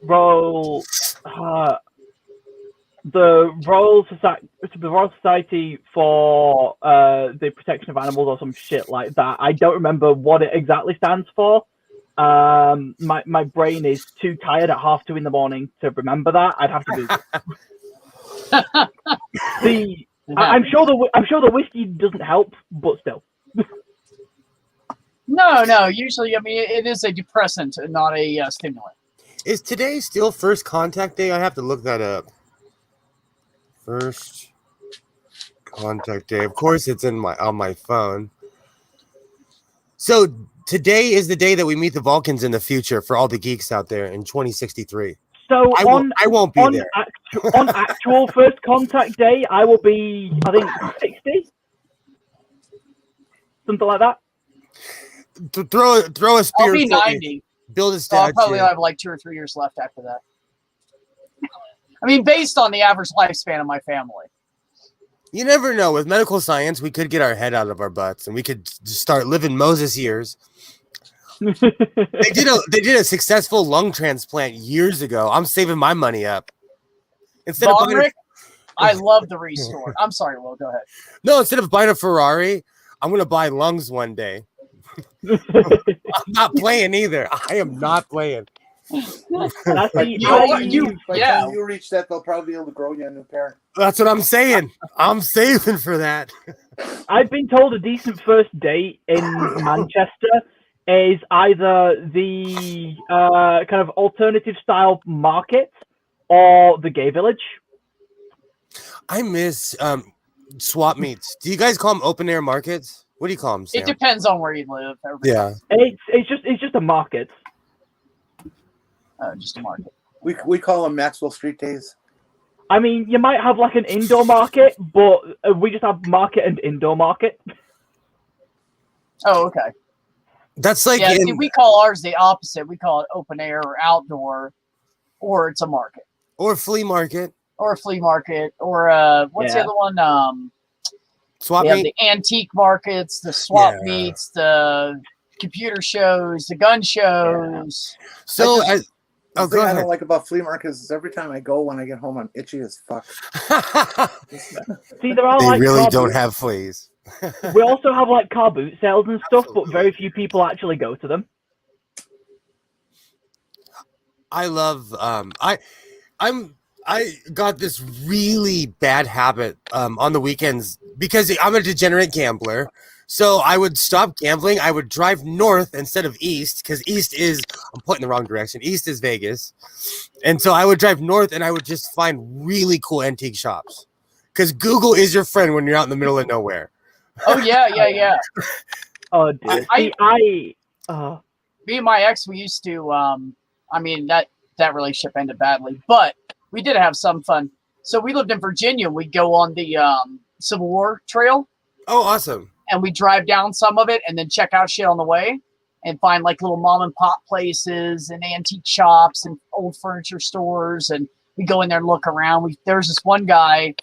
Royal Society for the Protection of Animals or some shit like that. I don't remember what it exactly stands for. My brain is too tired at 2:30 in the morning to remember that. I'd have to Google. I'm sure the whiskey doesn't help, but still. No. Usually, I mean, it is a depressant and not a stimulant. Is today still First Contact Day? I have to look that up. First Contact Day. Of course, it's on my phone. So today is the day that we meet the Vulcans in the future for all the geeks out there in 2063. So I won't be there. On actual First Contact Day, I will be, I think, 60, something like that. Throw a spear. I'll be 90. Build a So statue. I'll probably have like 2 or 3 years left after that. I mean, based on the average lifespan of my family. You never know. With medical science, we could get our head out of our butts and we could just start living Moses years. They did a successful lung transplant years ago. I'm saving my money up. Instead of buying I love the Restore. I'm sorry, Will, go ahead. No, instead of buying a Ferrari, I'm gonna buy lungs one day. I'm not playing either. I am not playing. By the time you reach that, they'll probably be able to grow you a new pair. That's what I'm saying. I'm saving for that. I've been told a decent first date in Manchester is either the kind of alternative style market or the gay village. I miss swap meets. Do you guys call them open air markets? What do you call them, Sam? It depends on where you live. Yeah. It's just a market. Just a market. We call them Maxwell Street Days. I mean, you might have like an indoor market, but we just have market and indoor market. Oh, okay. That's like see, we call ours the opposite. We call it open air or outdoor, or it's a market. Or flea market. Or a flea market. Or what's the other one? Swap meet? The antique markets, the swap meets, the computer shows, the gun shows. So the thing I don't like about flea markets is every time I go, when I get home, I'm itchy as fuck. See, there are they like really don't have fleas. We also have like car boot sales and stuff, but very few people actually go to them. I love I got this really bad habit on the weekends because I'm a degenerate gambler. So I would stop gambling. I would drive north instead of east because east is, I'm pointing the wrong direction. East is Vegas. And so I would drive north and I would just find really cool antique shops because Google is your friend when you're out in the middle of nowhere. Oh, yeah. Oh, dude. Me and my ex, we used to, I mean, that relationship ended badly, but we did have some fun. So we lived in Virginia. We'd go on the Civil War Trail. Oh, awesome. And we drive down some of it and then check out shit on the way and find like little mom and pop places and antique shops and old furniture stores. And we go in there and look around. There's this one guy,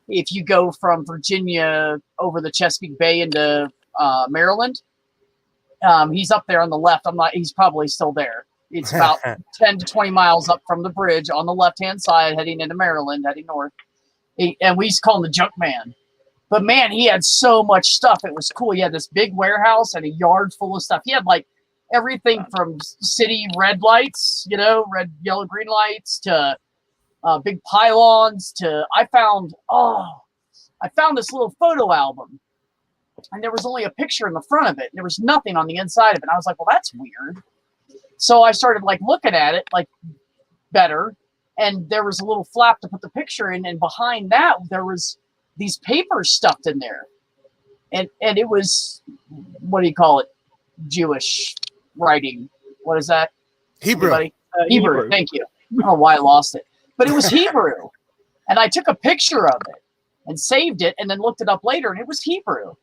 if you go from Virginia over the Chesapeake Bay into Maryland, he's up there on the left. He's probably still there. It's about 10 to 20 miles up from the bridge on the left-hand side, heading into Maryland, heading north. And we used to call him the Junk Man. But, man, he had so much stuff. It was cool. He had this big warehouse and a yard full of stuff. He had, like, everything from city red lights, red, yellow, green lights, to big pylons. I found this little photo album, and there was only a picture in the front of it. And there was nothing on the inside of it. And I was like, well, that's weird. So I started looking at it better, and there was a little flap to put the picture in, and behind that there was these papers stuffed in there, and it was, what do you call it? Jewish writing. What is that? Hebrew. Hebrew. Thank you. I don't know why I lost it, but it was Hebrew, and I took a picture of it and saved it, and then looked it up later, and it was Hebrew,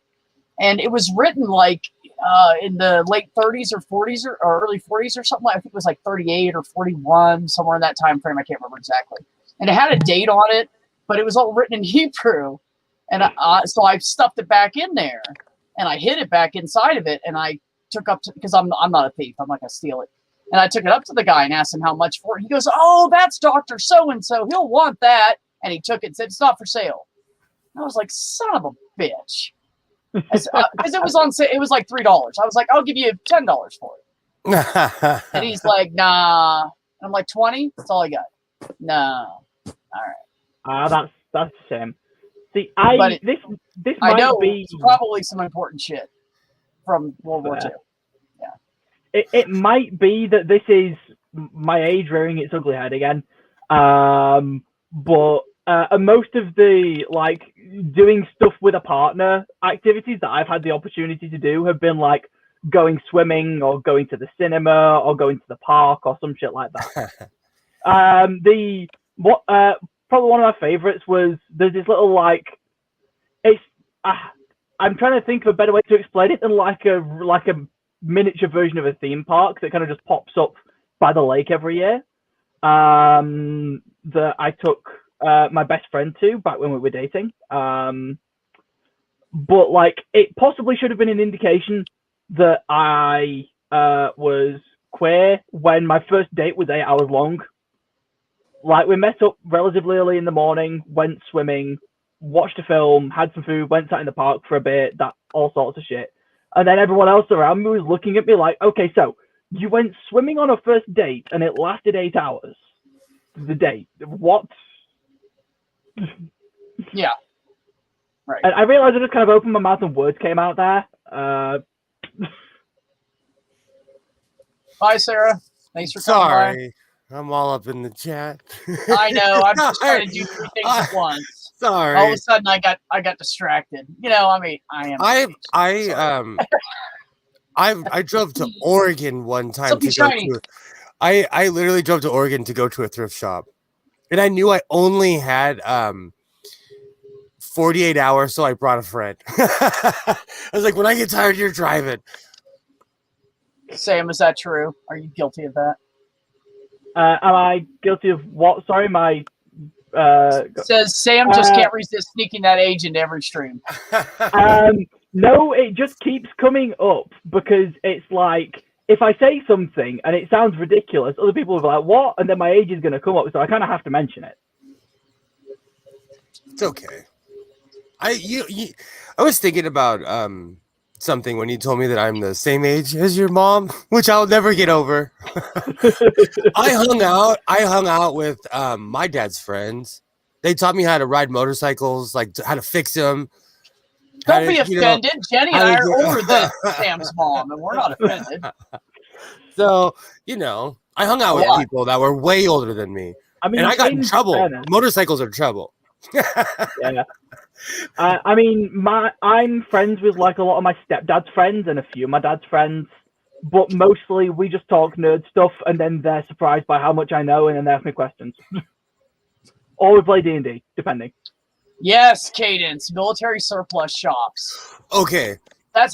and it was written in the late 30s or 40s or early 40s or something. I think it was 38 or 41, somewhere in that time frame. I can't remember exactly. And it had a date on it, but it was all written in Hebrew. And so I stuffed it back in there, and I hid it back inside of it. And I took up because I'm not a thief. I'm not gonna steal it. And I took it up to the guy and asked him how much for it. He goes, "Oh, that's Dr. So-and-so. He'll want that." And he took it and said, "It's not for sale." And I was like, son of a bitch. Because it was on sale. It was $3. I was like, "I'll give you $10 for it." And he's like, "Nah." And I'm like, "20? That's all I got." "No." All right. That's a shame. See, this I might know be it's probably some important shit from World War II. Yeah. It might be that this is my age rearing its ugly head again. But most of the doing stuff with a partner activities that I've had the opportunity to do have been going swimming or going to the cinema or going to the park or some shit like that. Probably one of my favorites was there's this little I'm trying to think of a better way to explain it than a miniature version of a theme park that kind of just pops up by the lake every year. That I took my best friend to back when we were dating. But it possibly should have been an indication that I was queer when my first date was 8 hours long. We met up relatively early in the morning, went swimming, watched a film, had some food, went sat in the park for a bit, that all sorts of shit. And then everyone else around me was looking at me like, "Okay, so you went swimming on a first date and it lasted 8 hours. The date. What?" Yeah. Right. And I realized I just kind of opened my mouth and words came out there. Bye, Sarah. Thanks for coming by. Sorry. I'm all up in the chat. I know. I'm just trying to do 3 things at once. Sorry. All of a sudden, I got distracted. I am. I drove to Oregon one time Something to go shiny. to. I literally drove to Oregon to go to a thrift shop, and I knew I only had 48 hours, so I brought a friend. I was like, "When I get tired, you're driving." Sam, is that true? Are you guilty of that? Am I guilty of what? Sorry, my Says Sam just can't resist sneaking that age into every stream. No, it just keeps coming up because it's if I say something and it sounds ridiculous, other people will be like, "What?" And then my age is going to come up, so I kind of have to mention it. It's okay. I was thinking about something when you told me that I'm the same age as your mom, which I'll never get over. I hung out with my dad's friends. They taught me how to ride motorcycles, how to fix them. Don't be offended. Jenny and I are older than Sam's mom, and we're not offended. So, I hung out with people that were way older than me. I mean, and I got in trouble. Fairness. Motorcycles are trouble. Yeah. I'm friends with a lot of my stepdad's friends and a few of my dad's friends, but mostly we just talk nerd stuff, and then they're surprised by how much I know, and then they ask me questions. Or we play D&D, depending. Yes, Cadence, military surplus shops. Okay.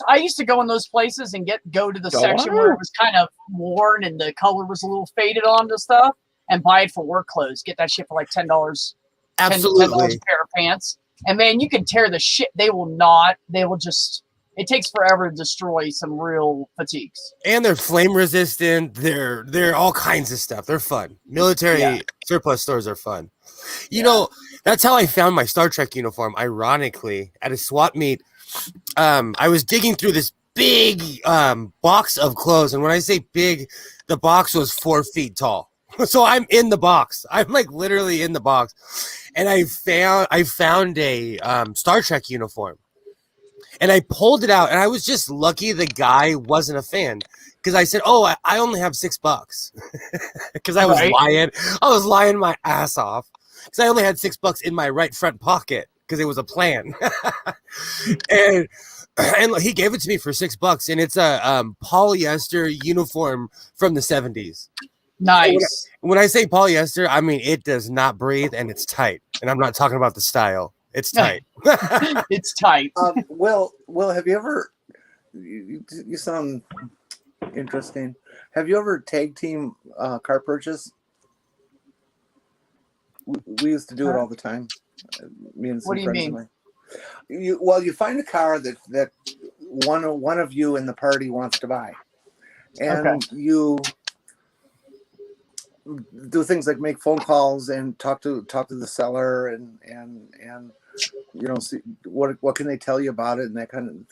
I used to go in those places and go to the section where it was kind of worn and the color was a little faded on the stuff, and buy it for work clothes. Get that shit for $10. Absolutely. $10 a pair of pants. And man, you can tear the shit. They will just, it takes forever to destroy some real fatigues. And they're flame resistant. They're all kinds of stuff. They're fun. Military surplus stores are fun. You know, that's how I found my Star Trek uniform, ironically, at a swap meet. I was digging through this big box of clothes, and when I say big, the box was 4 feet tall. So I'm in the box. I'm like literally in the box, and I found a Star Trek uniform, and I pulled it out, and I was just lucky the guy wasn't a fan, because I said, "Oh, I only have $6," because I was lying. I was lying my ass off because I only had $6 in my right front pocket because it was a plan, and he gave it to me for $6, and it's a polyester uniform from the 70s. Nice. When I say polyester, I mean it does not breathe and it's tight. And I'm not talking about the style. It's tight. It's tight. Will, have you ever? You sound interesting. Have you ever tag team car purchase? We used to do it all the time. Me and some What do you friends mean? of mine. You find a car that one of you in the party wants to buy, and you do things like make phone calls and talk to the seller and see what can they tell you about it and that kind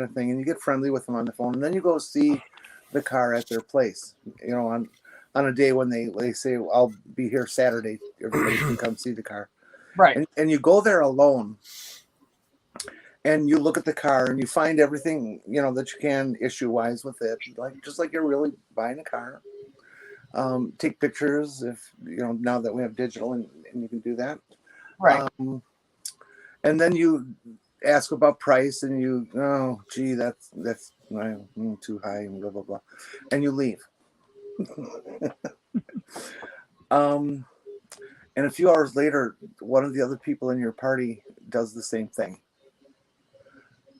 of thing, and you get friendly with them on the phone, and then you go see the car at their place, on a day when they say, I'll be here Saturday, everybody can come see the car, Right. and you go there alone and you look at the car and you find everything that you can issue wise with it, just like you're really buying a car. Take pictures if now that we have digital and you can do that, Right. And then you ask about price and you that's too high and blah blah blah, and you leave. And a few hours later, one of the other people in your party does the same thing,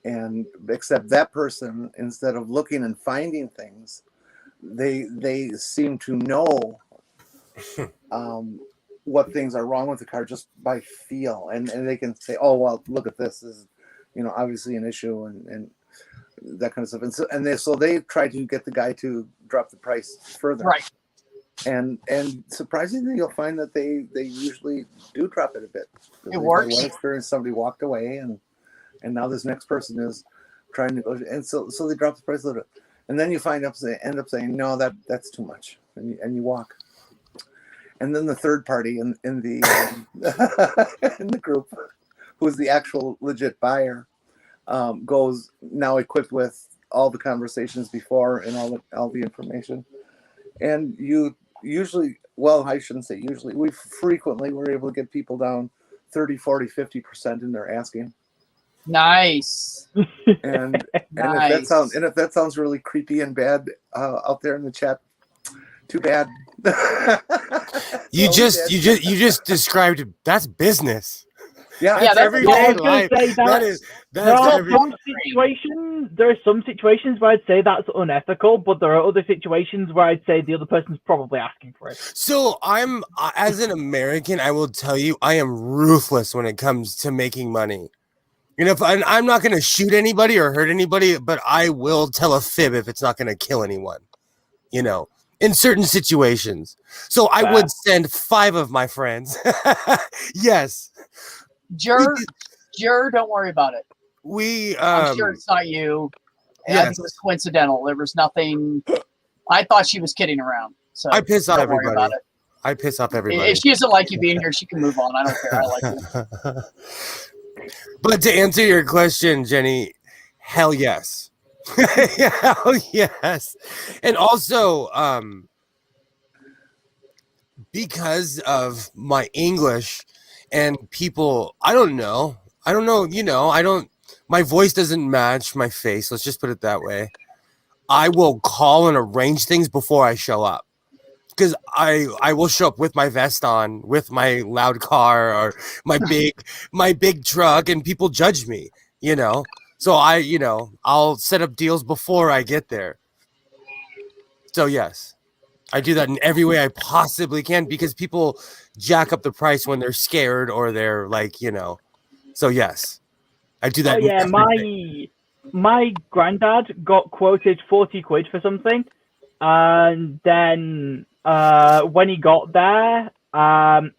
and except that person, instead of looking and finding things, they seem to know what things are wrong with the car just by feel, and they can say, oh well, look at this is obviously an issue and that kind of stuff, and so they try to get the guy to drop the price further, Right. and surprisingly you'll find that they usually do drop it a bit. It works. One experience, somebody walked away and now this next person is trying to negotiate, and so they drop the price a little bit. And then you end up saying, no, that's too much, and you walk. And then the third party in the in the group, who's the actual legit buyer, goes now equipped with all the conversations before and all the information. And you usually, well, I shouldn't say usually, we frequently were able to get people down 30, 40, 50% in their asking. Nice. And Nice. if that sounds really creepy and bad out there in the chat, too bad. You just described that's business. Yeah, Yeah, That's that's everyday what life. I was gonna say, There are some situations where I'd say that's unethical, but there are other situations where I'd say the other person's probably asking for it. So as an American, I will tell you, I am ruthless when it comes to making money. I'm not going to shoot anybody or hurt anybody, but I will tell a fib if it's not going to kill anyone, in certain situations. So I would send 5 of my friends. Yes. Jur, don't worry about it. I'm sure it's not you. And I think it was coincidental. There was nothing. I thought she was kidding around. So I piss off don't worry everybody. about it. I piss off everybody. If she doesn't like you being here, she can move on. I don't care. I like you. But to answer your question, Jenny, hell yes. Hell yes. And also, because of my English and people, I don't know, my voice doesn't match my face. Let's just put it that way. I will call and arrange things before I show up. Because I will show up with my vest on, with my loud car or my big truck, and people judge me, So I'll set up deals before I get there. So yes, I do that in every way I possibly can because people jack up the price when they're scared or they're like, So yes, I do that. Oh yeah, my granddad got quoted 40 quid for something, and then when he got there, the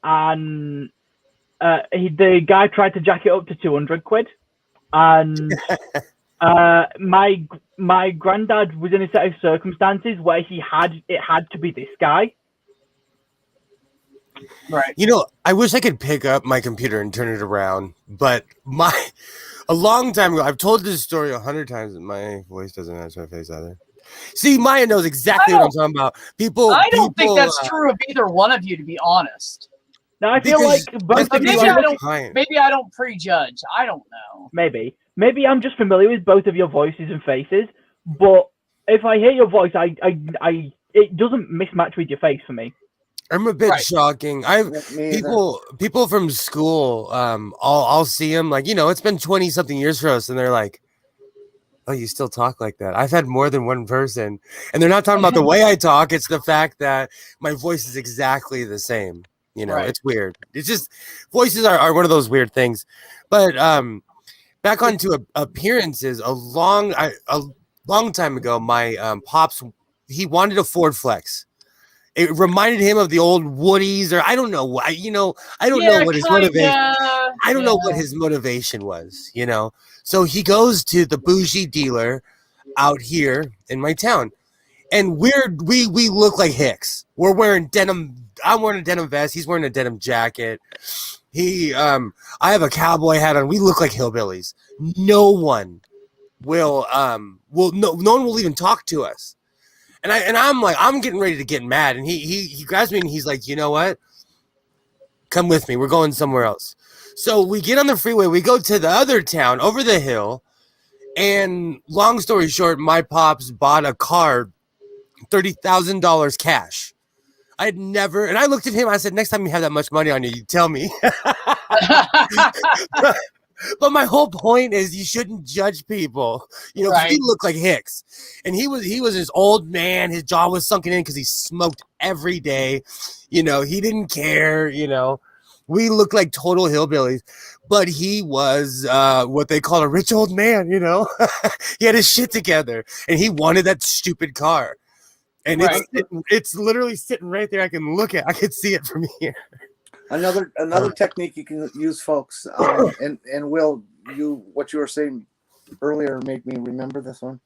guy tried to jack it up to 200 quid, and My granddad was in a set of circumstances where it had to be this guy. Right. You know, I wish I could pick up my computer and turn it around, but a long time ago, I've told this story 100 times, and my voice doesn't match my face either. See, Maya knows exactly what I'm talking about. I don't think that's true of either one of you, to be honest. No, I feel like both of you. Maybe I don't prejudge. I don't know. Maybe I'm just familiar with both of your voices and faces, but if I hear your voice, it doesn't mismatch with your face for me. I'm a bit shocking. People from school, I'll see them, like, you know, it's been 20 something years for us, and they're like, oh, you still talk like that? I've had more than one person, and they're not talking about the way I talk. It's the fact that my voice is exactly the same. You know, It's weird. It's just voices are one of those weird things. But back onto appearances, a long time ago, my pops, he wanted a Ford Flex. It reminded him of the old Woodies, or I don't know. I don't know what his motivation. I don't know what his motivation was. You know, so he goes to the bougie dealer out here in my town, and we look like hicks. We're wearing denim. I'm wearing a denim vest. He's wearing a denim jacket. I have a cowboy hat on. We look like hillbillies. No one will no one will even talk to us. And I'm like, I'm getting ready to get mad. And he grabs me and he's like, you know what? Come with me. We're going somewhere else. So we get on the freeway. We go to the other town over the hill. And long story short, my pops bought a car, $30,000 cash. I'd never, and I looked at him. I said, next time you have that much money on you, you tell me. But my whole point is you shouldn't judge people. You know, 'cause he looked like hicks. And he was this old man. His jaw was sunken in because he smoked every day. You know, he didn't care. You know, we looked like total hillbillies. But he was what they call a rich old man, you know. He had his shit together. And he wanted that stupid car. And it's literally sitting right there. I can look at. I can see it from here. Another technique you can use, folks, and Will, what you were saying earlier made me remember this one.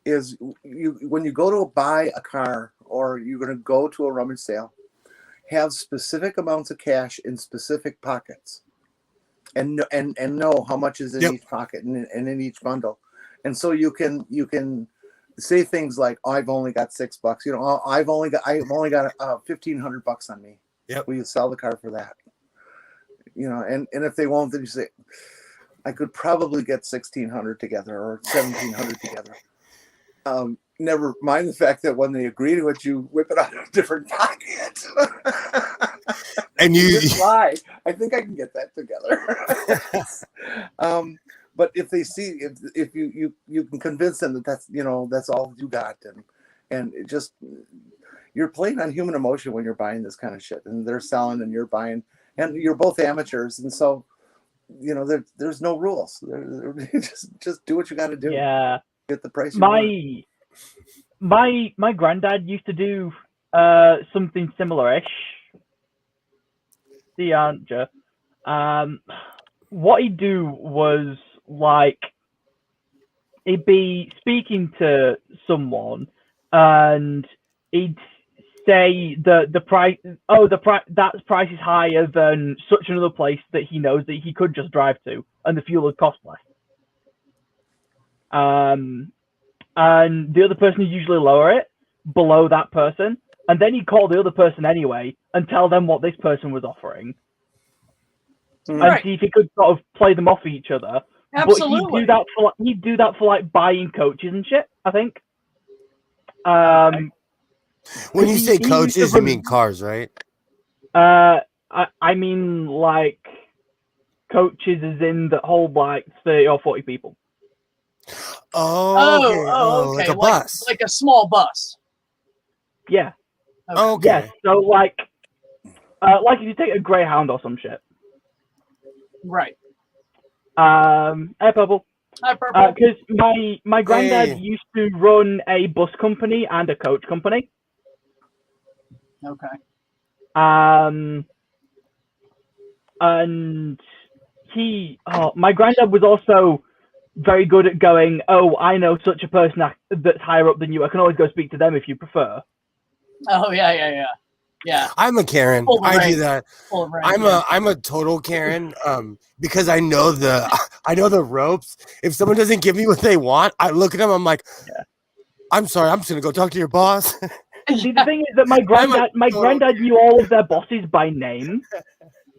Is when you go to buy a car or you're going to go to a rummage sale, have specific amounts of cash in specific pockets, and know how much is in each pocket and in each bundle, and so you can say things like, oh, I've only got $6. You know, I've only got $1,500 on me. Yep. Will you sell the car for that? You know, and if they won't, then you say, I could probably get $1,600 together or $1,700 together. Never mind the fact that when they agree to it, you whip it out of a different pocket. And you just lie. I think I can get that together. But if they see, if you can convince them that that's all you got, and it just, you're playing on human emotion when you're buying this kind of shit, and they're selling and you're buying, and you're both amateurs, and so, you know, there's no rules. Just do what you got to do. Yeah. Get the price you want. My granddad used to do something similar-ish. The answer. What he'd do was, like, he'd be speaking to someone and he'd say the price, that price is higher than such another place that he knows that he could just drive to, and the fuel would cost less. And the other person would usually lower it below that person, and then he'd call the other person anyway and tell them what this person was offering, and see if he could sort of play them off each other. Absolutely. But he'd do that for like buying coaches and shit, I think. When you say coaches, you mean cars, right? I mean like coaches as in that hold like 30 or 40 people. Okay. Like a bus. Like a small bus. Yeah. Okay. Yeah, so like if you take a Greyhound or some shit. Right. Hey, Purple. Hi, Purple. Because my granddad used to run a bus company and a coach company. Okay. And my granddad was also very good at going, oh, I know such a person that's higher up than you. I can always go speak to them if you prefer. Oh yeah. I'm a Karen. Full of I do range. that. Full of range, I'm a total Karen. Because I know the ropes. If someone doesn't give me what they want, I look at them. I'm like, I'm sorry. I'm just gonna go talk to your boss. See, the thing is that my granddad knew all of their bosses by name,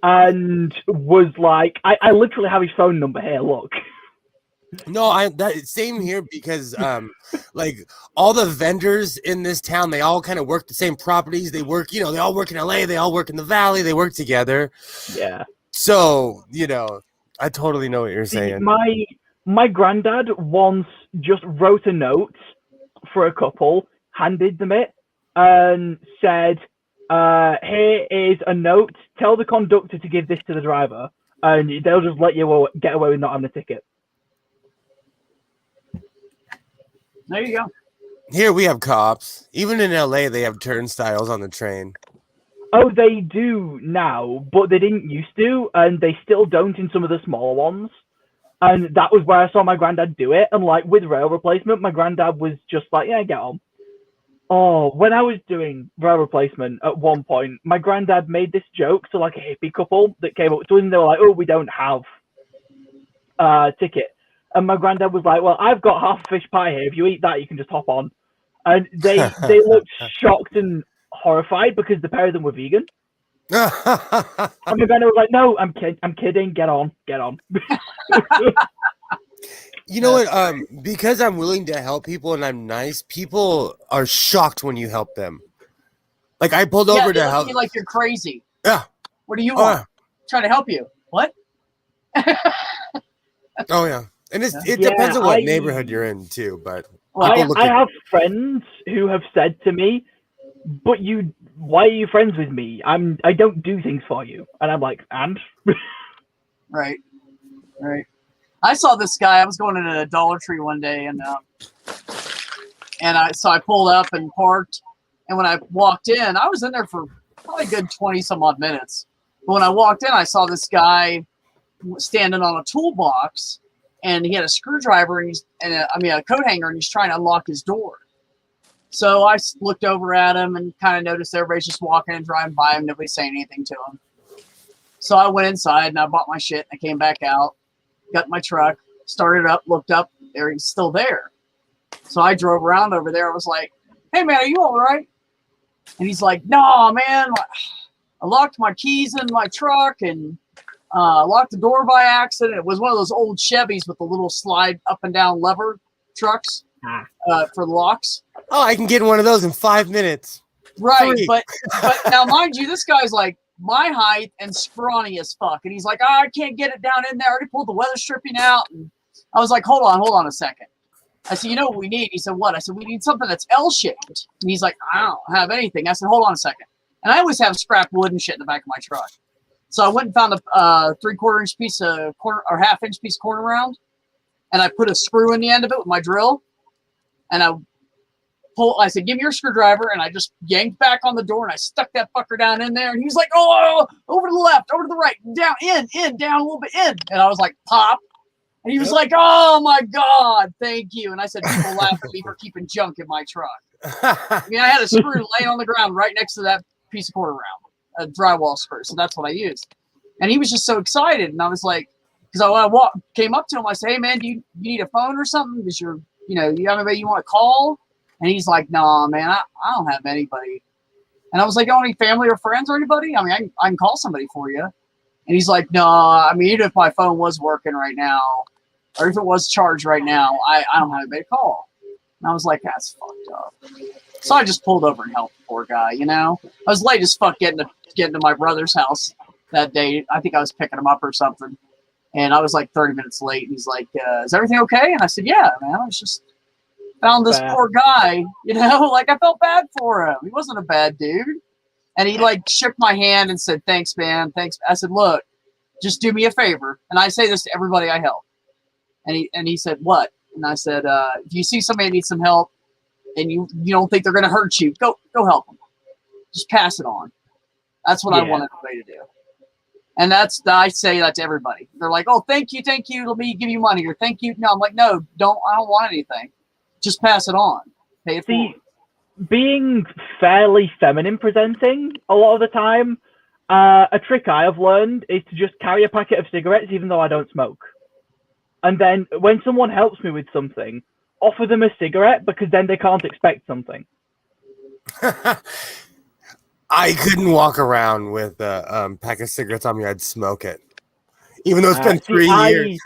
and was like, I literally have his phone number here. Look. No, same here because like all the vendors in this town, they all kind of work the same properties. They work, they all work in LA, they all work in the Valley, they work together. Yeah. So, I totally know what you're saying. My granddad once just wrote a note for a couple, handed them it, and said, here is a note, tell the conductor to give this to the driver, and they'll just let you get away with not having a ticket. There you go. Here we have cops. Even in LA, they have turnstiles on the train. Oh, they do now, but they didn't used to, and they still don't in some of the smaller ones. And that was where I saw my granddad do it. And like with rail replacement, my granddad was just like, yeah, get on. Oh, when I was doing rail replacement at one point, my granddad made this joke to like a hippie couple that came up to us and they were like, oh, we don't have a ticket. And my granddad was like, well, I've got half a fish pie here. If you eat that, you can just hop on. And they looked shocked and horrified because the pair of them were vegan. And my granddad was like, no, I'm kidding. Get on. You know what? Because I'm willing to help people and I'm nice, people are shocked when you help them. Like I pulled over to help. Like you're crazy. Yeah. What do you want? Trying to help you. What? Oh yeah. And it depends on what neighborhood you're in too, but I have friends who have said to me, but why are you friends with me? I don't do things for you. And I'm like, and? Right. I saw this guy. I was going into a Dollar Tree one day, and I pulled up and parked. And when I walked in, I was in there for probably a good 20 some odd minutes. But when I walked in, I saw this guy standing on a toolbox, and he had a screwdriver and a coat hanger, and he's trying to unlock his door. So I looked over at him and kind of noticed everybody's just walking and driving by him. Nobody's saying anything to him. So I went inside and I bought my shit and I came back out, got in my truck, started up, looked up, there he's still there. So I drove around over there. I was like, hey man, are you all right? And he's like, no, man, I locked my keys in my truck and locked the door by accident. It was one of those old Chevys with the little slide up and down lever trucks for locks. Oh, I can get one of those in 5 minutes. Right, but now mind you, this guy's like my height and scrawny as fuck. And he's like, I can't get it down in there. I already pulled the weather stripping out. And I was like, hold on a second. I said, you know what we need? He said, what? I said, we need something that's L-shaped. And he's like, I don't have anything. I said, hold on a second. And I always have scrap wood and shit in the back of my truck. So I went and found a 3/4 inch piece of half-inch piece of corner round. And I put a screw in the end of it with my drill. And I said, give me your screwdriver. And I just yanked back on the door and I stuck that fucker down in there. And he was like, oh, over to the left, over to the right, down, in, down a little bit, in. And I was like, pop. And he was like, oh my God, thank you. And I said, people laugh at me for keeping junk in my truck. I mean, I had a screw laying on the ground right next to that piece of corner round, a drywall screw. So that's what I used. And he was just so excited. And I was like, because I came up to him, I said, hey man, do you need a phone or something? Because you have anybody you want to call? And he's like, nah, man, I don't have anybody. And I was like, you don't have any family or friends or anybody? I mean, I can call somebody for you. And he's like, no, I mean, even if my phone was working right now, or if it was charged right now, I don't have anybody to call. And I was like, that's fucked up. So I just pulled over and helped the poor guy, I was late as fuck getting to my brother's house that day. I think I was picking him up or something. And I was like 30 minutes late. And he's like, is everything okay? And I said, yeah, man, I was just found this poor guy, like I felt bad for him. He wasn't a bad dude. And he like shook my hand and said, thanks, man. Thanks. I said, look, just do me a favor. And I say this to everybody I help. And he said, what? And I said, if you see somebody needs some help and you don't think they're going to hurt you, go help them. Just pass it on. That's what I want everybody to do. And I say that to everybody. They're like, "Oh, thank you, let me give you money," or "Thank you." No, I'm like, "No, I don't want anything. Just pass it on. Pay it forward." Being fairly feminine presenting a lot of the time, a trick I have learned is to just carry a packet of cigarettes even though I don't smoke. And then when someone helps me with something, offer them a cigarette because then they can't expect something. I couldn't walk around with a pack of cigarettes on me. I'd smoke it. Even though it's been 3 years.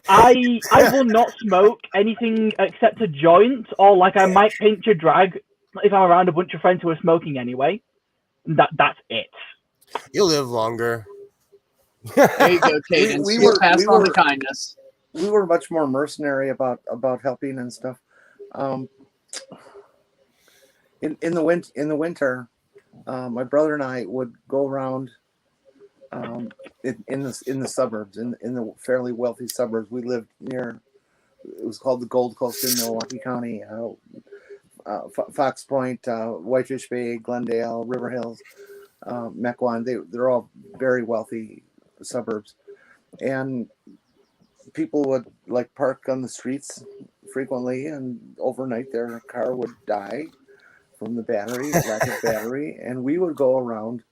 I will not smoke anything except a joint, or like I might pinch a drag if I'm around a bunch of friends who are smoking anyway. That's it. You'll live longer. There you go, Cadence. We You're were- passed we on the were- kindness. We were much more mercenary about helping and stuff. In the winter, my brother and I would go around in the suburbs, in the fairly wealthy suburbs. We lived near. It was called the Gold Coast in Milwaukee County. Fox Point, Whitefish Bay, Glendale, River Hills, Mequon. They're all very wealthy suburbs, and people would like park on the streets frequently, and overnight their car would die from the lack of battery, and we would go around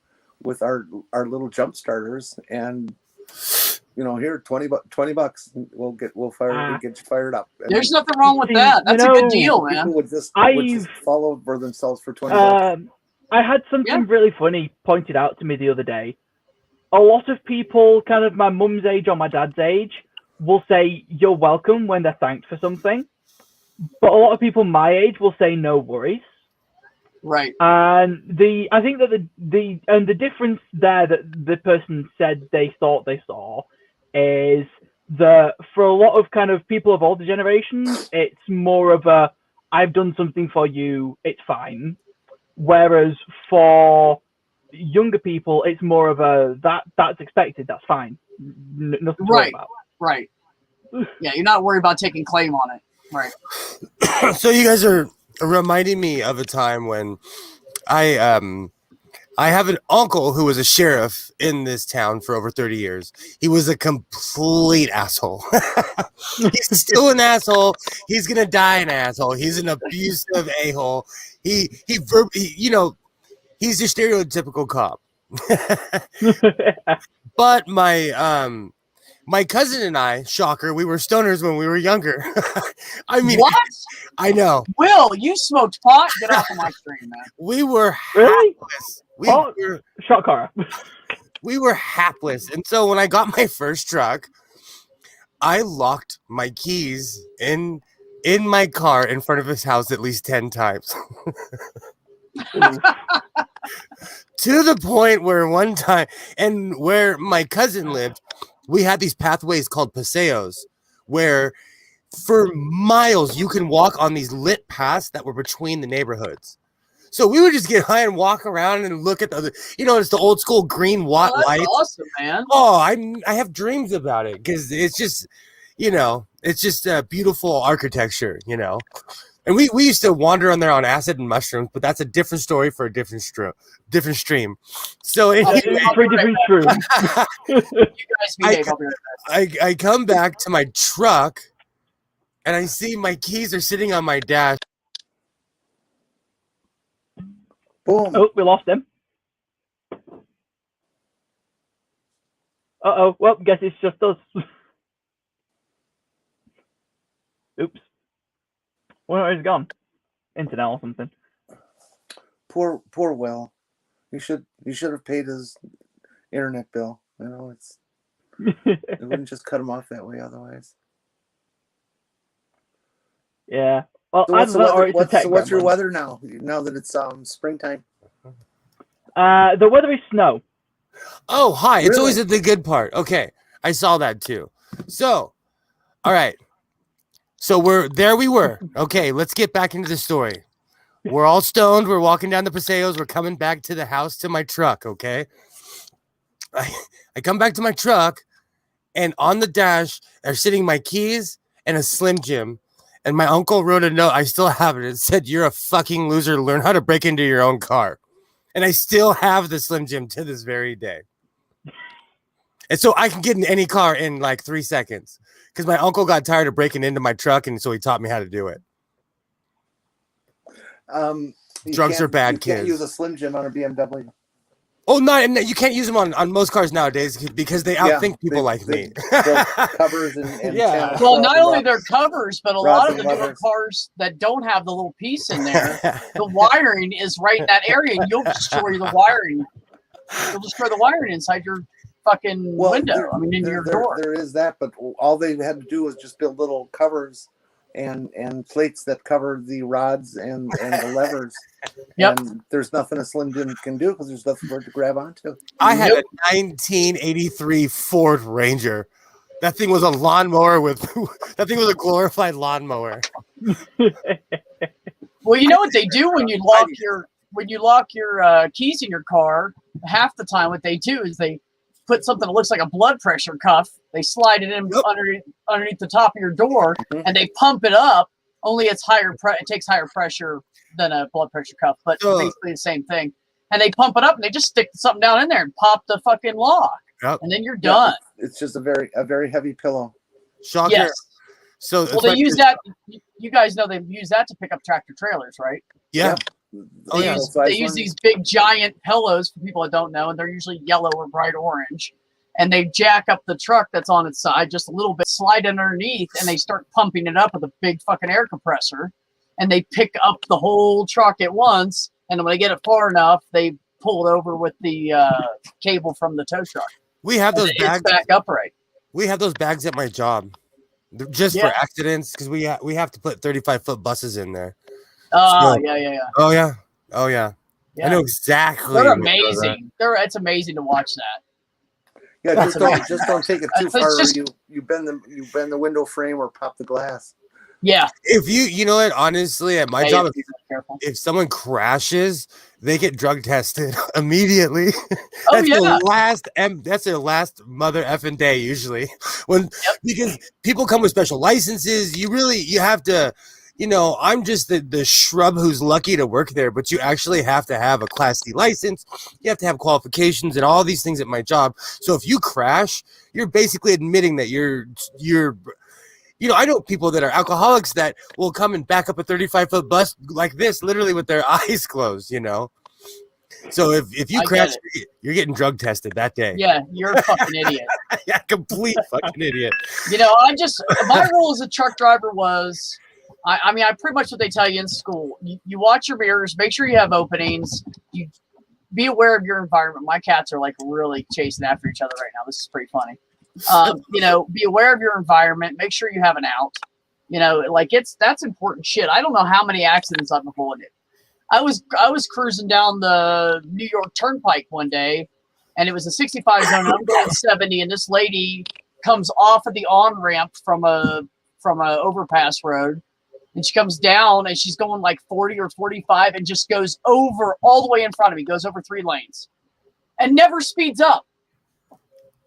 with our little jump starters, and here $20, we'll get you fired up. And There's nothing wrong with that. That's a good deal, man. people would just follow for themselves for $20. I had something really funny pointed out to me the other day. A lot of people, kind of my mum's age or my dad's age, will say "you're welcome" when they're thanked for something, but a lot of people my age will say "no worries." Right. And I think that the difference there that the person said they thought they saw is that for a lot of kind of people of older generations, it's more of a "I've done something for you, it's fine," whereas for younger people, it's more of a that's expected, that's fine, nothing to worry about. Right. Yeah, you're not worried about taking claim on it. Right. So you guys are reminding me of a time when I have an uncle who was a sheriff in this town for over 30 years. He was a complete asshole. He's still an asshole. He's gonna die an asshole. He's an abusive a-hole. He's your stereotypical cop. But my cousin and I, shocker, we were stoners when we were younger. I mean, what? I know. Will, you smoked pot? Get off of my screen, man. We were Really? hapless. Shock horror. We were hapless. And so when I got my first truck, I locked my keys in my car in front of his house at least 10 times. To the point where one time, and where my cousin lived, we had these pathways called paseos, where for miles you can walk on these lit paths that were between the neighborhoods. So we would just get high and walk around and look at it's the old school green watt lights. Awesome, man. Oh, I have dreams about it because it's just, it's just a beautiful architecture, And we used to wander on there on acid and mushrooms, but that's a different story for a different stream. So anyway, Pretty different true. You guys behave. I'll be right back. I come back to my truck and I see my keys are sitting on my dash. Boom. Oh, we lost him. Uh-oh. Well, guess it's just us. Oops. Where is he gone? Internet or something. Poor Will. You should have paid his internet bill. It wouldn't just cut him off that way otherwise. Yeah. Well, So what's your weather now? Now that it's springtime. The weather is snow. Oh, hi. It's Really? always at the good part. Okay. I saw that too. So, all right. So we were. Okay, let's get back into the story. We're all stoned. We're walking down the paseos. We're coming back to the house to my truck, okay? I come back to my truck, and on the dash are sitting my keys and a Slim Jim. And my uncle wrote a note. I still have it. It said, "You're a fucking loser. Learn how to break into your own car." And I still have the Slim Jim to this very day. And so I can get in any car in like 3 seconds because my uncle got tired of breaking into my truck, and so he taught me how to do it. Drugs are bad, you kids. can't use a Slim Jim on a BMW. Oh, no, and you can't use them on most cars nowadays because they outthink people like me. Covers and Yeah. channels, Well, not only rods. their covers, but a Rods lot of and the newer levers. cars that don't have the little piece in there, the wiring is right in that area, and you'll destroy the wiring. You'll destroy the wiring inside your fucking window. In your door. There is that, but all they had to do was just build little covers and plates that cover the rods and the levers. Yep. And there's nothing a Slim Jim can do because there's nothing for it to grab onto. I had a 1983 Ford Ranger. That thing was a lawnmower that thing was a glorified lawnmower. Well, you know what they do when you lock your keys in your car. Half the time, what they do is they put something that looks like a blood pressure cuff. They slide it in underneath the top of your door, and they pump it up. Only it's higher. It takes higher pressure than a blood pressure cuff, but basically the same thing. And they pump it up, and they just stick something down in there and pop the fucking lock, and then you're done. It's just a very heavy pillow. Shocker. Yes. So they use that. You guys know they use that to pick up tractor trailers, right? Yeah. They use these big giant pillows for people that don't know, and they're usually yellow or bright orange. And they jack up the truck that's on its side just a little bit, slide it underneath, and they start pumping it up with a big fucking air compressor. And they pick up the whole truck at once. And when they get it far enough, they pull it over with the cable from the tow truck. We have those bags. It's back upright. We have those bags at my job, just for accidents, because we have to put 35-foot buses in there. Yeah. Oh yeah. I know exactly. They're amazing. It's amazing to watch that. Yeah, just don't take it too far. You bend the window frame or pop the glass. Yeah. If you know what, honestly, at my job, if someone crashes, they get drug tested immediately. That's their last mother effing day usually. Because people come with special licenses, you have to. I'm just the shrub who's lucky to work there, but you actually have to have a Class C license. You have to have qualifications and all these things at my job. So if you crash, you're basically admitting that you're I know people that are alcoholics that will come and back up a 35-foot bus like this, literally with their eyes closed, So if you crash, you're getting drug tested that day. Yeah, you're a fucking idiot. Yeah, complete fucking idiot. My rule as a truck driver was, I pretty much what they tell you in school. You watch your mirrors, make sure you have openings. You be aware of your environment. My cats are like really chasing after each other right now. This is pretty funny. Be aware of your environment. Make sure you have an out. That's important shit. I don't know how many accidents I've avoided. I was cruising down the New York Turnpike one day, and it was a 65 zone. I'm going 70, and this lady comes off of the on ramp from a overpass road. And she comes down and she's going like 40 or 45 and just goes over all the way in front of me, goes over 3 lanes and never speeds up.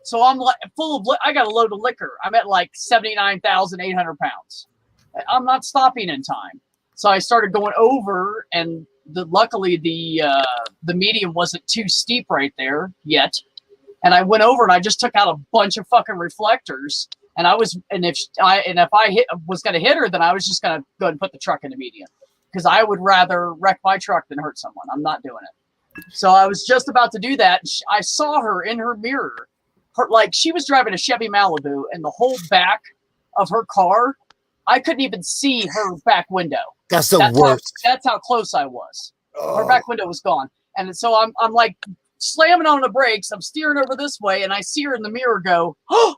So I'm like I got a load of liquor. I'm at like 79,800 pounds. I'm not stopping in time. So I started going over, and luckily the median wasn't too steep right there yet. And I went over and I just took out a bunch of fucking reflectors. And if I was going to hit her, then I was just going to go ahead and put the truck in the median, because I would rather wreck my truck than hurt someone. I'm not doing it. So I was just about to do that. I saw her in her mirror. She was driving a Chevy Malibu, and the whole back of her car, I couldn't even see her back window. That's worst. That's how close I was. Her back window was gone. And so I'm like slamming on the brakes. I'm steering over this way, and I see her in the mirror go, oh!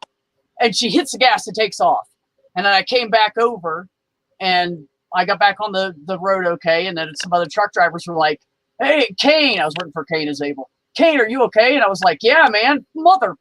And she hits the gas and takes off. And then I came back over, and I got back on the road okay. And then some other truck drivers were like, hey, Kane. I was working for Kane is Able. Kane, are you okay? And I was like, yeah, man. Motherfucker,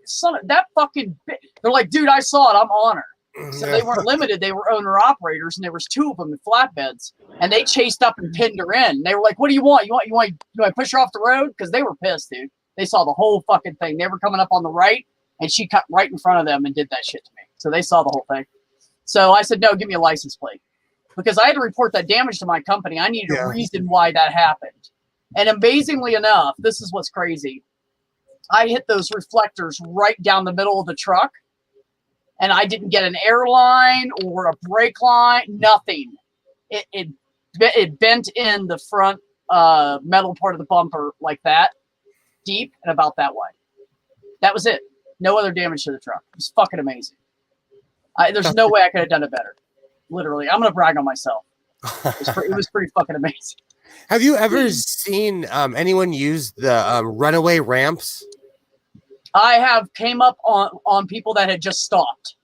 son of that fucking bitch. They're like, dude, I saw it. I'm on her. So they weren't limited. They were owner-operators, and there was 2 of them in flatbeds. And they chased up and pinned her in. They were like, what do you want? You want to push her off the road? Because they were pissed, dude. They saw the whole fucking thing. They were coming up on the right. And she cut right in front of them and did that shit to me. So they saw the whole thing. So I said, no, give me a license plate. Because I had to report that damage to my company. I needed a reason why that happened. And amazingly enough, this is what's crazy. I hit those reflectors right down the middle of the truck, and I didn't get an airline or a brake line, nothing. It bent in the front metal part of the bumper like that, deep and about that wide. That was it. No other damage to the truck. It was fucking amazing. There's no way I could have done it better. Literally, I'm gonna brag on myself. It was pretty fucking amazing. Have you ever seen anyone use the runaway ramps? I have came up on people that had just stopped.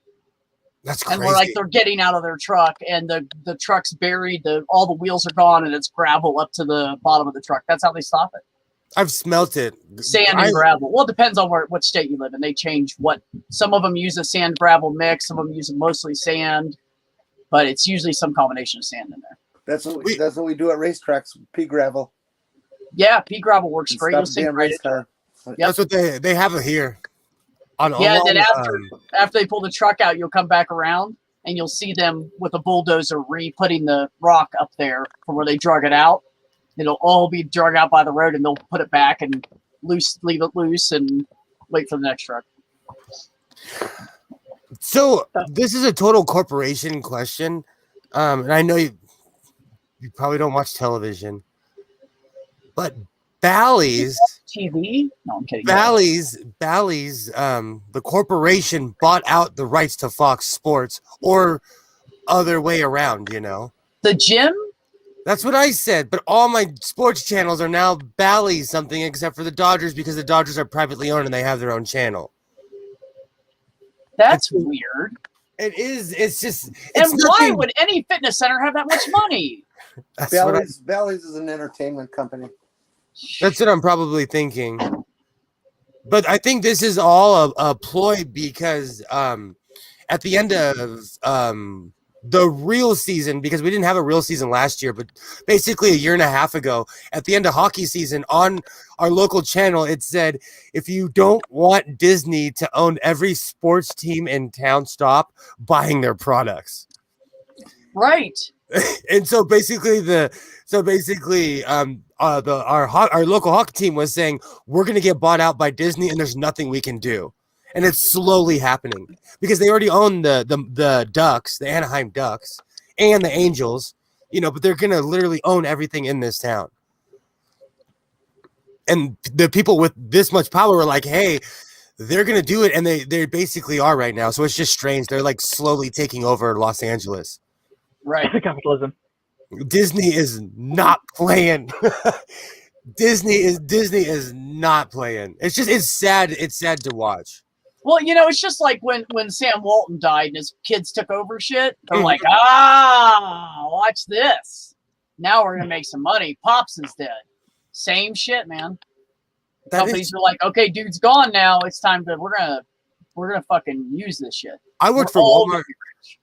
That's crazy. And we're like, they're getting out of their truck, and the truck's buried. All the wheels are gone, and it's gravel up to the bottom of the truck. That's how they stop it. I've smelt it. Sand and gravel. Well, it depends on what state you live in. They change what. Some of them use a sand gravel mix. Some of them use mostly sand, but it's usually some combination of sand in there. That's what we do at racetracks. Pea gravel. Yeah, pea gravel works great. You'll see Damn great. race car. Yep. That's what they have it here. And then after they pull the truck out, you'll come back around and you'll see them with a bulldozer putting the rock up there from where they drug it out. It'll all be drug out by the road, and they'll put it back and leave it loose and wait for the next truck. So this is a total corporation question, and I know you probably don't watch television, but Bally's TV? No, I'm kidding. Bally's, the corporation bought out the rights to Fox Sports, or other way around, you know. The gym? That's what I said, but all my sports channels are now Bally's something except for the Dodgers, because the Dodgers are privately owned and they have their own channel. That's weird. It is. It's just. And why would any fitness center have that much money? Bally's is an entertainment company. That's what I'm probably thinking. But I think this is all a ploy, because at the end of the real season, because we didn't have a real season last year, but basically a year and a half ago, at the end of hockey season on our local channel, it said, if you don't want Disney to own every sports team in town, stop buying their products. Right. And so basically our local hockey team was saying, we're going to get bought out by Disney and there's nothing we can do. And it's slowly happening because they already own the Ducks, the Anaheim Ducks, and the Angels, you know, but they're going to literally own everything in this town. And the people with this much power are like, hey, they're going to do it. And they basically are right now. So it's just strange. They're like slowly taking over Los Angeles. Right. Capitalism. Disney is not playing. Disney is not playing. It's sad. It's sad to watch. Well, you know, it's just like when Sam Walton died and his kids took over shit. They're like, watch this. Now we're going to make some money. Pops is dead. Same shit, man. Companies are like, okay, dude's gone now. It's time to, we're going to fucking use this shit. I work for Walmart.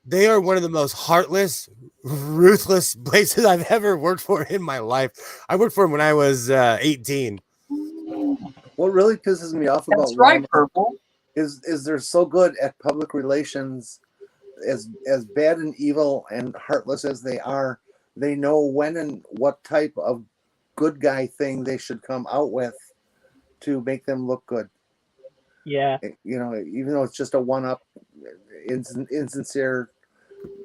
They are one of the most heartless, ruthless places I've ever worked for in my life. I worked for them when I was 18. What really pisses me off about Walmart Purple. is they're so good at public relations. As bad and evil and heartless as they are, they know when and what type of good guy thing they should come out with to make them look good. Yeah. You know, even though it's just a one-up, insincere,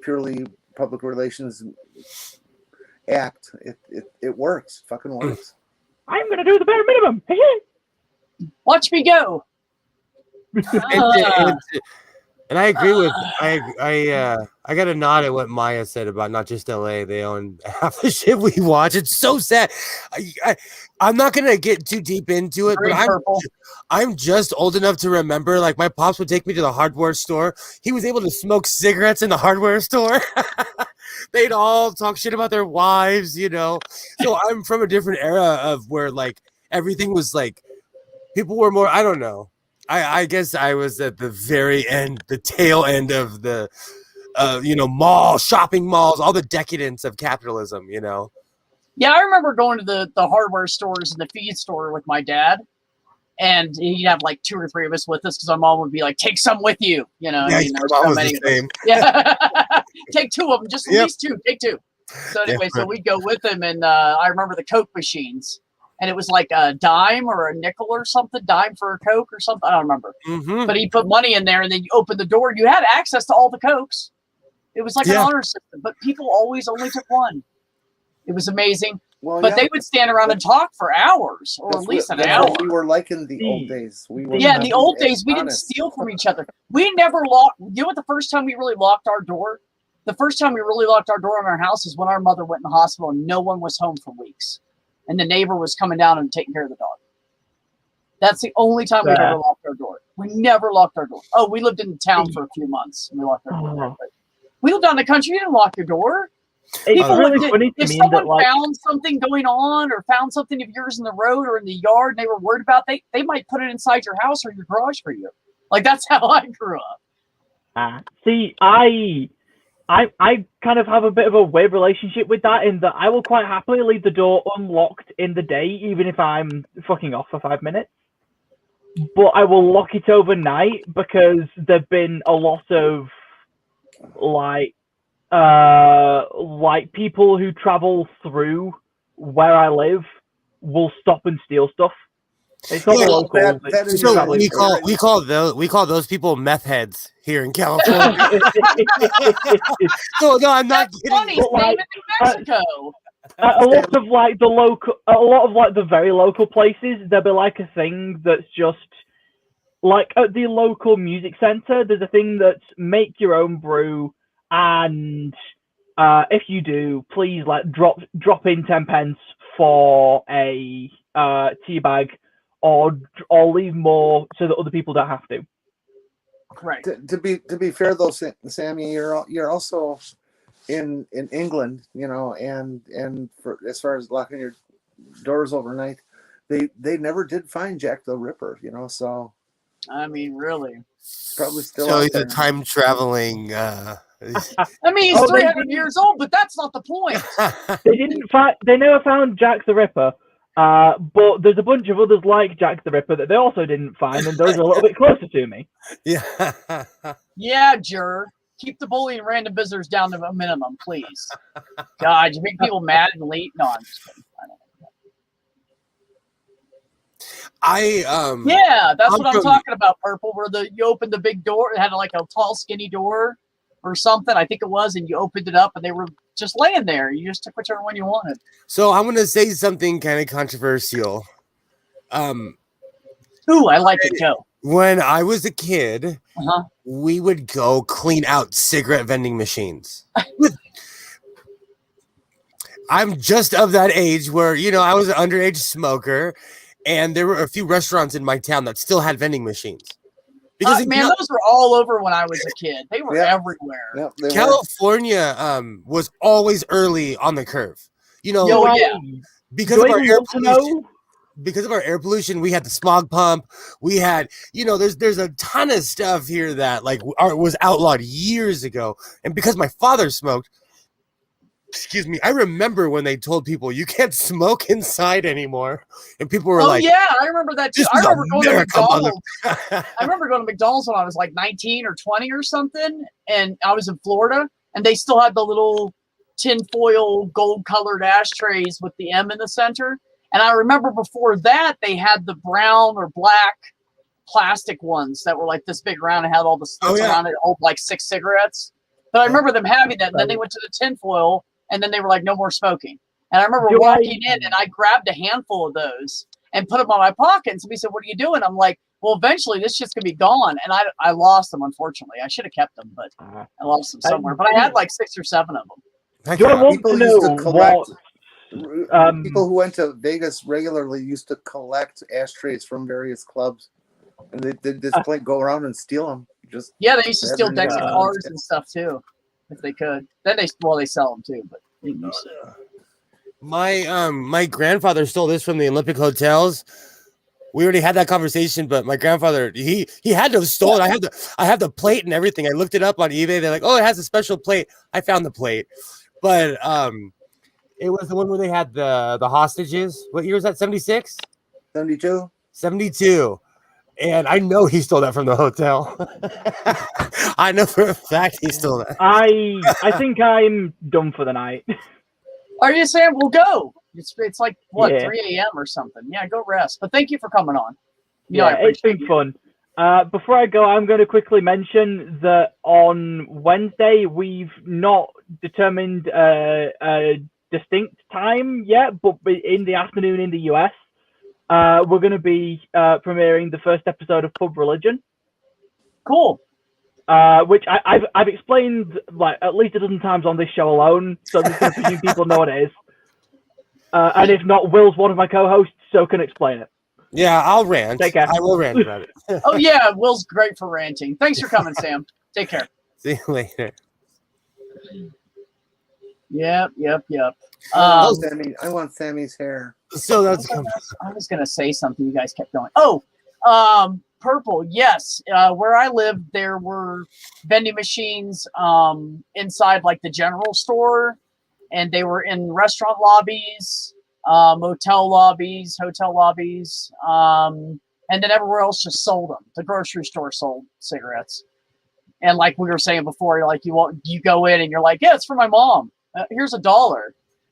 purely public relations act, it works. Fucking works. I'm gonna do the bare minimum. Watch me go. And I agree with I got a nod at what Maya said about not just LA. They own half the shit we watch. It's so sad. I'm not gonna get too deep into it, but I'm just old enough to remember. Like my pops would take me to the hardware store. He was able to smoke cigarettes in the hardware store. They'd all talk shit about their wives, you know. So I'm from a different era of where like everything was like people were more. I don't know. I guess I was at the very end, the tail end of the, shopping malls, all the decadence of capitalism, you know? Yeah, I remember going to the hardware stores and the feed store with my dad, and he'd have like 2 or 3 of us with us because my mom would be like, take some with you, you know? Yeah, mom was the same. Yeah, take 2 of them, just at least 2, take 2. So anyway, so we'd go with him, and I remember the Coke machines. and it was like a dime or a nickel or something, dime for a Coke or something. I don't remember. Mm-hmm. But he put money in there, and then you opened the door. You had access to all the Cokes. It was like an honor system, but people always only took one. It was amazing. Well, But they would stand around and talk for hours, or at least an hour. We were like in the old days. We were in the old days, we didn't steal from each other. We never locked. You know what? The first time we really locked our door, the first time we really locked our door in our house is when our mother went in the hospital and no one was home for weeks, and the neighbor was coming down and taking care of the dog. That's the only time we've ever locked our door. We never locked our door. Oh, we lived in town for a few months and we locked our door. But we lived out in the country. You didn't lock your door. It's really funny to if me someone that, like, found something going on or found something of yours in the road or in the yard and they were worried about, they might put it inside your house or your garage for you. Like, that's how I grew up. See, I kind of have a bit of a weird relationship with that, in that I will quite happily leave the door unlocked in the day, even if I'm fucking off for 5 minutes. But I will lock it overnight because there've been a lot of like people who travel through where I live will stop and steal stuff. It's not local. So we call those people meth heads here in California. No, I'm not kidding. Funny, same in Mexico. A lot of the very local places, there'll be like a thing that's just like at the local music center. There's a thing that's make your own brew, and if you do, please drop in 10 pence for a tea bag, or leave more so that other people don't have to. Right. To be fair though, Sammy, you're also in England, you know, and for as far as locking your doors overnight, they never did find Jack the Ripper, you know. So I mean, really, probably still. So he's a time traveling. I mean, he's 300 years old, but that's not the point. They never found Jack the Ripper. But there's a bunch of others like Jack the Ripper that they also didn't find, and those are a little bit closer to me. Yeah. Yeah, Jur. Keep the bullying random visitors down to a minimum, please. God, you make people mad and late. No, I'm just kidding. Yeah, that's what I'm talking about, Purple, where you opened the big door, it had like a tall, skinny door or something, I think it was, and you opened it up and they were just laying there. You just took whichever one you wanted. So I'm going to say something kind of controversial. Ooh, I like it, Joe. When I was a kid, we would go clean out cigarette vending machines. I'm just of that age where, you know, I was an underage smoker, and there were a few restaurants in my town that still had vending machines. Because those were all over when I was a kid. They were everywhere. Yep, California was always early on the curve. You know, because of our air pollution, we had the smog pump. We had, you know, there's a ton of stuff here that was outlawed years ago. And because my father smoked, excuse me, I remember when they told people you can't smoke inside anymore, and people were like, yeah, I remember that too. I remember going to McDonald's. I remember going to McDonald's when I was like 19 or 20 or something, and I was in Florida, and they still had the little tinfoil gold-colored ashtrays with the M in the center. And I remember before that, they had the brown or black plastic ones that were like this big round and had all the slits around it, hold like 6 cigarettes. But I remember them having that, and then they went to the tinfoil, and then they were like, no more smoking. And I remember walking in, and I grabbed a handful of those and put them on my pocket. And somebody said, what are you doing? I'm like, well, eventually this shit's going to be gone. And I lost them, unfortunately. I should have kept them, but I lost them somewhere. But I had like 6 or 7 of them. People used to collect. People who went to Vegas regularly used to collect ashtrays from various clubs, and they just go around and steal them. They used to steal decks of cards and stuff too, if they could. Then they sell them too. But my grandfather stole this from the Olympic hotels. We already had that conversation, but my grandfather he had to have stolen. I have the plate and everything. I looked it up on eBay. They're like, oh, it has a special plate. I found the plate, but it was the one where they had the hostages. What year was that? 76? 72? 72. And I know he stole that from the hotel. I know for a fact he stole that. I think I'm done for the night. Are you, Sam? We'll go. It's like what, Yeah. 3 a.m. or something. Yeah, go rest. But thank you for coming on. You know, I Yeah, it's been appreciate fun. Before I go, I'm going to quickly mention that on Wednesday we've not determined a distinct time yet, but in the afternoon in the US, we're going to be premiering the first episode of Pub Religion. Cool. Which I've explained like at least a dozen times on this show alone, so I'm just going to presume people know what it is. And if not, Will's one of my co-hosts, so can explain it. Yeah, I'll rant. Take care. I will rant about it. Oh yeah, Will's great for ranting. Thanks for coming, Sam. Take care. See you later. Yep. I want Sammy's hair. So that's I was gonna say something. You guys kept going. Oh, purple. Yes. Where I lived, there were vending machines inside like the general store, and they were in restaurant lobbies, motel lobbies, hotel lobbies, and then everywhere else just sold them. The grocery store sold cigarettes, and like we were saying before, like you go in and you're like, yeah, it's for my mom. Here's $1.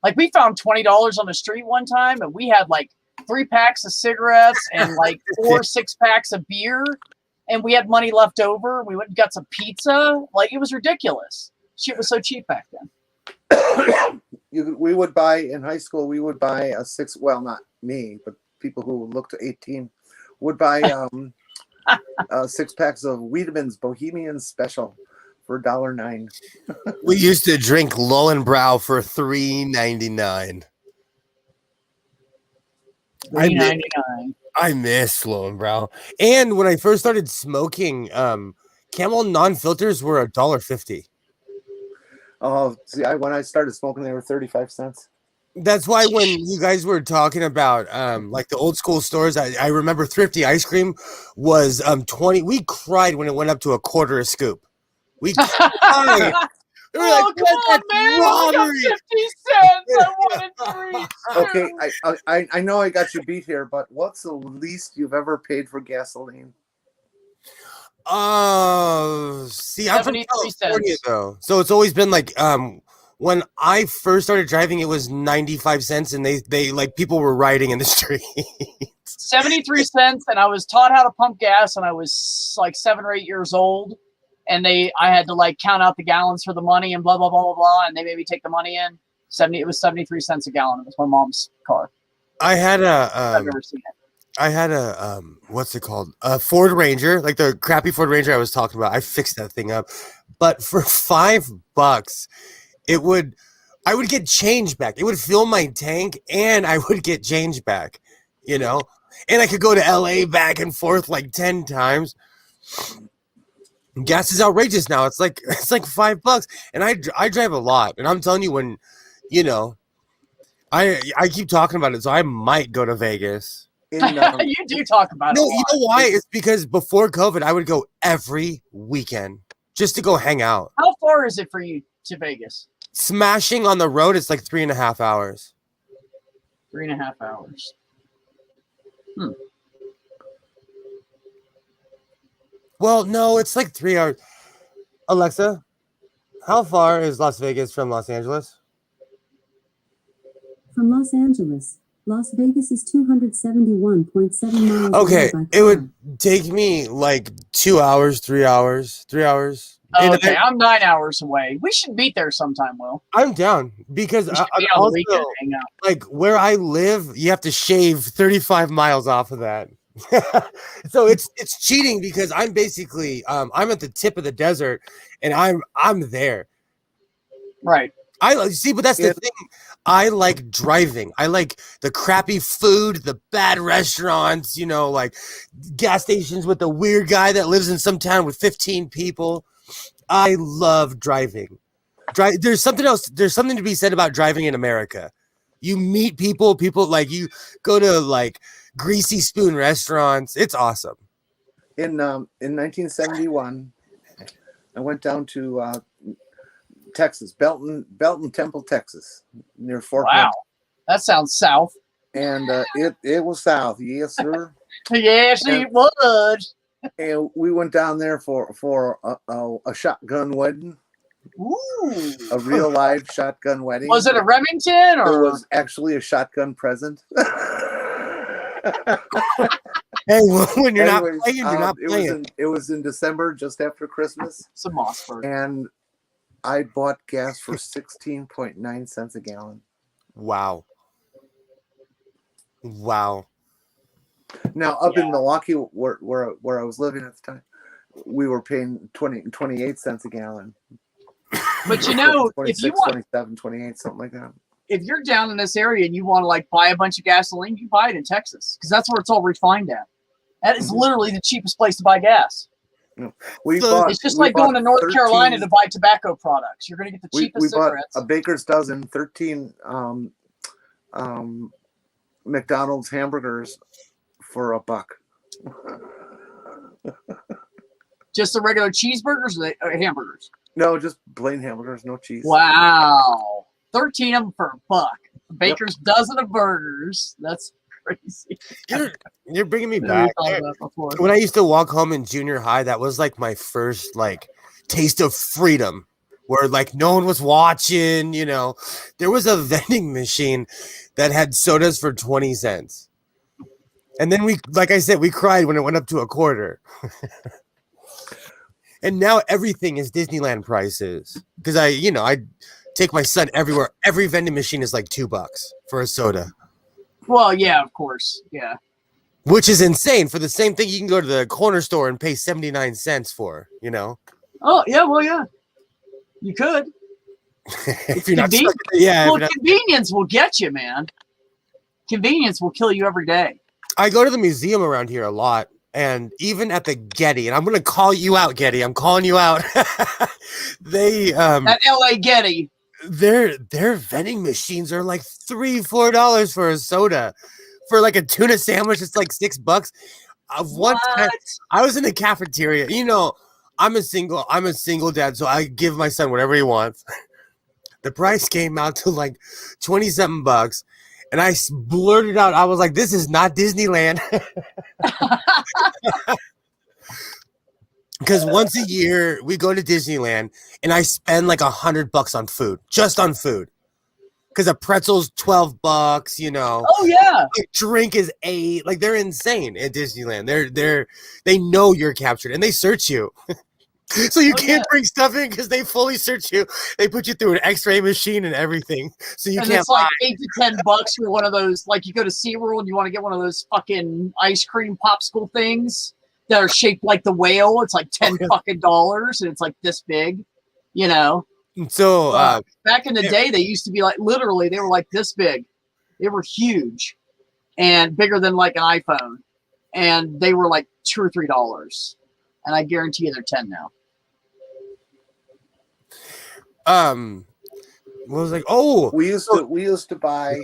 Like we found $20 on the street one time, and we had like 3 packs of cigarettes and like 4 6-packs of beer, and we had money left over. We went and got some pizza. Like it was ridiculous. Shit was so cheap back then. We would buy in high school. We would buy a 6. Well, not me, but people who looked 18 would buy 6 packs of Wiedemann's Bohemian Special for $1.09. We used to drink Lowenbrau for $3.99. $3.99. I miss Lowenbrau. And when I first started smoking, Camel non-filters were $1.50. Oh, see, when I started smoking, they were 35 cents. That's why when you guys were talking about like the old school stores, I remember Thrifty ice cream was 20. We cried when it went up to $0.25 a scoop. We cried. We were Oh, like, come on, man! I got 50 cents. I wanted 3. Okay, I know I got you beat here, but what's the least you've ever paid for gasoline? See, I'm from 73 California cents. though, so it's always been like when I first started driving, it was 95 cents, and they like people were riding in the street. 73 cents, and I was taught how to pump gas, and I was like 7 or 8 years old, and I had to like count out the gallons for the money and blah blah blah blah blah, and they made me take the money in. It was 73 cents a gallon. It was my mom's car. I had I've never seen it. I had a what's it called? A Ford Ranger, like the crappy Ford Ranger I was talking about. I fixed that thing up, but for $5, I would get change back. It would fill my tank, and I would get change back, you know. And I could go to LA back and forth like 10 times. Gas is outrageous now. It's like $5, and I drive a lot, and I'm telling you, when you know, I keep talking about it, so I might go to Vegas. You do talk about it. No, you know why? It's because before COVID, I would go every weekend just to go hang out. How far is it for you to Vegas? Smashing on the road, it's like 3.5 hours. 3.5 hours. Well, no, it's like 3 hours. Alexa, how far is Las Vegas from Los Angeles? From Los Angeles, Las Vegas is 271.7 miles Okay, away by it car. would take me like 2 hours, 3 hours, 3 hours. And Okay, I'm 9 hours away. We should meet there sometime, Will. I'm down because We should I meet on the also, weekend, hang out. like where I live, you have to shave 35 miles off of that. So it's cheating because I'm basically I'm at the tip of the desert, and I'm there. Right. See, but that's the thing. I like driving. I like the crappy food, the bad restaurants, you know, like gas stations with the weird guy that lives in some town with 15 people. I love driving. There's something else. There's something to be said about driving in America. You meet people like you go to like Greasy Spoon restaurants. It's awesome. In 1971, I went down to Texas, Belton Temple, Texas, near Fort Wow. Worth. That sounds south. And it was south, yes, sir. Yes, And- it was. And we went down there for a shotgun wedding. Ooh. A real live shotgun wedding. Was it a Remington It or? was actually a shotgun present. Hey, when you're not Anyways, playing, you're not playing. It was in December, just after Christmas, Some Mossberg. and I bought gas for 16.9 cents a gallon. Wow. Wow. Now, up in Milwaukee, where I was living at the time, we were paying 28 cents a gallon. But you know, if you 26, want, 27, 28, something like that. if you're down in this area and you want to like buy a bunch of gasoline, you buy it in Texas because that's where it's all refined at. That is literally the cheapest place to buy gas. It's just like going to North Carolina to buy tobacco products. You're going to get the cheapest we bought cigarettes. a baker's dozen, 13 McDonald's hamburgers for $1. Just the regular cheeseburgers or hamburgers? No, just plain hamburgers, no cheese. Wow. 13 of them for $1. A baker's dozen of burgers. That's crazy. You're bringing me Never back. thought of that before. When I used to walk home in junior high, that was like my first like taste of freedom, where like no one was watching. You know, there was a vending machine that had sodas for 20 cents, and then like I said, we cried when it went up to $0.25. And now everything is Disneyland prices because I take my son everywhere. Every vending machine is like $2 for a soda. Well, yeah, of course. Yeah. Which is insane. For the same thing, you can go to the corner store and pay 79 cents for, Oh, yeah, well, yeah. You could. if you're not stuck, yeah. Well, convenience will get you, man. Convenience will kill you every day. I go to the museum around here a lot, and even at the Getty, and I'm going to call you out, Getty. I'm calling you out. They At LA Getty. Their vending machines are like $3-4 for a soda. For like a tuna sandwich, it's like $6. One time, I was in the cafeteria. I'm a single dad, so I give my son whatever he wants. The price came out to like $27, and I blurted out, I was like, "This is not Disneyland." Because once a year we go to Disneyland, and I spend like $100 on food, just on food. Because a pretzel's $12, Oh yeah. A drink is $8. Like they're insane at Disneyland. They know you're captured and they search you. So you can't bring stuff in because they fully search you. They put you through an X-ray machine and everything. So you can't it's like $8 to $10 for one of those, like you go to SeaWorld and you want to get one of those fucking ice cream popsicle things that are shaped like the whale. It's like $10 fucking dollars and it's like this big, So back in the day, they used to be like literally they were like this big. They were huge and bigger than like an iPhone, and they were like $2 or $3. And I guarantee you they're 10 now. was like, oh, we used to buy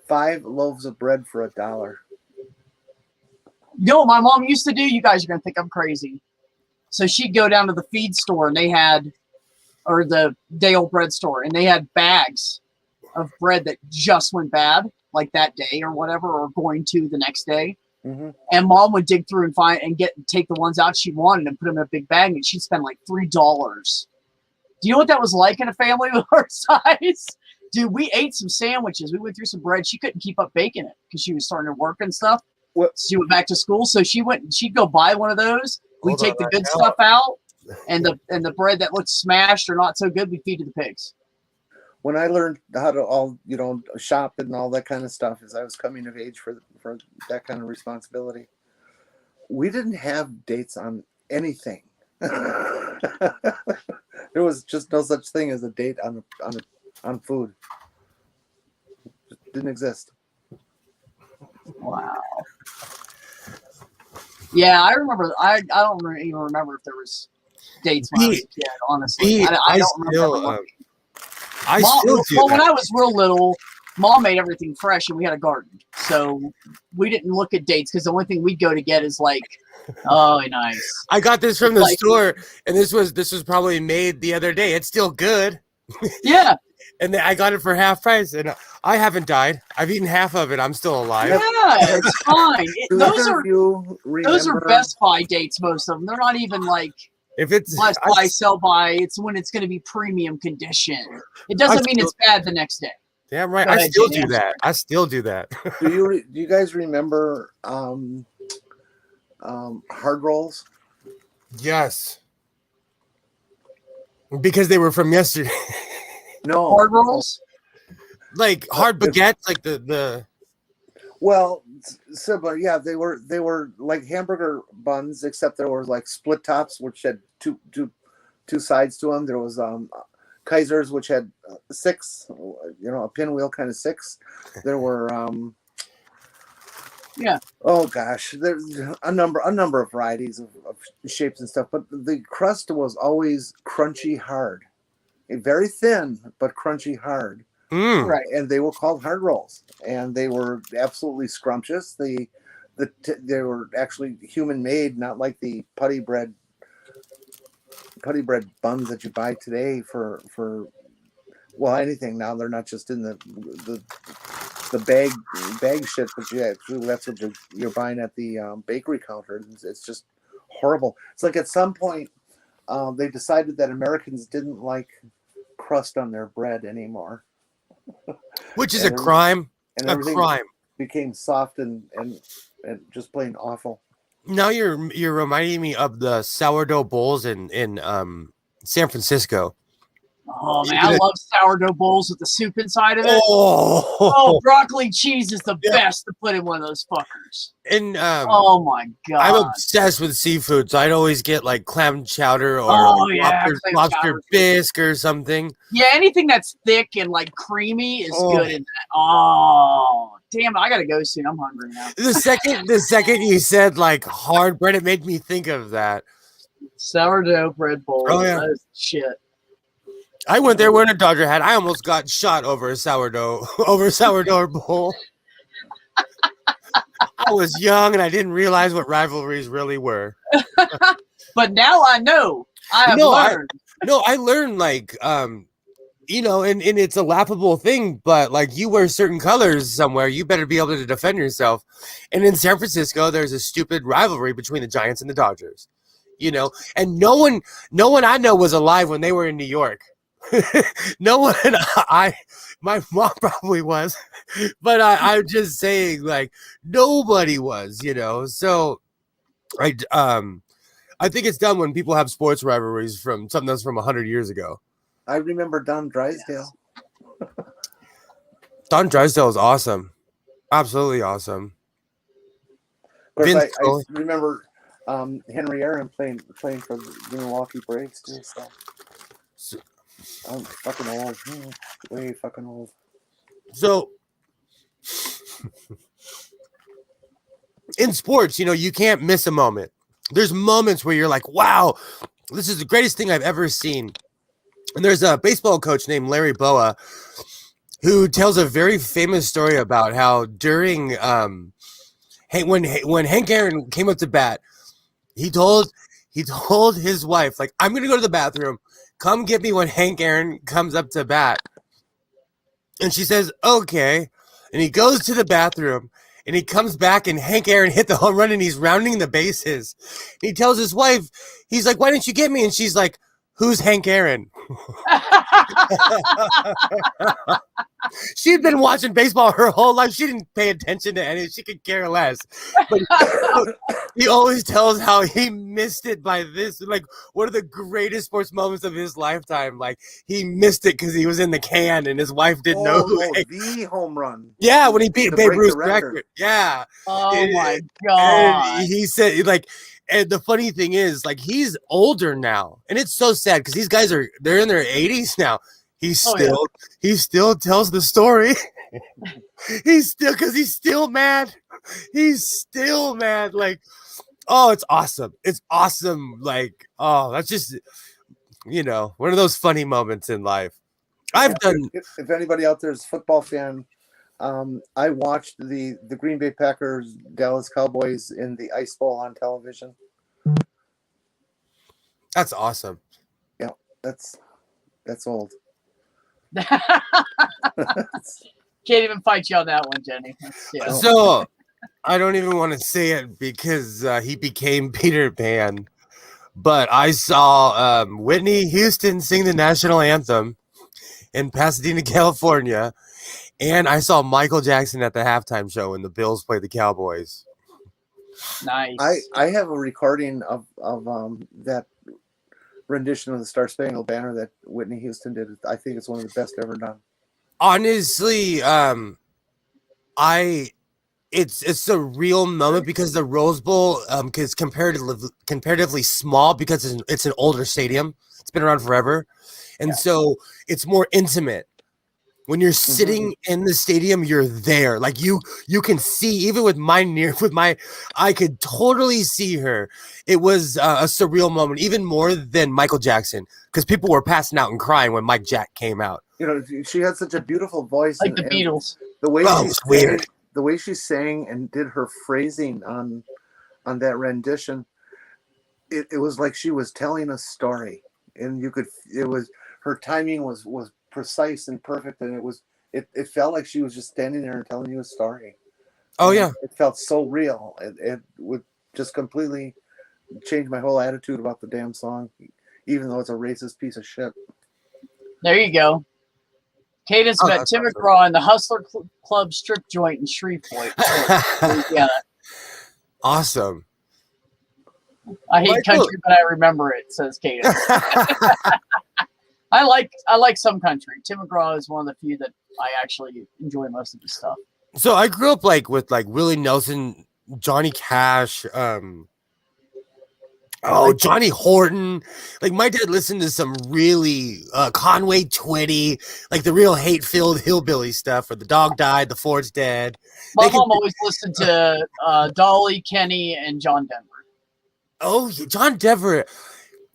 5 loaves of bread for $1. You know what my mom used to do? You guys are gonna think I'm crazy. So she'd go down to the feed store and or the day old bread store, and they had bags of bread that just went bad, like that day or whatever, or going to the next day. Mm-hmm. And mom would dig through and take the ones out she wanted and put them in a big bag, and she'd spend like $3. Do you know what that was like in a family of our size? Dude, we ate some sandwiches. We went through some bread. She couldn't keep up baking it because she was starting to work and stuff. She went back to school, so she'd go buy one of those. We'd take the good stuff out, and the bread that looked smashed or not so good, we'd feed to the pigs. When I learned how to shop and all that kind of stuff as I was coming of age for that kind of responsibility, we didn't have dates on anything. There was just no such thing as a date on food. It didn't exist. Wow. Yeah, I remember. I don't even remember if there was dates when I was a kid. Honestly, I don't remember. When I was real little, Mom made everything fresh, and we had a garden, so we didn't look at dates because the only thing we'd go to get is like, oh, nice. I got this from the store, and this was probably made the other day. It's still good. Yeah. And I got it for half price, and I haven't died. I've eaten half of it. I'm still alive. Yeah, it's fine. Those are Best Buy dates. Most of them. They're not even like If it's Less buy, sell by. It's when it's going to be premium condition. It doesn't mean it's bad the next day. Damn right. Go I ahead, still Jimmy. do that. I still do that. Do you guys remember hard rolls? Yes. Because they were from yesterday. No. Hard rolls? Like hard baguettes, like the Well, similar. Yeah, they were like hamburger buns, except there were like split tops, which had two sides to them. There was Kaisers, which had 6, a pinwheel kind of 6. There were Yeah. oh gosh, there's a number of varieties of shapes and stuff, but the crust was always crunchy hard, very thin but crunchy hard. Right, and they were called hard rolls, and they were absolutely scrumptious. They were actually human made, not like the putty bread buns that you buy today for anything. Now they're not just in the bag shit, but that's what you're buying at the bakery counter. It's just horrible. It's like at some point they decided that Americans didn't like crust on their bread anymore. which is a crime. And A everything crime. became soft and just plain awful. Now you're reminding me of the sourdough bowls in San Francisco. Oh man, I love sourdough bowls with the soup inside of it. Oh, broccoli cheese is the best to put in one of those fuckers. and Oh my god, I'm obsessed with seafood, so I'd always get like clam chowder or clam lobster chowder. bisque or something. Yeah, anything that's thick and like creamy is good in that. Oh damn it, I gotta go soon. I'm hungry now. The second you said like hard bread, it made me think of that. Sourdough bread bowl. Oh, yeah. That is shit. I went there wearing a Dodger hat. I almost got shot over a sourdough bowl. I was young and I didn't realize what rivalries really were. But now I know. I have learned. I learned like and it's a laughable thing, but like you wear certain colors somewhere, you better be able to defend yourself. And in San Francisco, there's a stupid rivalry between the Giants and the Dodgers. And no one I know was alive when they were in New York. No one. My mom probably was, but I'm just saying, like nobody was, So, I think it's done when people have sports rivalries from something that's from 100 years ago. I remember Don Drysdale. Don Drysdale is awesome, absolutely awesome. Of course, I remember Henry Aaron playing for the Milwaukee Braves too. So I'm fucking old, way fucking old. So in sports, you can't miss a moment. There's moments where you're like, wow, this is the greatest thing I've ever seen. And there's a baseball coach named Larry Boa who tells a very famous story about how during when Hank Aaron came up to bat, he told his wife, like, I'm gonna go to the bathroom. Come get me when Hank Aaron comes up to bat. And she says, okay. And he goes to the bathroom and he comes back and Hank Aaron hit the home run and he's rounding the bases. And he tells his wife, he's like, why didn't you get me? And she's like, who's Hank Aaron? She'd been watching baseball her whole life. She didn't pay attention to any. She could care less. But he always tells how he missed it by this. Like one of the greatest sports moments of his lifetime. Like he missed it because he was in the can and his wife didn't know who. The home run. Yeah, when he beat Babe Ruth's record. Yeah. Oh my god. And he said, like. And the funny thing is, like, he's older now, and it's so sad because these guys they're in their 80s now. He still tells the story. He's still mad. He's still mad. Like, oh, it's awesome. It's awesome. Like, oh, that's just one of those funny moments in life. If anybody out there is a football fan, I watched the Green Bay Packers Dallas Cowboys in the Ice Bowl on television. That's awesome. Yeah, that's old. Can't even fight you on that one, Jenny. So I don't even want to say it because he became Peter Pan, but I saw Whitney Houston sing the national anthem in Pasadena, California, and I saw Michael Jackson at the halftime show when the Bills played the Cowboys. Nice. I have a recording of that rendition of the Star Spangled Banner that Whitney Houston did. I think it's one of the best ever done. Honestly, it's a real moment because the Rose Bowl is comparatively small because it's an older stadium. It's been around forever, and so it's more intimate. When you're sitting in the stadium, you're there. Like you can see, even with my I could totally see her. It was a surreal moment, even more than Michael Jackson, because people were passing out and crying when Mike Jack came out. You know, she had such a beautiful voice, like the Beatles. The way weird. The way she sang and did her phrasing on that rendition, it was like she was telling a story, and her timing was precise and perfect, and it felt like she was just standing there and telling you a story. Oh yeah, it felt so real. It would just completely change my whole attitude about the damn song, even though it's a racist piece of shit. There you go. Cadence met Tim McGraw in the Hustler Club strip joint in Shreveport. Yeah. Awesome. I hate country, but I remember it, says Cadence. I like some country. Tim McGraw is one of the few that I actually enjoy most of his stuff. So I grew up with Willie Nelson, Johnny Cash, Johnny Horton. Like my dad listened to some really Conway Twitty, like the real hate-filled hillbilly stuff, or The Dog Died, The Ford's Dead. My mom always listened to Dolly, Kenny, and John Denver. Oh, John Denver.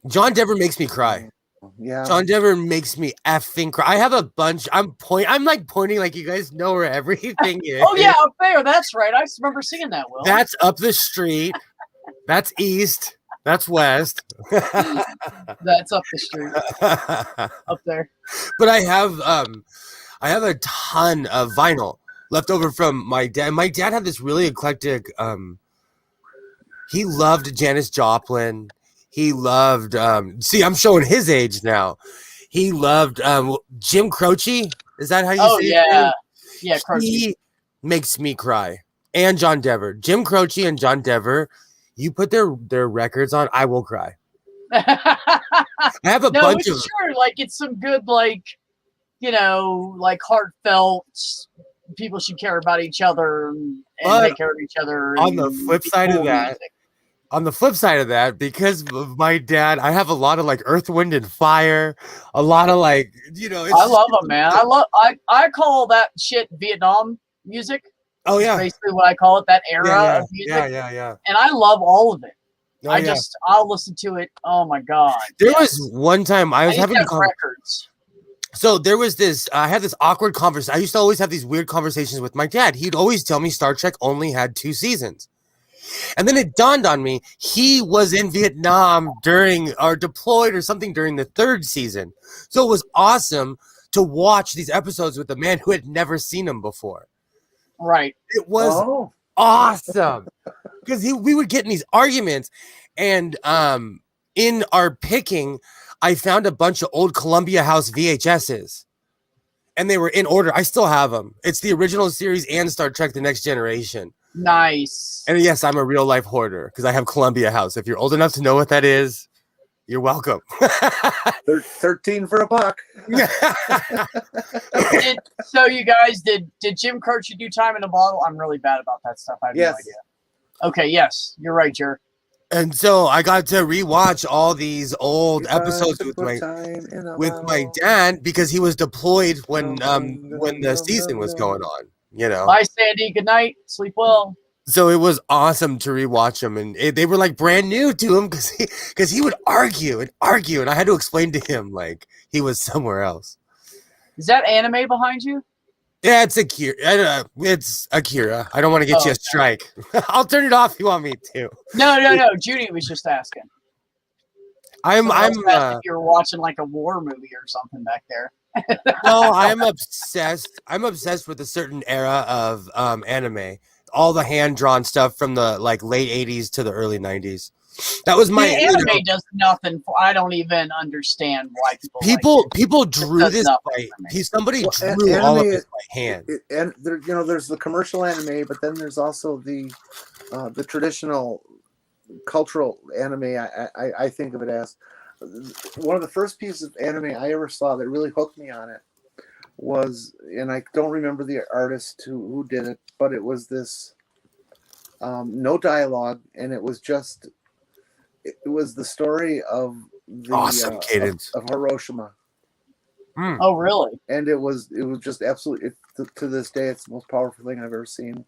John Denver makes me cry. Yeah, John Denver makes me effing cry. I have a bunch. I'm like pointing like you guys know where everything is. Oh yeah, up there. That's right. I remember singing that. Will. That's up the street. That's east. That's west. That's up the street. Up there. But I have a ton of vinyl left over from my dad. My dad had this really eclectic. He loved Janis Joplin. He loved. See, I'm showing his age now. He loved Jim Croce. Is that how you say it? Oh yeah, Croce. He makes me cry. And John Denver, Jim Croce, and John Denver. You put their records on, I will cry. I have a bunch of. Sure, like it's some good, like heartfelt. People should care about each other and take care of each other. On the flip side of that, because of my dad, I have a lot of like Earth, Wind, and Fire. A lot of I love them, man. I call that shit Vietnam music. Oh yeah, basically what I call it, that era of music. Yeah. And I love all of it. Oh, I'll listen to it. Oh my god. There was one time I was having records. So there was this. I had this awkward conversation. I used to always have these weird conversations with my dad. He'd always tell me Star Trek only had 2 seasons, and then it dawned on me he was in Vietnam deployed or something during the 3rd season. So it was awesome to watch these episodes with a man who had never seen them before. Right. It was awesome because we would get in these arguments, and in our picking, I found a bunch of old Columbia House VHSs, and they were in order. I still have them. It's the original series and Star Trek: The Next Generation. Nice. And yes, I'm a real life hoarder because I have Columbia House. If you're old enough to know what that is, you're welcome. 13 for a buck. So you guys, did Jim Croce do Time in a Bottle? I'm really bad about that stuff. I have no idea. Okay, yes, you're right, Jer. And so I got to rewatch all these old episodes with my dad because he was deployed when the season was going on. Bye, Sandy. Good night. Sleep well. So it was awesome to rewatch them, and they were like brand new to him because he would argue, and I had to explain to him like he was somewhere else. Is that anime behind you? Yeah, it's Akira. It's Akira. I don't want to get you a strike. I'll turn it off if you want me to. No. Judy was just asking. I'm if you were watching like a war movie or something back there. No, I'm obsessed. I'm obsessed with a certain era of anime. All the hand-drawn stuff from the late 80s to the early 90s. That was The my anime does nothing for. I don't even understand why people like it. people It drew does this nothing by for me. somebody Well, drew all of anime, this by hand. and there, there's the commercial anime, but then there's also the traditional cultural anime. I think of it as one of the first pieces of anime I ever saw that really hooked me on it was, and I don't remember the artist who did it, but it was this no dialogue, and it was the story of the Awesome cadence. of Hiroshima. Oh, really? And it was just absolutely, to this day, it's the most powerful thing I've ever seen.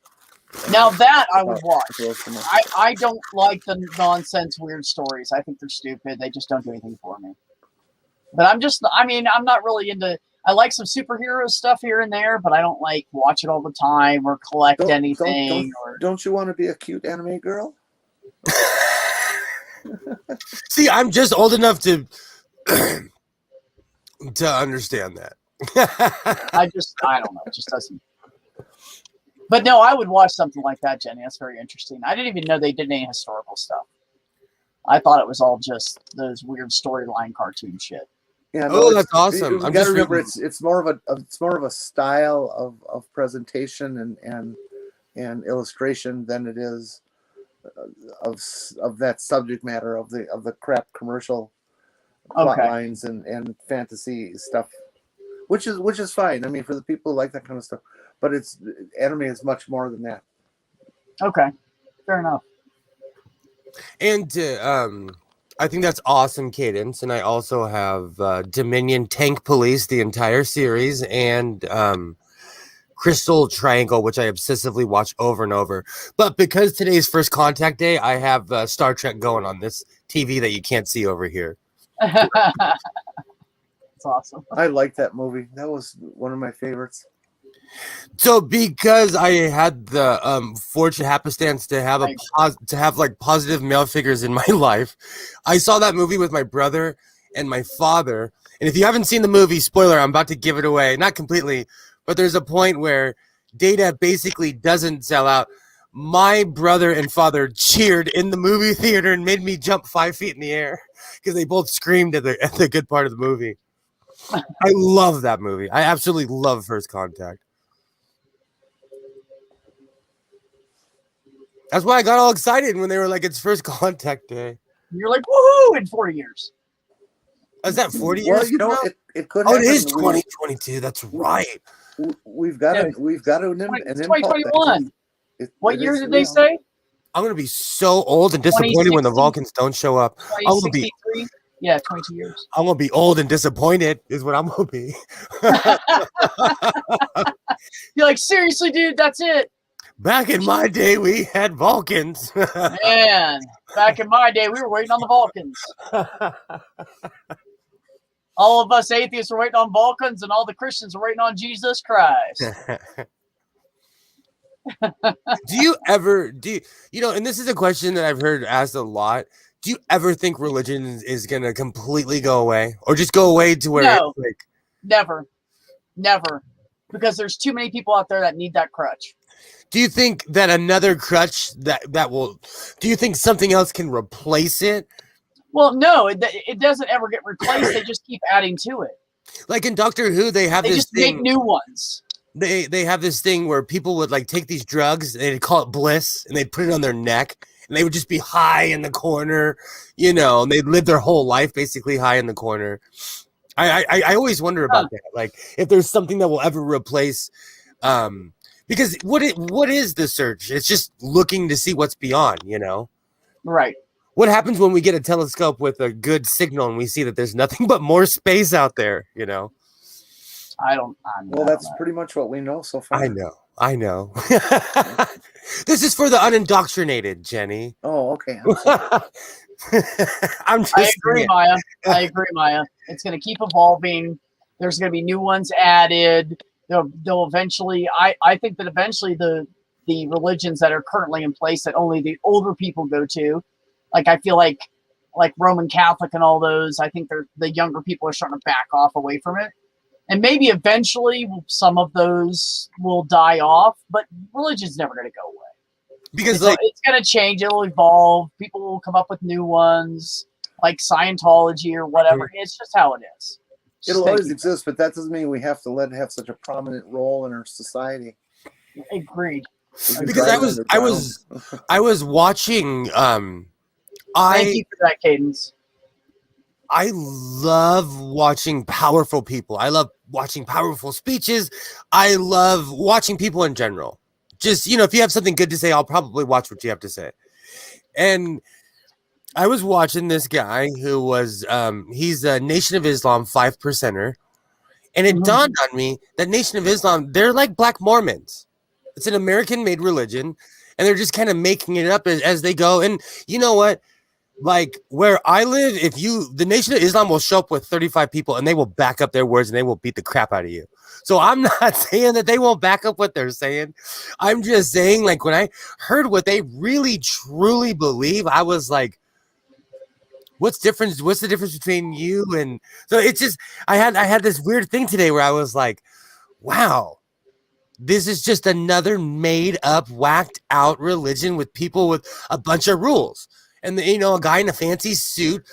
Now that I would watch. Hiroshima. I don't like the nonsense weird stories. I think they're stupid. They just don't do anything for me. But I'm not really into. I like some superhero stuff here and there, but I don't like watch it all the time or collect anything. Don't you want to be a cute anime girl? See, I'm just old enough to understand that. I don't know. It just doesn't. But no, I would watch something like that, Jenny. That's very interesting. I didn't even know they did any historical stuff. I thought it was all just those weird storyline cartoon shit. Yeah, oh, that's awesome. You got to remember, it's more of a style of presentation and illustration than it is of that subject matter of the crap commercial plot lines and fantasy stuff, which is fine. I mean, for the people who like that kind of stuff. But anime is much more than that. Okay, fair enough. And I think that's awesome, Cadence. And I also have Dominion Tank Police, the entire series, and Crystal Triangle, which I obsessively watch over and over. But because today's First Contact Day, I have Star Trek going on this TV that you can't see over here. That's awesome. I like that movie. That was one of my favorites. So because I had the fortune happenstance to have like positive male figures in my life, I saw that movie with my brother and my father. And if you haven't seen the movie, spoiler, I'm about to give it away. Not completely, but there's a point where Data basically doesn't sell out. My brother and father cheered in the movie theater and made me jump 5 feet in the air because they both screamed at the good part of the movie. I love that movie. I absolutely love First Contact. That's why I got all excited when they were like, it's First Contact Day. You're like, woohoo, in 40 years. Is that 40 Well, years? you know, it could. Oh, it is 2022. That's right. We've got an 2021. What year did they say? I'm gonna be so old and disappointed when the Vulcans don't show up. I'm gonna be 22 years. I'm gonna be old and disappointed. Is what I'm gonna be. You're like, seriously, dude, that's it. Back in my day, we had Vulcans. Man, back in my day, we were waiting on the Vulcans. All of us atheists were waiting on Vulcans, and all the Christians were waiting on Jesus Christ. Do you ever, and this is a question that I've heard asked a lot. Do you ever think religion is going to completely go away or just go away to where No, it's like... Never. Because there's too many people out there that need that crutch. Do you think that another crutch that will, do you think something else can replace it? Well, no, it doesn't ever get replaced. They just keep adding to it. Like in Doctor Who, they just thing, make new ones. They have this thing where people would like take these drugs and they'd call it bliss and they'd put it on their neck and they would just be high in the corner, and they'd live their whole life basically high in the corner. I always wonder about that. Like if there's something that will ever replace, because what is the search? It's just looking to see what's beyond, Right. What happens when we get a telescope with a good signal and we see that there's nothing but more space out there, Well, that's pretty much what we know so far. I know. This is for the unindoctrinated, Jenny. Oh, okay. I agree, Maya. It's going to keep evolving. There's going to be new ones added. They'll eventually. I think that eventually the religions that are currently in place that only the older people go to, like I feel like Roman Catholic and all those, I think the younger people are starting to back off away from it. And maybe eventually some of those will die off, but religion's never going to go away. Because like it's going to change. It'll evolve. People will come up with new ones, like Scientology or whatever. It's just how it is. It'll always exist, but that doesn't mean we have to let it have such a prominent role in our society. Agreed. because I was watching Thank I you for that, Cadence. I love watching powerful people. I love watching powerful speeches. I love watching people in general. Just, if you have something good to say, I'll probably watch what you have to say. And I was watching this guy who was, he's a Nation of Islam 5%er. And it dawned on me that Nation of Islam, they're like Black Mormons. It's an American-made religion. And they're just kind of making it up as they go. And you know what? Like where I live, the Nation of Islam will show up with 35 people and they will back up their words and they will beat the crap out of you. So I'm not saying that they won't back up what they're saying. I'm just saying, like, when I heard what they really truly believe, I was like, what's the difference between you? And so it's just, I had this weird thing today where I was like, wow, this is just another made up, whacked out religion with people with a bunch of rules. And, a guy in a fancy suit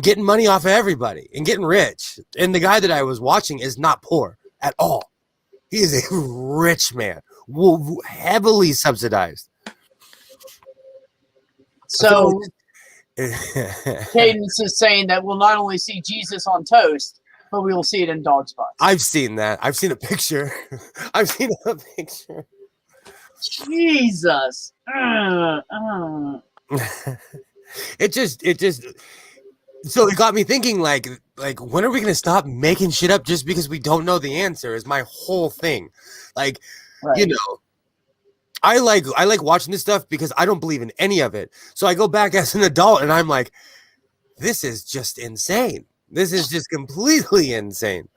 getting money off of everybody and getting rich. And the guy that I was watching is not poor at all. He is a rich man, heavily subsidized. So Cadence is saying that we'll not only see Jesus on toast, but we will see it in dog spots. I've seen that. I've seen a picture. Jesus. It just so it got me thinking like when are we gonna stop making shit up just because we don't know the answer is my whole thing. Like, right. I like watching this stuff because I don't believe in any of it. So I go back as an adult and I'm like, this is just insane. This is just completely insane.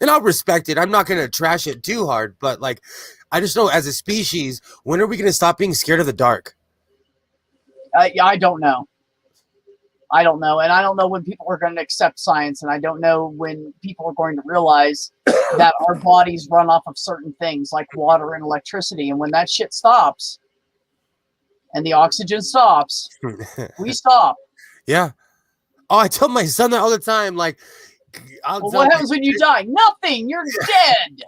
And I'll respect it. I'm not gonna trash it too hard, but like I just know as a species, when are we gonna stop being scared of the dark? I don't know. And I don't know when people are going to accept science, and I don't know when people are going to realize that our bodies run off of certain things like water and electricity, and when that shit stops and the oxygen stops, we stop. Yeah. Oh, I tell my son that all the time. Like, what happens when you die? Nothing. You're dead.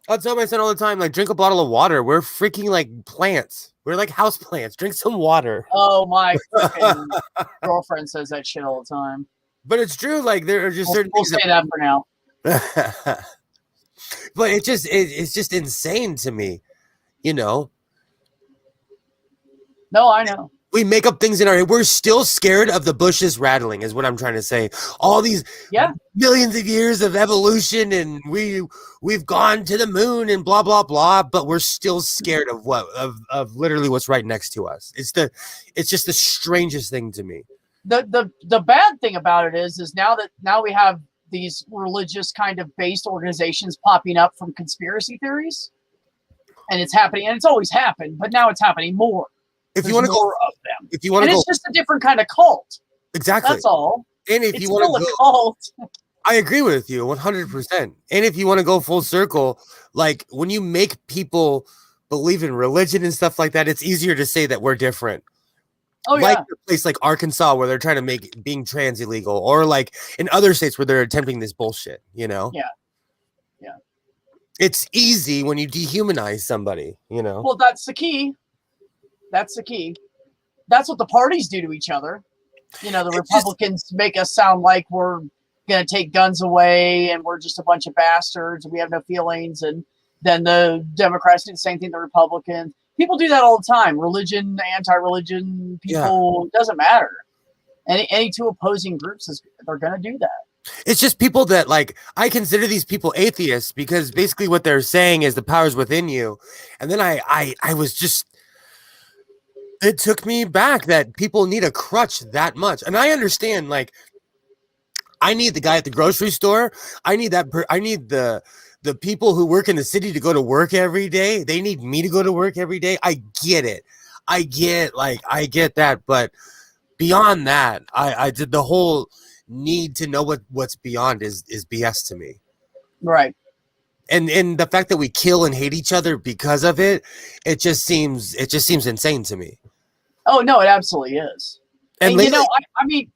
I'll tell my son all the time, like, drink a bottle of water. We're freaking like plants. We're like house plants. Drink some water. Oh, my freaking girlfriend says that shit all the time. But it's true. Like, there are just certain we'll things say that for now. But it's just insane to me, No, I know. We make up things in our head. We're still scared of the bushes rattling, is what I'm trying to say. All these millions of years of evolution, and we've gone to the moon and blah blah blah, but we're still scared of of literally what's right next to us. It's just the strangest thing to me. The bad thing about it is now we have these religious kind of based organizations popping up from conspiracy theories, and it's happening, and it's always happened, but now it's happening more. If you want to go, of them. If you want to go, it's just a different kind of cult. Exactly. That's all. And if you want to go, cult. I agree with you 100%. And if you want to go full circle, like when you make people believe in religion and stuff like that, it's easier to say that we're different. Oh, like a place like Arkansas where they're trying to make being trans illegal, or like in other states where they're attempting this bullshit, Yeah. It's easy when you dehumanize somebody, Well, that's the key. That's what the parties do to each other. The Republicans make us sound like we're going to take guns away and we're just a bunch of bastards and we have no feelings. And then the Democrats do the same thing to the Republicans. People do that all the time. Religion, anti-religion, people, doesn't matter. Any two opposing groups, they're going to do that. It's just people that, like, I consider these people atheists because basically what they're saying is the power's within you. And then I was just... It took me back that people need a crutch that much. And I understand, like, I need the guy at the grocery store. I need I need the people who work in the city to go to work every day. They need me to go to work every day. I get it. I get that. But beyond that, I did the whole need to know what's beyond is BS to me. Right. And the fact that we kill and hate each other because of it, it just seems insane to me. Oh no, it absolutely is. And lately, I mean,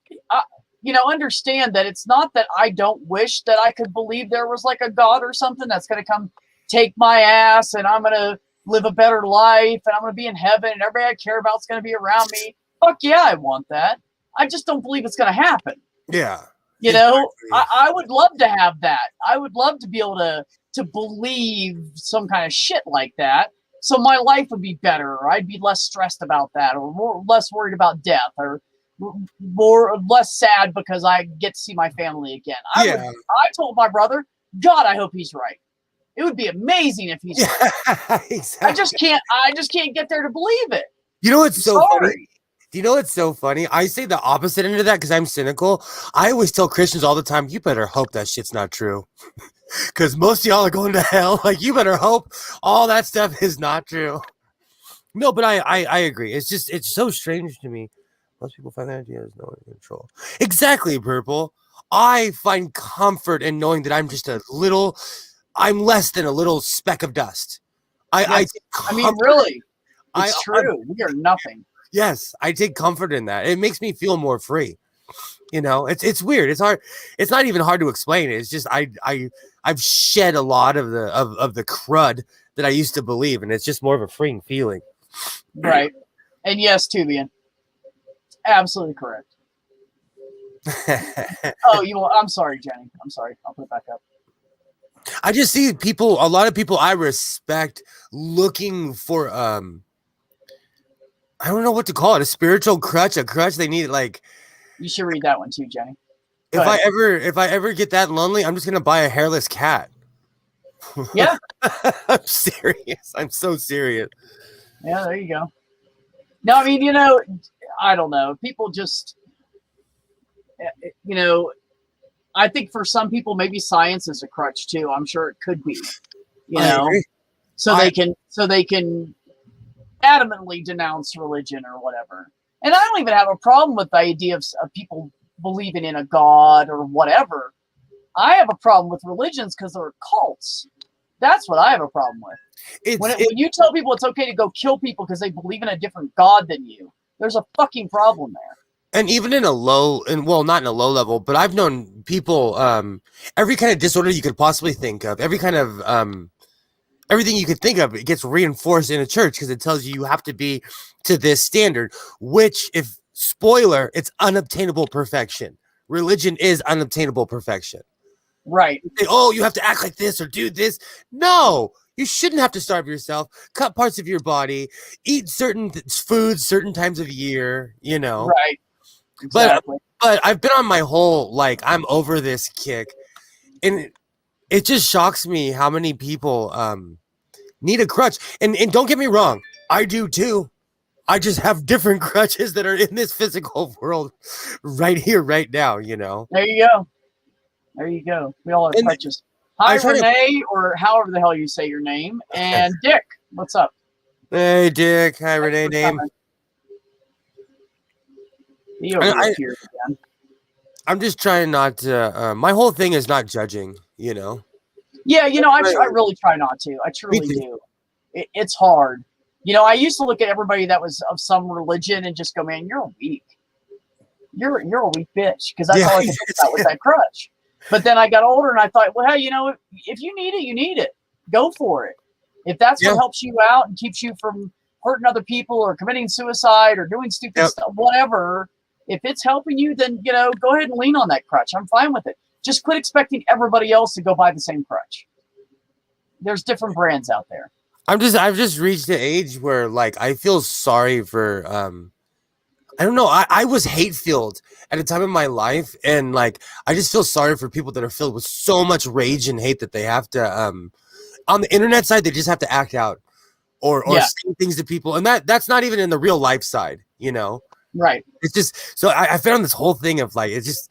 understand that it's not that I don't wish that I could believe there was like a God or something that's going to come take my ass and I'm going to live a better life and I'm going to be in heaven and everybody I care about is going to be around me. Fuck yeah, I want that. I just don't believe it's going to happen. Yeah. You know, I would love to have that. I would love to be able to believe some kind of shit like that. So my life would be better, or I'd be less stressed about that, or less worried about death, or less sad because I get to see my family again. I told my brother, God, I hope he's right. It would be amazing if he's right. Exactly. I just can't get there to believe it. You know what's so funny? Do you know what's so funny? I say the opposite end of that because I'm cynical. I always tell Christians all the time, you better hope that shit's not true. Because most of y'all are going to hell. Like, you better hope all that stuff is not true. No, but I agree. It's so strange to me. Most people find the idea is no one in control. Exactly, Purple. I find comfort in knowing that I'm less than a little speck of dust. I mean, really, it's true. We are nothing. Yes, I take comfort in that. It makes me feel more free. You know, it's weird. It's hard. It's not even hard to explain. It's just I've shed a lot of the crud that I used to believe, and it's just more of a freeing feeling. Right. And yes, Tubian. Absolutely correct. I'm sorry, Jenny. I'm sorry. I'll put it back up. I just see a lot of people I respect looking for I don't know what to call it, a spiritual crutch, a crutch they need. Like, you should read that one too, Jenny. If I ever get that lonely, I'm just gonna buy a hairless cat. Yeah. I'm serious. I'm so serious. Yeah, there you go. No, I mean, I don't know. People just, I think for some people, maybe science is a crutch too. I'm sure it could be, so they can adamantly denounce religion or whatever. And I don't even have a problem with the idea of people believing in a God or whatever. I have a problem with religions because they're cults. That's what I have a problem with. When you tell people it's okay to go kill people because they believe in a different God than you, there's a fucking problem there. And even in not in a low level, but I've known people, every kind of disorder you could possibly think of, every kind of, everything you could think of, it gets reinforced in a church because it tells you have to be to this standard, which, spoiler, it's unobtainable perfection. Religion is unobtainable perfection. Right. You have to act like this or do this. No, you shouldn't have to starve yourself, cut parts of your body, eat certain foods, certain times of year, Right. Exactly. But I've been on my whole, I'm over this kick. And it just shocks me how many people need a crutch. And don't get me wrong, I do too. I just have different crutches that are in this physical world right here, right now, There you go. There you go. We all have crutches. Hi, Renee, or however the hell you say your name. And Dick, what's up? Hey, Dick. Hi, Renee. Name. I'm just trying not to. My whole thing is not judging, Yeah, I really try not to. I truly do. It's hard. I used to look at everybody that was of some religion and just go, man, you're weak. You're a weak bitch. Because that's all I could think about with that crutch. But then I got older and I thought, well, hey, if you need it, you need it. Go for it. If that's what helps you out and keeps you from hurting other people or committing suicide or doing stupid stuff, whatever, if it's helping you, then, go ahead and lean on that crutch. I'm fine with it. Just quit expecting everybody else to go buy the same crutch. There's different brands out there. I've just reached the age where I feel sorry for I don't know. I was hate-filled at a time in my life, and I just feel sorry for people that are filled with so much rage and hate that they have to on the internet side, they just have to act out or say things to people, and that's not even in the real life side, Right. It's just so I found this whole thing of it's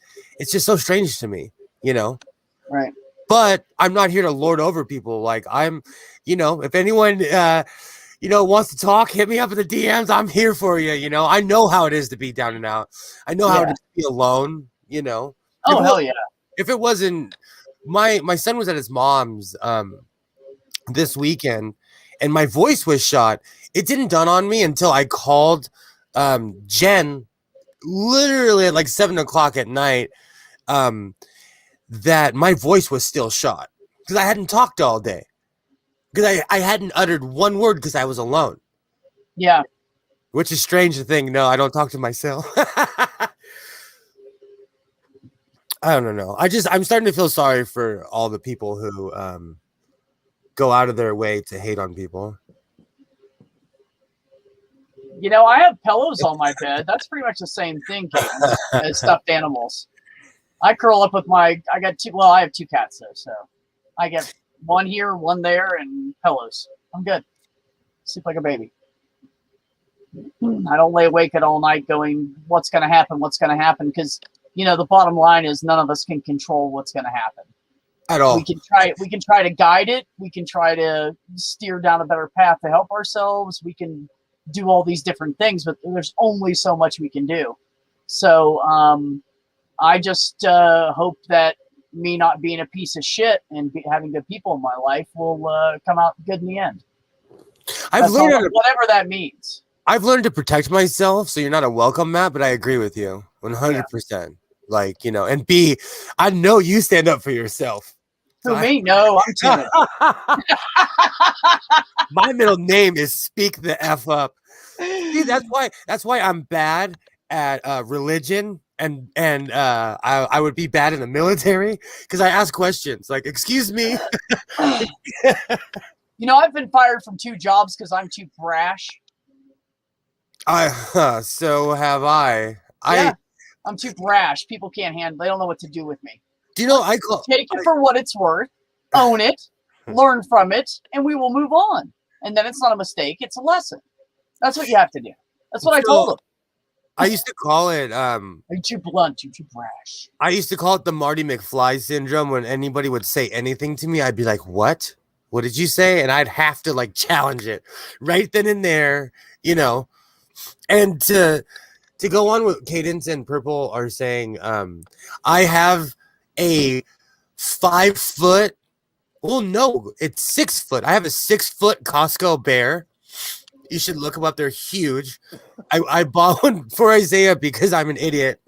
just so strange to me, Right. But I'm not here to lord over people. I'm, if anyone, wants to talk, hit me up in the DMs. I'm here for you. I know how it is to be down and out. I know how it is to be alone. Oh, hell yeah. If it wasn't, my son was at his mom's this weekend, and my voice was shot. It didn't dawn on me until I called Jen literally at like 7 o'clock at night that my voice was still shot because I hadn't talked all day, because I hadn't uttered one word because I was alone. Yeah. Which is strange to think. No, I don't talk to myself. I don't know. I'm starting to feel sorry for all the people who go out of their way to hate on people. You know, I have pillows on my bed. That's pretty much the same thing, Kate, as stuffed animals. I curl up with I have 2 cats though, so I get one here, one there, and pillows. I'm good. Sleep like a baby. I don't lay awake at all night going, what's going to happen? What's going to happen? Because, you know, the bottom line is none of us can control what's going to happen at all. We can try to guide it. We can try to steer down a better path to help ourselves. We can do all these different things, but there's only so much we can do. So I just hope that me not being a piece of shit and having good people in my life will come out good in the end. Whatever that means. I've learned to protect myself, so you're not a welcome mat, but I agree with you 100%. Yeah. Like, you know, and B, I know you stand up for yourself. For me, no, I'm timid. My middle name is Speak the F Up. See, that's why I'm bad at religion, and I would be bad in the military because I ask questions like, "Excuse me." You know, I've been fired from 2 jobs because I'm too brash. So have I. Yeah, I'm too brash. People can't handle. They don't know what to do with me. Do you know? Take it for what it's worth. Own it. Learn from it, and we will move on. And then it's not a mistake; it's a lesson. That's what you have to do. That's what I told them. I used to call it. You're too blunt. You're too brash. I used to call it the Marty McFly syndrome. When anybody would say anything to me, I'd be like, "What? What did you say?" And I'd have to like challenge it right then and there, you know. And to go on with Cadence and Purple are saying, I have a 5 foot. Well, no, it's 6 foot. I have a 6 foot Costco bear. You should look them up. They're huge. I bought one for Isaiah because I'm an idiot.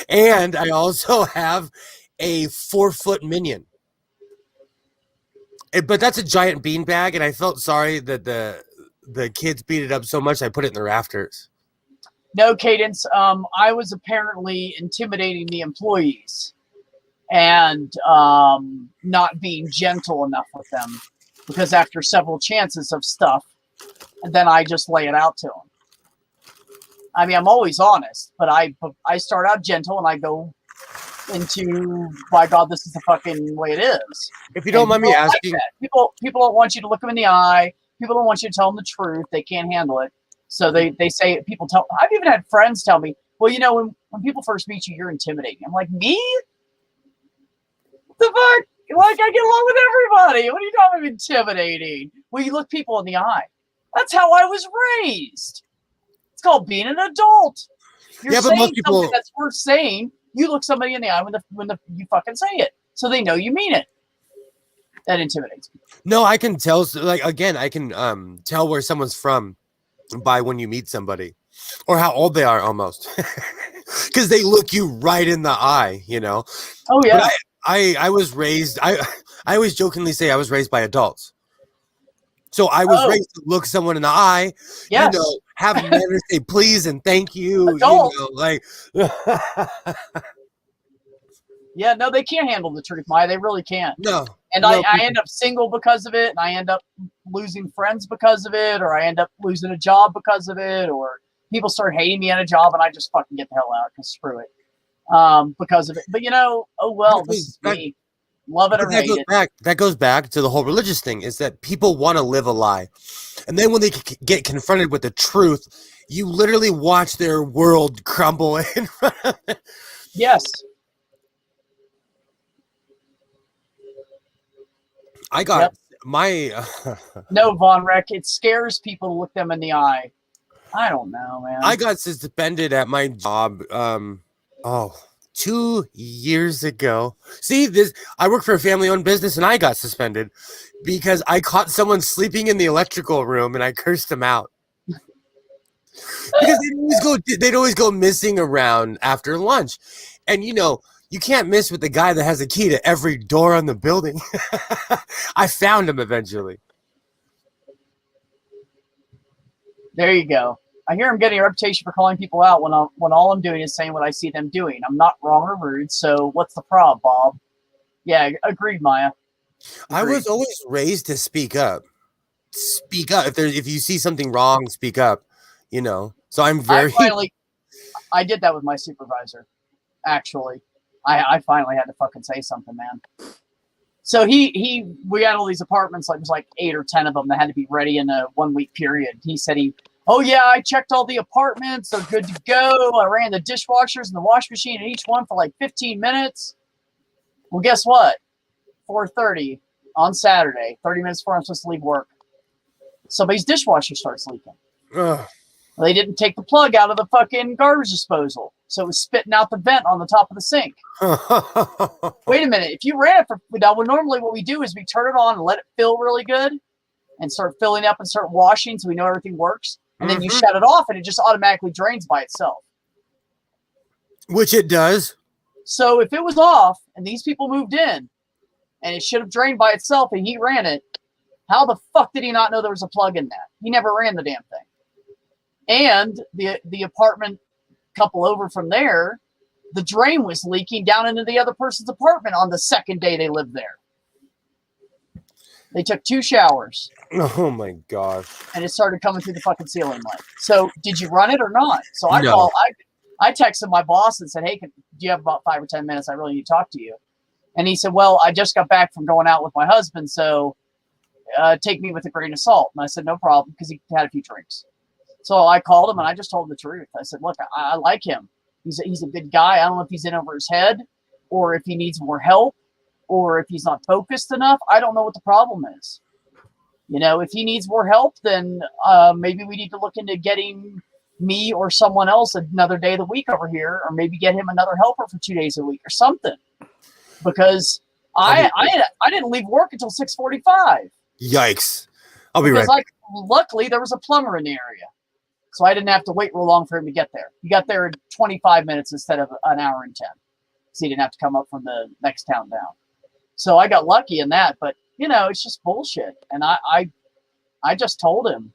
And I also have a 4 foot minion. But that's a giant beanbag, and I felt sorry that the kids beat it up so much I put it in the rafters. No, Cadence. I was apparently intimidating the employees and not being gentle enough with them, because after several chances of stuff, and then I just lay it out to them. I mean, I'm always honest, but I start out gentle and I go into, by God, this is the fucking way it is. If you don't mind me asking, people don't want you to look them in the eye. People don't want you to tell them the truth. They can't handle it. So they say, I've even had friends tell me, well, you know, when people first meet you, you're intimidating. I'm like, me? What the fuck? Like, I get along with everybody. What are you talking about intimidating? Well, you look people in the eye. That's how I was raised. It's called being an adult. You're saying most people, something that's worth saying. You look somebody in the eye when you fucking say it, so they know you mean it. That intimidates me. No, I can tell. Like, again, I can tell where someone's from by when you meet somebody, or how old they are, almost, because they look you right in the eye. You know. Oh yeah. But I was raised. I always jokingly say I was raised by adults. So I was raised to look someone in the eye, yes. You know, have manners, say please and thank you. Adults. You know, like. Yeah, no, they can't handle the truth, Maya. They really can't. No. And I end up single because of it, and I end up losing friends because of it, or I end up losing a job because of it, or people start hating me at a job, and I just fucking get the hell out because screw it, because of it. But you know, oh well, this is me. Love it or hate it. That goes back to the whole religious thing, is that people want to live a lie. And then when they get confronted with the truth, you literally watch their world crumble in front of them. Yes. I got my... No, Von Reck, it scares people to look them in the eye. I don't know, man. I got suspended at my job. 2 years ago. See this? I work for a family-owned business, and I got suspended because I caught someone sleeping in the electrical room, and I cursed them out. Because they'd always go missing around after lunch, and you can't miss with the guy that has a key to every door on the building. I found him eventually. There you go. I hear I'm getting a reputation for calling people out when all I'm doing is saying what I see them doing. I'm not wrong or rude, so what's the problem, Bob? Yeah, agreed, Maya. I was always raised to speak up. Speak up if you see something wrong. Speak up. So I'm very. I did that with my supervisor. Actually, I finally had to fucking say something, man. So we had all these apartments, like it was like 8 or 10 of them that had to be ready in a 1 week period. He said oh yeah, I checked all the apartments, they're good to go. I ran the dishwashers and the wash machine in each one for like 15 minutes. Well, guess what? 4:30 on Saturday, 30 minutes before I'm supposed to leave work, somebody's dishwasher starts leaking. Ugh. They didn't take the plug out of the fucking garbage disposal, so it was spitting out the vent on the top of the sink. Wait a minute. If you ran it normally what we do is we turn it on and let it fill really good and start filling up and start washing so we know everything works. And then you shut it off and it just automatically drains by itself. Which it does. So if it was off and these people moved in and it should have drained by itself and he ran it, how the fuck did he not know there was a plug in that? He never ran the damn thing. And the apartment couple over from there, the drain was leaking down into the other person's apartment on the second day they lived there. They took 2 showers. Oh my gosh. And it started coming through the fucking ceiling light. So did you run it or not? So I texted my boss and said, hey, do you have about 5 or 10 minutes? I really need to talk to you. And he said, well, I just got back from going out with my husband, so take me with a grain of salt. And I said, no problem, because he had a few drinks. So I called him and I just told him the truth. I said, look, I like him. He's a good guy. I don't know if he's in over his head or if he needs more help or if he's not focused enough. I don't know what the problem is. If he needs more help, then maybe we need to look into getting me or someone else another day of the week over here, or maybe get him another helper for 2 days a week or something. Because I didn't leave work until 6:45. Yikes. I'll be right back. Luckily, there was a plumber in the area. So I didn't have to wait real long for him to get there. He got there in 25 minutes instead of an hour and 10. So he didn't have to come up from the next town down. So I got lucky in that, but it's just bullshit. And I just told him.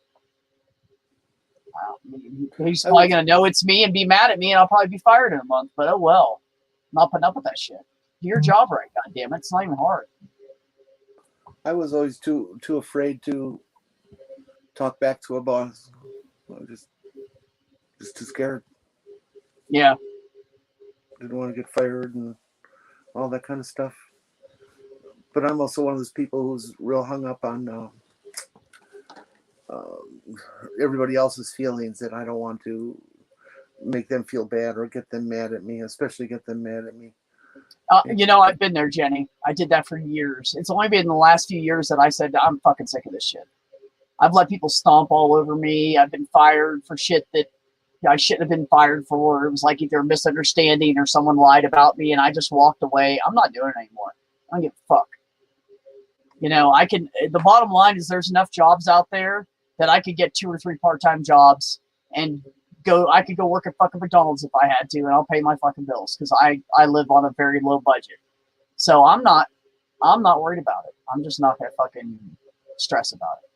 He's probably going to know it's me and be mad at me, and I'll probably be fired in a month. But oh well. I'm not putting up with that shit. Do your job right, goddammit. It's not even hard. I was always too afraid to talk back to a boss. Just too scared. Yeah. Didn't want to get fired and all that kind of stuff. But I'm also one of those people who's real hung up on everybody else's feelings, that I don't want to make them feel bad or get them mad at me, especially get them mad at me. I've been there, Jenny. I did that for years. It's only been in the last few years that I said, I'm fucking sick of this shit. I've let people stomp all over me. I've been fired for shit that I shouldn't have been fired for. It was like either a misunderstanding or someone lied about me and I just walked away. I'm not doing it anymore. I don't give a fuck. The bottom line is there's enough jobs out there that I could get 2 or 3 part-time jobs and I could go work at fucking McDonald's if I had to, and I'll pay my fucking bills because I live on a very low budget. So I'm not worried about it. I'm just not going to fucking stress about it.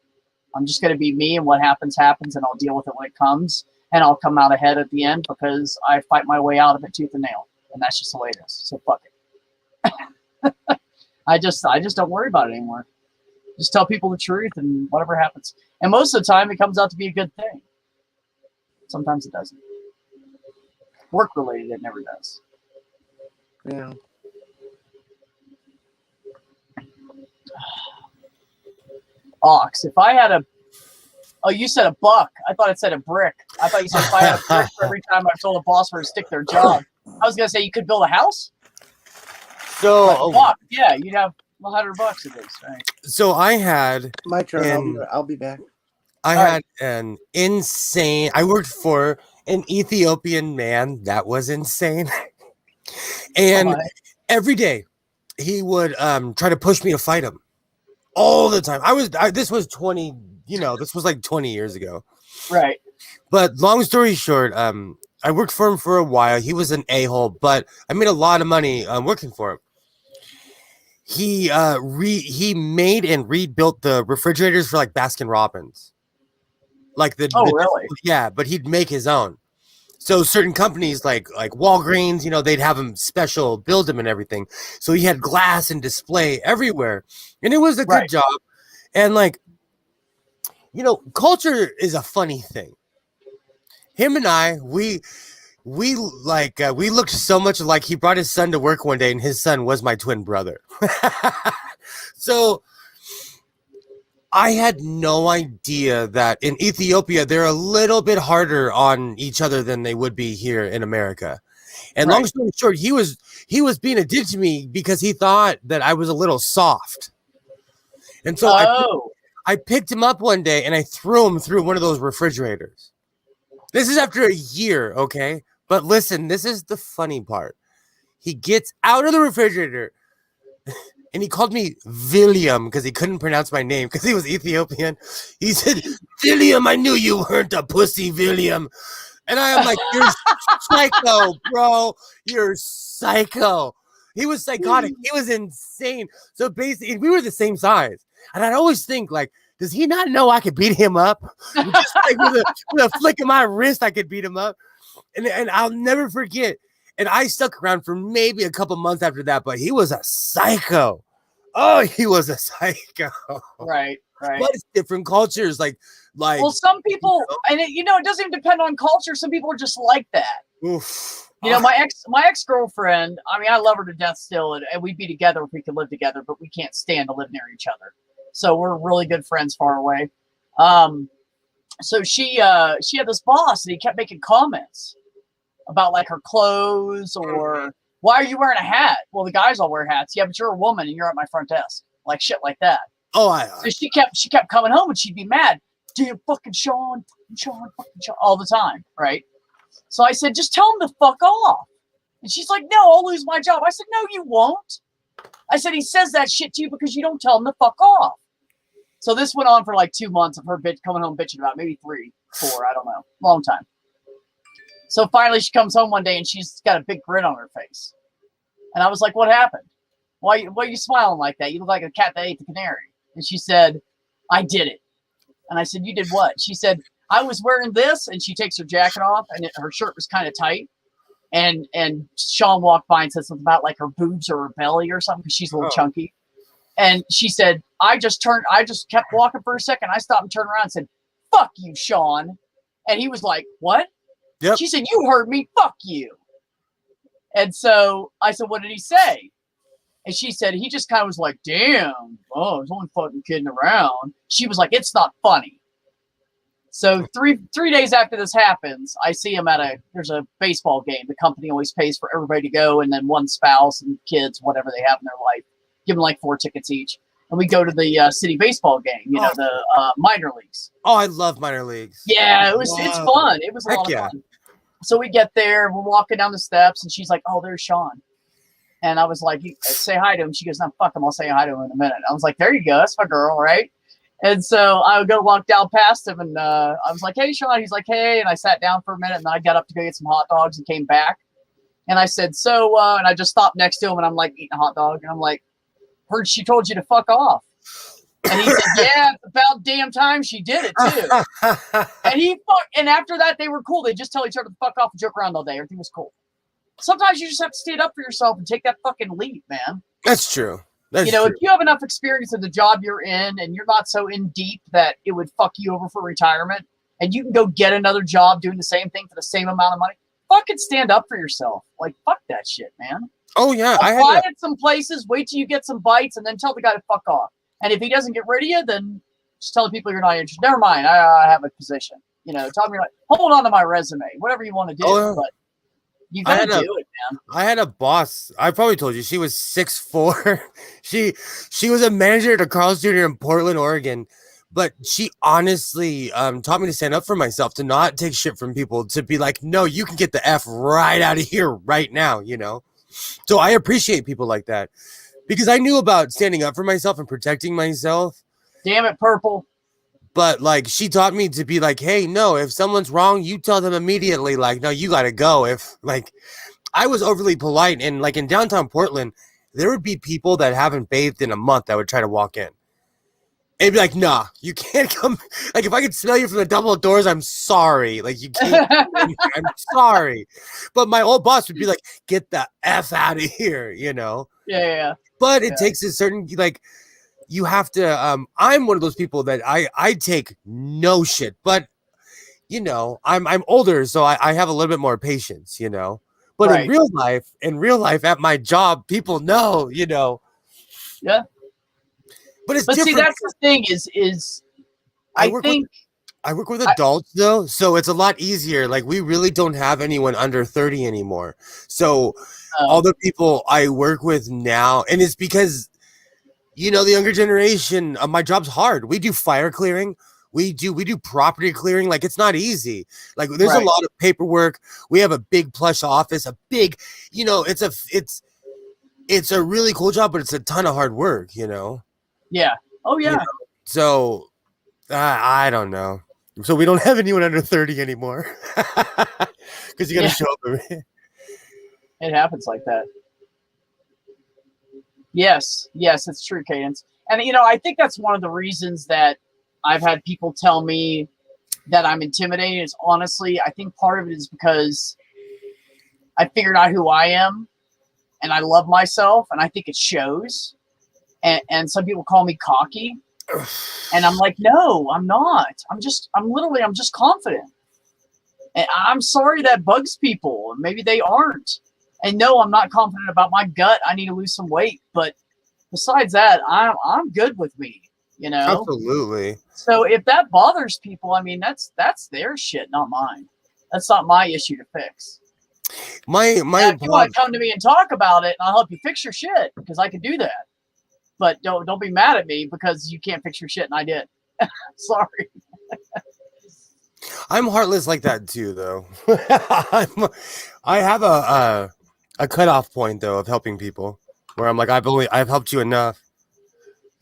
I'm just going to be me, and what happens, happens, and I'll deal with it when it comes, and I'll come out ahead at the end because I fight my way out of it tooth and nail, and that's just the way it is. So fuck it. I just don't worry about it anymore. Just tell people the truth, and whatever happens. And most of the time, it comes out to be a good thing. Sometimes it doesn't. Work-related, it never does. Yeah. Ox. If I had you said a buck. I thought it said a brick. I thought you said if I had a brick for every time I told a boss where to stick their job. I was going to say you could build a house. So, buck, yeah, you'd have $100 at least, right? So I had My turn. I'll be back. I had an insane. I worked for an Ethiopian man that was insane. And Oh, my. every day he would try to push me to fight him all the time. This was 20, this was like 20 years ago. Right. But long story short, I worked for him for a while. He was an a-hole, but I made a lot of money working for him. He made and rebuilt the refrigerators for like Baskin Robbins. Really? Yeah, but he'd make his own. So certain companies like Walgreens, they'd have him special build them and everything. So he had glass and display everywhere. And it was a good job. And culture is a funny thing. Him and I, we looked so much alike. He brought his son to work one day and his son was my twin brother. So I had no idea that in Ethiopia, they're a little bit harder on each other than they would be here in America. And long story short, he was being a dick to me because he thought that I was a little soft. And so I picked him up one day and I threw him through one of those refrigerators. This is after a year, okay? But listen, this is the funny part. He gets out of the refrigerator and he called me William because he couldn't pronounce my name because he was Ethiopian. He said, William, I knew you weren't a pussy, William. And I am like, you're psycho, bro. You're psycho. He was psychotic. He was insane. So basically, we were the same size. And I'd always think, like, does he not know I could beat him up? Just like with a flick of my wrist, I could beat him up. And I'll never forget. And I stuck around for maybe a couple months after that, but he was a psycho. Oh, he was a psycho. Right. But it's different cultures. Well, some people, and it doesn't even depend on culture. Some people are just like that. Oof. My ex-girlfriend, I mean, I love her to death still, and we'd be together if we could live together, but we can't stand to live near each other. So we're really good friends far away. So she had this boss, and he kept making comments about like her clothes or why are you wearing a hat? Well, the guys all wear hats. Yeah, but you're a woman and you're at my front desk. Like shit like that. So she kept coming home and she'd be mad. Damn fucking Sean, all the time, right? So I said, just tell him to fuck off. And she's like, no, I'll lose my job. I said, no, you won't. I said, he says that shit to you because you don't tell him to fuck off. So this went on for like 2 months of her coming home bitching about, maybe 3, 4, I don't know. Long time. So finally she comes home one day and she's got a big grin on her face. And I was like, what happened? Why are you smiling like that? You look like a cat that ate the canary. And she said, I did it. And I said, you did what? She said, I was wearing this. And she takes her jacket off and her shirt was kind of tight. And Sean walked by and said something about like her boobs or her belly or something because she's a little chunky. And she said, I just kept walking for a second. I stopped and turned around and said, fuck you, Sean. And he was like, what? Yep. She said, you heard me, fuck you. And so I said, what did he say? And she said, he just kind of was like, damn, I was only fucking kidding around. She was like, it's not funny. So three days after this happens, I see him there's a baseball game. The company always pays for everybody to go, and then one spouse and kids, whatever they have in their life, give them like 4 tickets each. And we go to the city baseball game, the minor leagues. Oh, I love minor leagues. Yeah, it's fun. It was a lot of fun. So we get there, we're walking down the steps, and she's like, oh, there's Sean. And I was like, say hi to him. She goes, no, fuck him. I'll say hi to him in a minute. I was like, there you go. That's my girl, right? And so I would go walk down past him, and I was like, hey, Sean. He's like, hey. And I sat down for a minute, and then I got up to go get some hot dogs and came back. And I said, so, and I just stopped next to him, and I'm like eating a hot dog. And I'm like, heard she told you to fuck off. And he said, yeah, it's about damn time she did it, too. And after that, they were cool. They just tell each other to fuck off and joke around all day. Everything was cool. Sometimes you just have to stand up for yourself and take that fucking leap, man. That's true. True. If you have enough experience in the job you're in and you're not so in deep that it would fuck you over for retirement, and you can go get another job doing the same thing for the same amount of money, fucking stand up for yourself. Like, fuck that shit, man. Oh, yeah. Apply at some places, wait till you get some bites, and then tell the guy to fuck off. And if he doesn't get rid of you, then just tell the people you're not interested. Never mind, I have a position. Tell me, like, hold on to my resume, whatever you want to do. Oh, yeah. But you gotta do it, man. I had a boss. I probably told you she was 6'4". She was a manager at a Carl's Jr. in Portland, Oregon. But she honestly taught me to stand up for myself, to not take shit from people, to be like, no, you can get the F right out of here right now, So I appreciate people like that because I knew about standing up for myself and protecting myself. Damn it, Purple. But like she taught me to be like, hey, no, if someone's wrong, you tell them immediately. Like, no, you got to go. If like I was overly polite and like in downtown Portland, there would be people that haven't bathed in a month that would try to walk in. It'd be like, nah, you can't come. Like, if I could smell you from the double doors, I'm sorry. Like, you can't. I'm sorry. But my old boss would be like, get the F out of here, you know? Yeah. But it takes a certain, like, you have to, I'm one of those people that I take no shit. But, you know, I'm older, so I have a little bit more patience, you know? But Right. in real life, at my job, people know, you know? Yeah. But it's But different. see, that's the thing is I work with adults though, so it's a lot easier. Like we really don't have anyone under 30 anymore. So all the people I work with now, and it's because, you know, the younger generation, my job's hard. We do fire clearing. We do property clearing. Like it's not easy. Like there's a lot of paperwork. We have a big plush office, a big, you know, it's a really cool job, but it's a ton of hard work, you know? Yeah. Oh yeah. You know? So I don't know. So we don't have anyone under 30 anymore because you got to show up. It happens like that. Yes, it's true, Cadence. And you know, I think that's one of the reasons that I've had people tell me that I'm intimidated. Is honestly, I think part of it is because I figured out who I am, and I love myself, and I think it shows. And some people call me cocky. And I'm like, no, I'm not. I'm just confident. And I'm sorry that bugs people. Maybe they aren't. And no, I'm not confident about my gut. I need to lose some weight. But besides that, I'm good with me, you know? Absolutely. So if that bothers people, I mean, that's their shit, not mine. That's not my issue to fix. Now, if you want to come to me and talk about it, and I'll help you fix your shit, because I can do that. But don't be mad at me because you can't fix your shit and I did. Sorry. I'm heartless like that too, though. I have a cutoff point though of helping people where I'm like, I've helped you enough.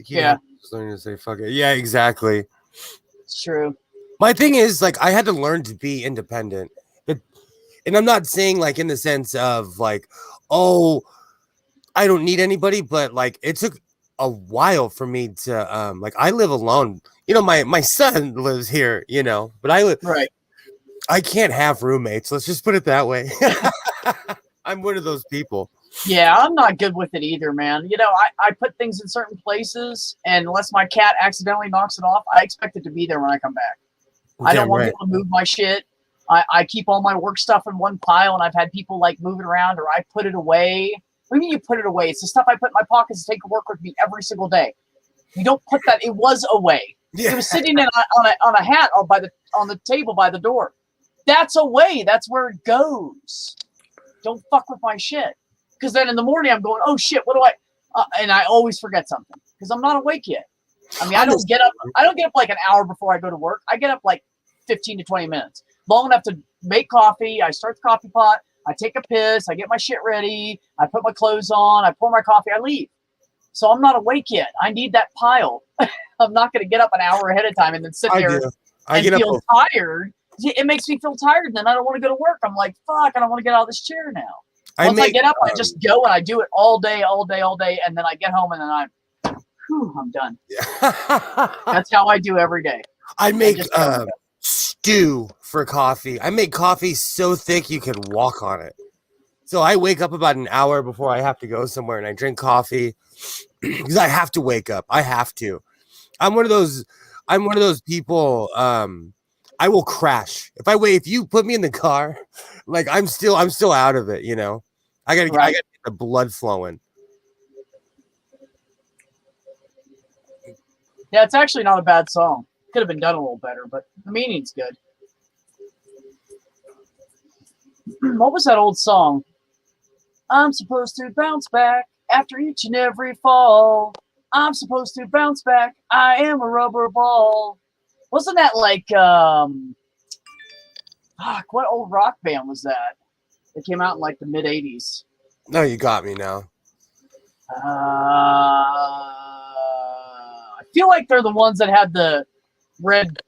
Yeah. Just learning to say fuck it. Yeah, exactly. It's true. My thing is like I had to learn to be independent. And I'm not saying like in the sense of like, oh, I don't need anybody, but like it took a while for me to like I live alone. You know, my son lives here, you know, but I can't have roommates. Let's just put it that way. I'm one of those people. Yeah, I'm not good with it either, man. You know, I put things in certain places, and unless my cat accidentally knocks it off, I expect it to be there when I come back. I don't want people to move my shit. I keep all my work stuff in one pile, and I've had people like move it around, or I put it away. What do you mean you put it away? It's the stuff I put in my pockets to take to work with me every single day. You don't put that. It was away. Yeah. It was sitting on a hat on the table by the door. That's away. That's where it goes. Don't fuck with my shit. Because then in the morning I'm going, oh shit, what do I? And I always forget something because I'm not awake yet. I mean, I don't get up like an hour before I go to work. I get up like 15 to 20 minutes, long enough to make coffee. I start the coffee pot. I take a piss, I get my shit ready, I put my clothes on, I pour my coffee, I leave. So I'm not awake yet. I need that pile. I'm not going to get up an hour ahead of time and then sit there and feel tired. It makes me feel tired, and then I don't want to go to work. I'm like, fuck, I don't want to get out of this chair now. Once I get up, I just go and I do it all day, and then I get home and then I'm done. That's how I do every day. I make stew for coffee. I make coffee so thick you could walk on it. So I wake up about an hour before I have to go somewhere and I drink coffee because I have to wake up. I have to. I'm one of those people. I will crash if you put me in the car. Like I'm still out of it. You know, I gotta get the blood flowing. Yeah, it's actually not a bad song. Could have been done a little better, but the meaning's good. What was that old song? I'm supposed to bounce back after each and every fall. I'm supposed to bounce back. I am a rubber ball. Wasn't that like what old rock band was that? It came out in like the mid 80s. No, you got me now. I feel like they're the ones that had the red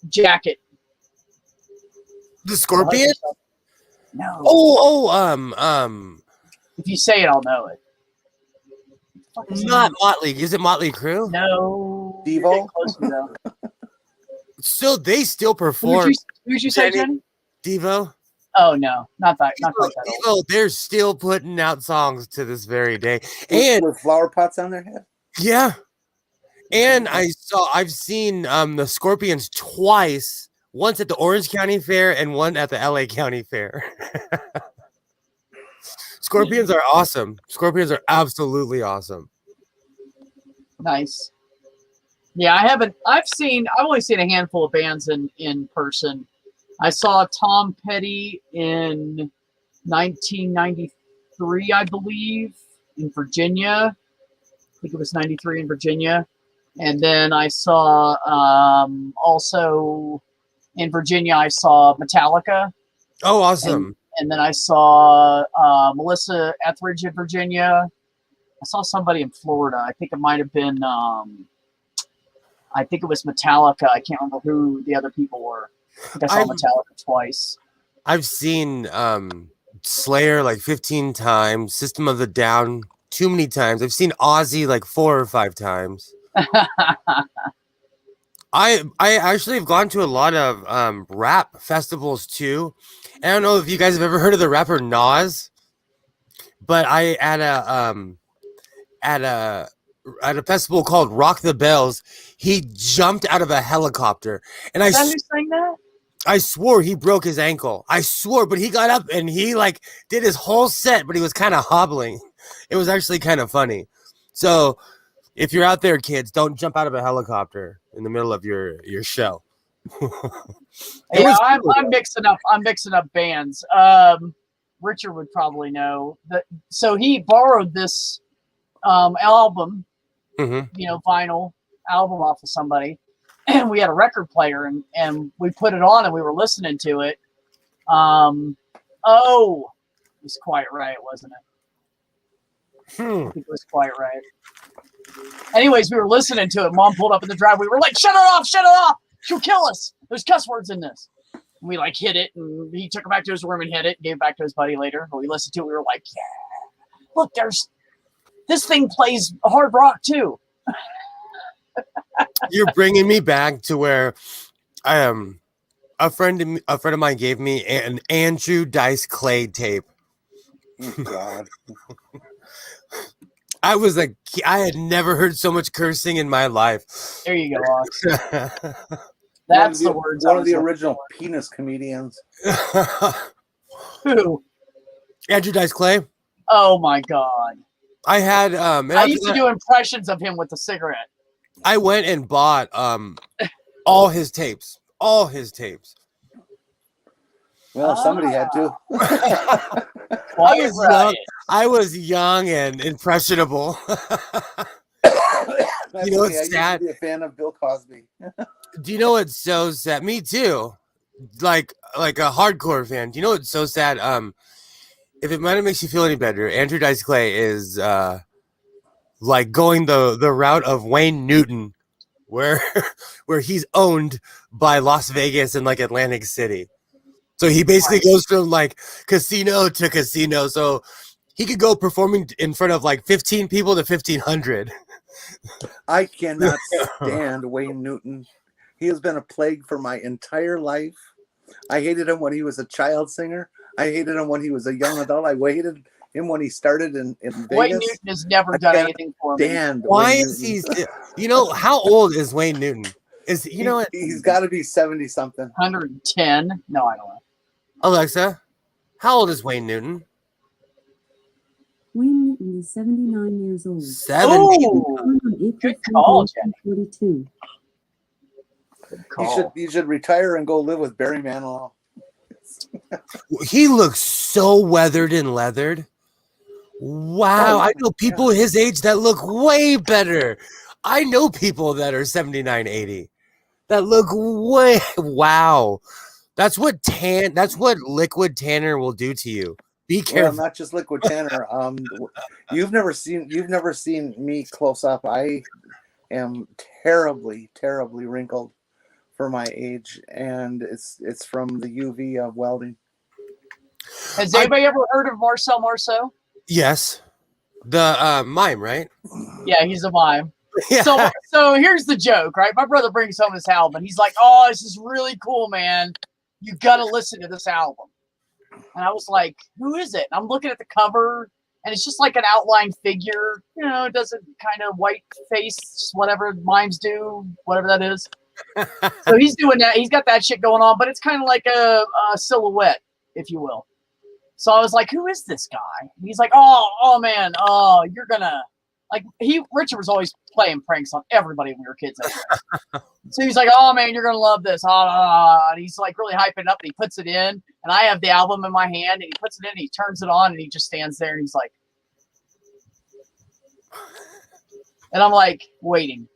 jacket. The Scorpion? No. If you say it, I'll know it. Not Motley. Is it Motley Crue? No. Devo? You're getting close, though. So they still perform. Who'd you say, Jenny? Devo? Oh no, not that. Not quite that old. Devo, they're still putting out songs to this very day. And with flower pots on their head. yeah. And I've seen the Scorpions twice, once at the Orange County Fair and one at the LA County Fair. Scorpions are awesome. Scorpions are absolutely awesome. Nice. Yeah, I've only seen a handful of bands in person. I saw Tom Petty in 1993, I believe, in Virginia. I think it was 93 in Virginia. And then I saw also in Virginia, I saw Metallica. Oh, awesome. And then I saw Melissa Etheridge in Virginia. I saw somebody in Florida. I think it might have been, I think it was Metallica. I can't remember who the other people were. I think I saw Metallica twice. I've seen Slayer like 15 times, System of a Down too many times. I've seen Ozzy like 4 or 5 times. I actually have gone to a lot of rap festivals too. And I don't know if you guys have ever heard of the rapper Nas, but I at a festival called Rock the Bells, he jumped out of a helicopter, and Is that who sang that? I swore he broke his ankle. I swore, but he got up and he like did his whole set, but he was kind of hobbling. It was actually kind of funny. So if you're out there, kids, don't jump out of a helicopter in the middle of your show. Yeah, I'm mixing up bands. Richard would probably know that. So he borrowed this album, vinyl album off of somebody, and we had a record player, and we put it on and we were listening to it. It was quite right, wasn't it? I think it was quite right. Anyways, we were listening to it. Mom pulled up in the driveway. We were like, shut it off, she'll kill us. There's cuss words in this. And we like hit it, and he took it back to his room and hit it, gave it back to his buddy later. But we listened to it, we were like, yeah, look, this thing plays hard rock too. You're bringing me back to where a friend of mine gave me an Andrew Dice Clay tape. Oh, God. I had never heard so much cursing in my life. There you go, Ox. That's the words. One of the original penis comedians. Who? Andrew Dice Clay. Oh my God. I had I used to do impressions of him with a cigarette. I went and bought all his tapes. Well, somebody had to. I was young and impressionable. You know what's sad? I used to be a fan of Bill Cosby. Do you know what's so sad? Me too. Like a hardcore fan. Do you know what's so sad? If it might have makes you feel any better, Andrew Dice Clay is like going the route of Wayne Newton, where he's owned by Las Vegas and like Atlantic City. So he basically goes from like casino to casino. So he could go performing in front of like 15 people to 1,500. I cannot stand Wayne Newton. He has been a plague for my entire life. I hated him when he was a child singer. I hated him when he was a young adult. I hated him when he started in Vegas. Wayne Newton has never done anything for me. Why is he? How old is Wayne Newton? He's got to be 70 something. 110. No, I don't know. Alexa, how old is Wayne Newton? Wayne Newton is 79 years old. 70. Born on April Good call, Jenny. 1942. Good call. You should retire and go live with Barry Manilow. He looks so weathered and leathered. Wow, I know people his age that look way better. I know people that are 79, 80 that look wow. That's what liquid tanner will do to you. Be Well, careful. not just Liquid Tanner. You've never seen me close up. I am terribly, terribly wrinkled for my age, and it's from the UV of welding. Has anybody ever heard of Marcel Marceau? Yes. The mime, right? Yeah, he's a mime. Yeah. So here's the joke, right? My brother brings home this album. He's like, "Oh, this is really cool, man. You got to listen to this album." And I was like, "Who is it?" And I'm looking at the cover, and it's just like an outline figure. You know, it does a kind of white face, just whatever mimes do, whatever that is. So he's doing that. He's got that shit going on, but it's kind of like a silhouette, if you will. So I was like, "Who is this guy?" And he's like, "Oh man, you're gonna." Like Richard was always playing pranks on everybody when we were kids. So he's like, "Oh man, you're gonna love this!" And he's like really hyping it up. And he puts it in, and I have the album in my hand, and he puts it in, and he turns it on, and he just stands there, and he's like, and I'm like waiting,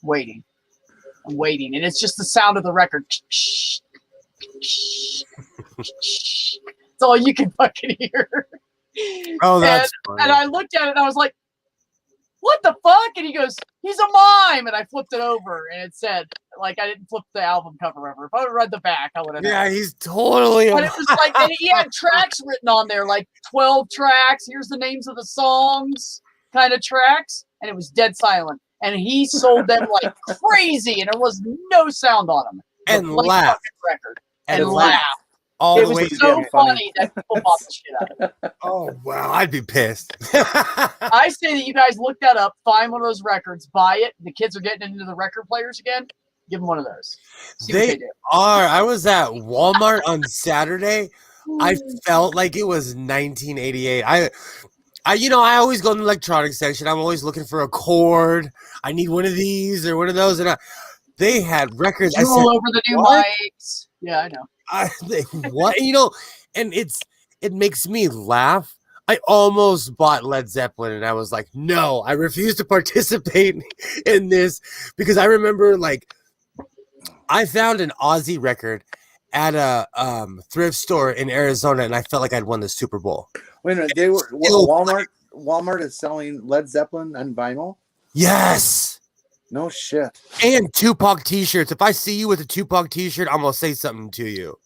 I'm waiting, and it's just the sound of the record. It's all you can fucking hear. Oh, that's funny. And I looked at it, and I was like, "What the fuck?" And he goes, "He's a mime." And I flipped it over, and it said, like, I didn't flip the album cover over. If I would have read the back, I would have. Yeah, he's totally. But it was like, and he had tracks written on there, like 12 tracks. Here's the names of the songs, kind of tracks. And it was dead silent. And he sold them like crazy, and there was no sound on them. And Like laughed. record. And And laughed. laughed. All It the way was so down. funny that people bought the shit out of it. Oh wow, I'd be pissed. I say that you guys look that up, find one of those records, buy it. The kids are getting into the record players again. Give them one of those. See what they do. I was at Walmart on Saturday. I felt like it was 1988. I always go in the electronics section. I'm always looking for a chord. I need one of these or one of those, and they had records. I said, All over the new "What?" mics. Yeah, I know. What? And it makes me laugh. I almost bought Led Zeppelin, and I was like, no, I refuse to participate in this, because I remember, like, I found an Ozzy record at a thrift store in Arizona, and I felt like I'd won the Super Bowl. Wait a minute, Walmart is selling Led Zeppelin on vinyl? Yes. No shit. And Tupac t-shirts. If I see you with a Tupac t-shirt, I'm gonna say something to you.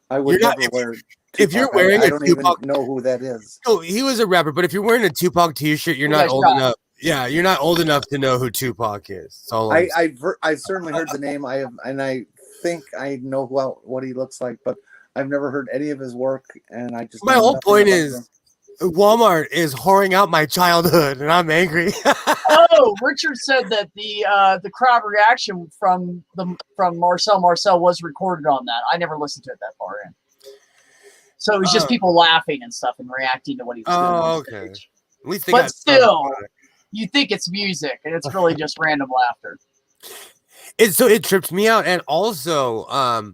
I would You're not- never wear if you're Tupac. wearing I a don't Tupac, even know who that is. no, he was a rapper. But if you're wearing a Tupac t-shirt, you're not guys old try. enough. Yeah, you're not old enough to know who Tupac is. So I've certainly heard the name. I think I know what he looks like, but I've never heard any of his work. And I just my know whole nothing point about is him. Walmart is whoring out my childhood, and I'm angry. Oh, Richard said that the crowd reaction from Marcel Marceau was recorded on that. I never listened to it that far in. So it was just people laughing and stuff and reacting to what he was doing. Oh, on okay. stage. At least they But got still, you think it's music, and it's really just random laughter. it tripped me out. And also,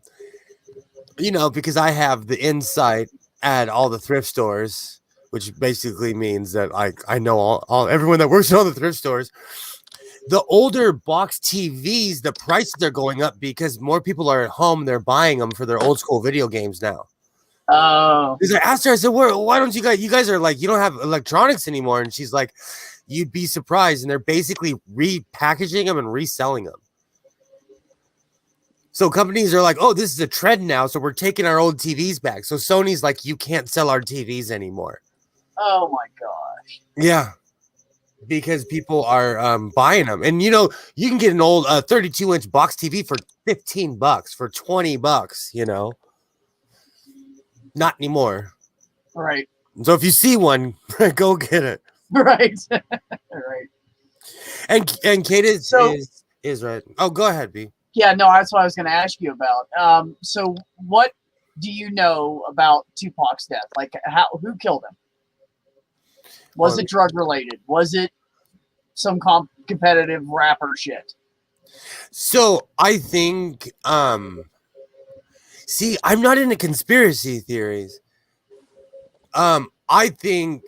because I have the insight at all the thrift stores, which basically means that I know all everyone that works in all the thrift stores. The older box TVs, the prices are going up because more people are at home. They're buying them for their old school video games now. Oh, Because I asked her, I said, why don't you guys are like, you don't have electronics anymore. And she's like, you'd be surprised. And they're basically repackaging them and reselling them. So companies are like, oh, this is a trend now. So we're taking our old TVs back. So Sony's like, you can't sell our TVs anymore. oh my gosh. Yeah. Because people are buying them. And, you can get an old 32-inch box TV for $15, for $20, Not anymore. Right. So if you see one, go get it. Right. Right. And Kate is right. Oh, go ahead, B. Yeah, no, that's what I was going to ask you about. So what do you know about Tupac's death? Like, who killed him? Was it drug related? Was it some competitive rapper shit? So I think, see, I'm not into conspiracy theories. I think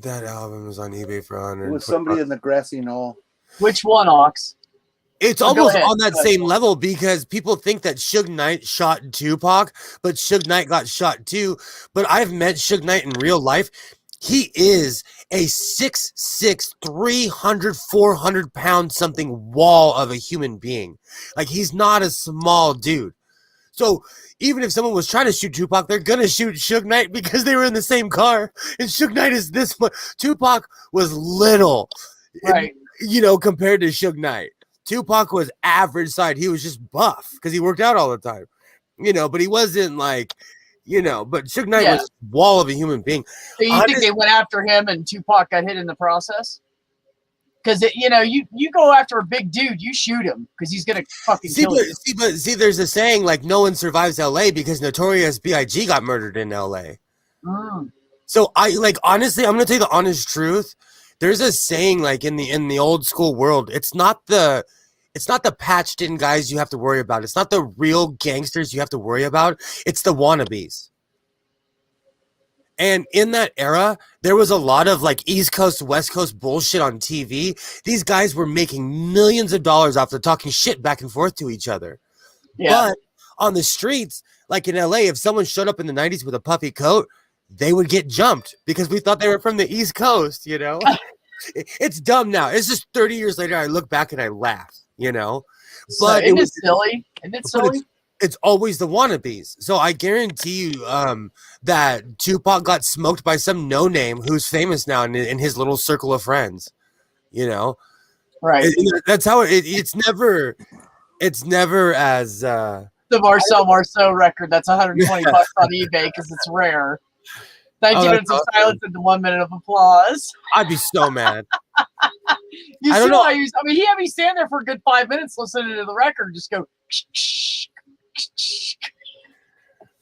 that album was on eBay for 100. It was somebody in the grassy knoll. Which one, Ox? It's Go almost ahead, on that go ahead. same level because people think that Suge Knight shot Tupac, but Suge Knight got shot too. But I've met Suge Knight in real life. He is a 6'6", 300, 400 pound something wall of a human being. Like, he's not a small dude. So even if someone was trying to shoot Tupac, they're gonna shoot Suge Knight because they were in the same car. And Suge Knight is this much. Tupac was little, Right. compared to Suge Knight. Tupac was average side. He was just buff because he worked out all the time, but he wasn't like, but Suge Knight was wall of a human being. So you think they went after him and Tupac got hit in the process? Because you go after a big dude, you shoot him because he's gonna fucking kill you. See, there's a saying like no one survives LA because Notorious B.I.G. got murdered in LA. So honestly, I'm gonna tell you the honest truth. There's a saying like in the old school world, it's not the patched in guys you have to worry about. It's not the real gangsters you have to worry about. It's the wannabes. And in that era, there was a lot of like East Coast, West Coast bullshit on TV. These guys were making millions of dollars off of talking shit back and forth to each other. Yeah. But on the streets, like in LA, if someone showed up in the 90s with a puffy coat, they would get jumped because we thought they were from the East Coast, It's dumb now. It's just 30 years later, I look back and I laugh, But isn't it silly? Isn't it silly? It's always the wannabes. So I guarantee you that Tupac got smoked by some no-name who's famous now in his little circle of friends, Right. That's how it's never as the Marceau record that's $120 on eBay because it's rare. 90 minutes of silence and 1 minute of applause. I'd be so mad. You see why he had me stand there for a good 5 minutes listening to the record, just go.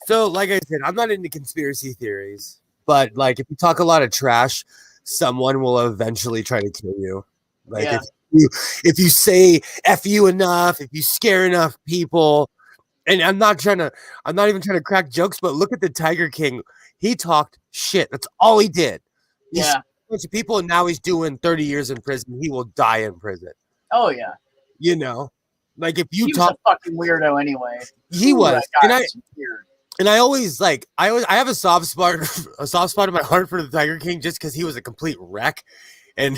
So, like I said, I'm not into conspiracy theories, but like if you talk a lot of trash, someone will eventually try to kill you. Like if you say F you enough, if you scare enough people, and I'm not even trying to crack jokes, but look at the Tiger King. He talked shit. That's all he did. He shot a bunch of people, and now he's doing 30 years in prison. He will die in prison. Oh yeah. Like if you he talk, was a fucking weirdo anyway. He was, and weird. And I always I have a soft spot in my heart for the Tiger King just because he was a complete wreck, and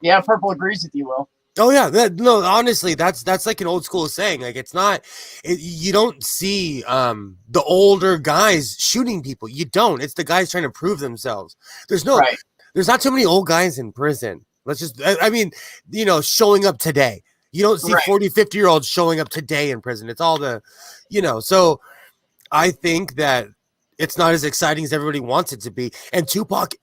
Yeah, Purple agrees with you, Will. Oh yeah, honestly, that's like an old school saying. Like you don't see the older guys shooting people. You don't. It's the guys trying to prove themselves. There's not too many old guys in prison. Showing up today. You don't see 40, 50-year-olds showing up today in prison. It's all so I think that it's not as exciting as everybody wants it to be. And Tupac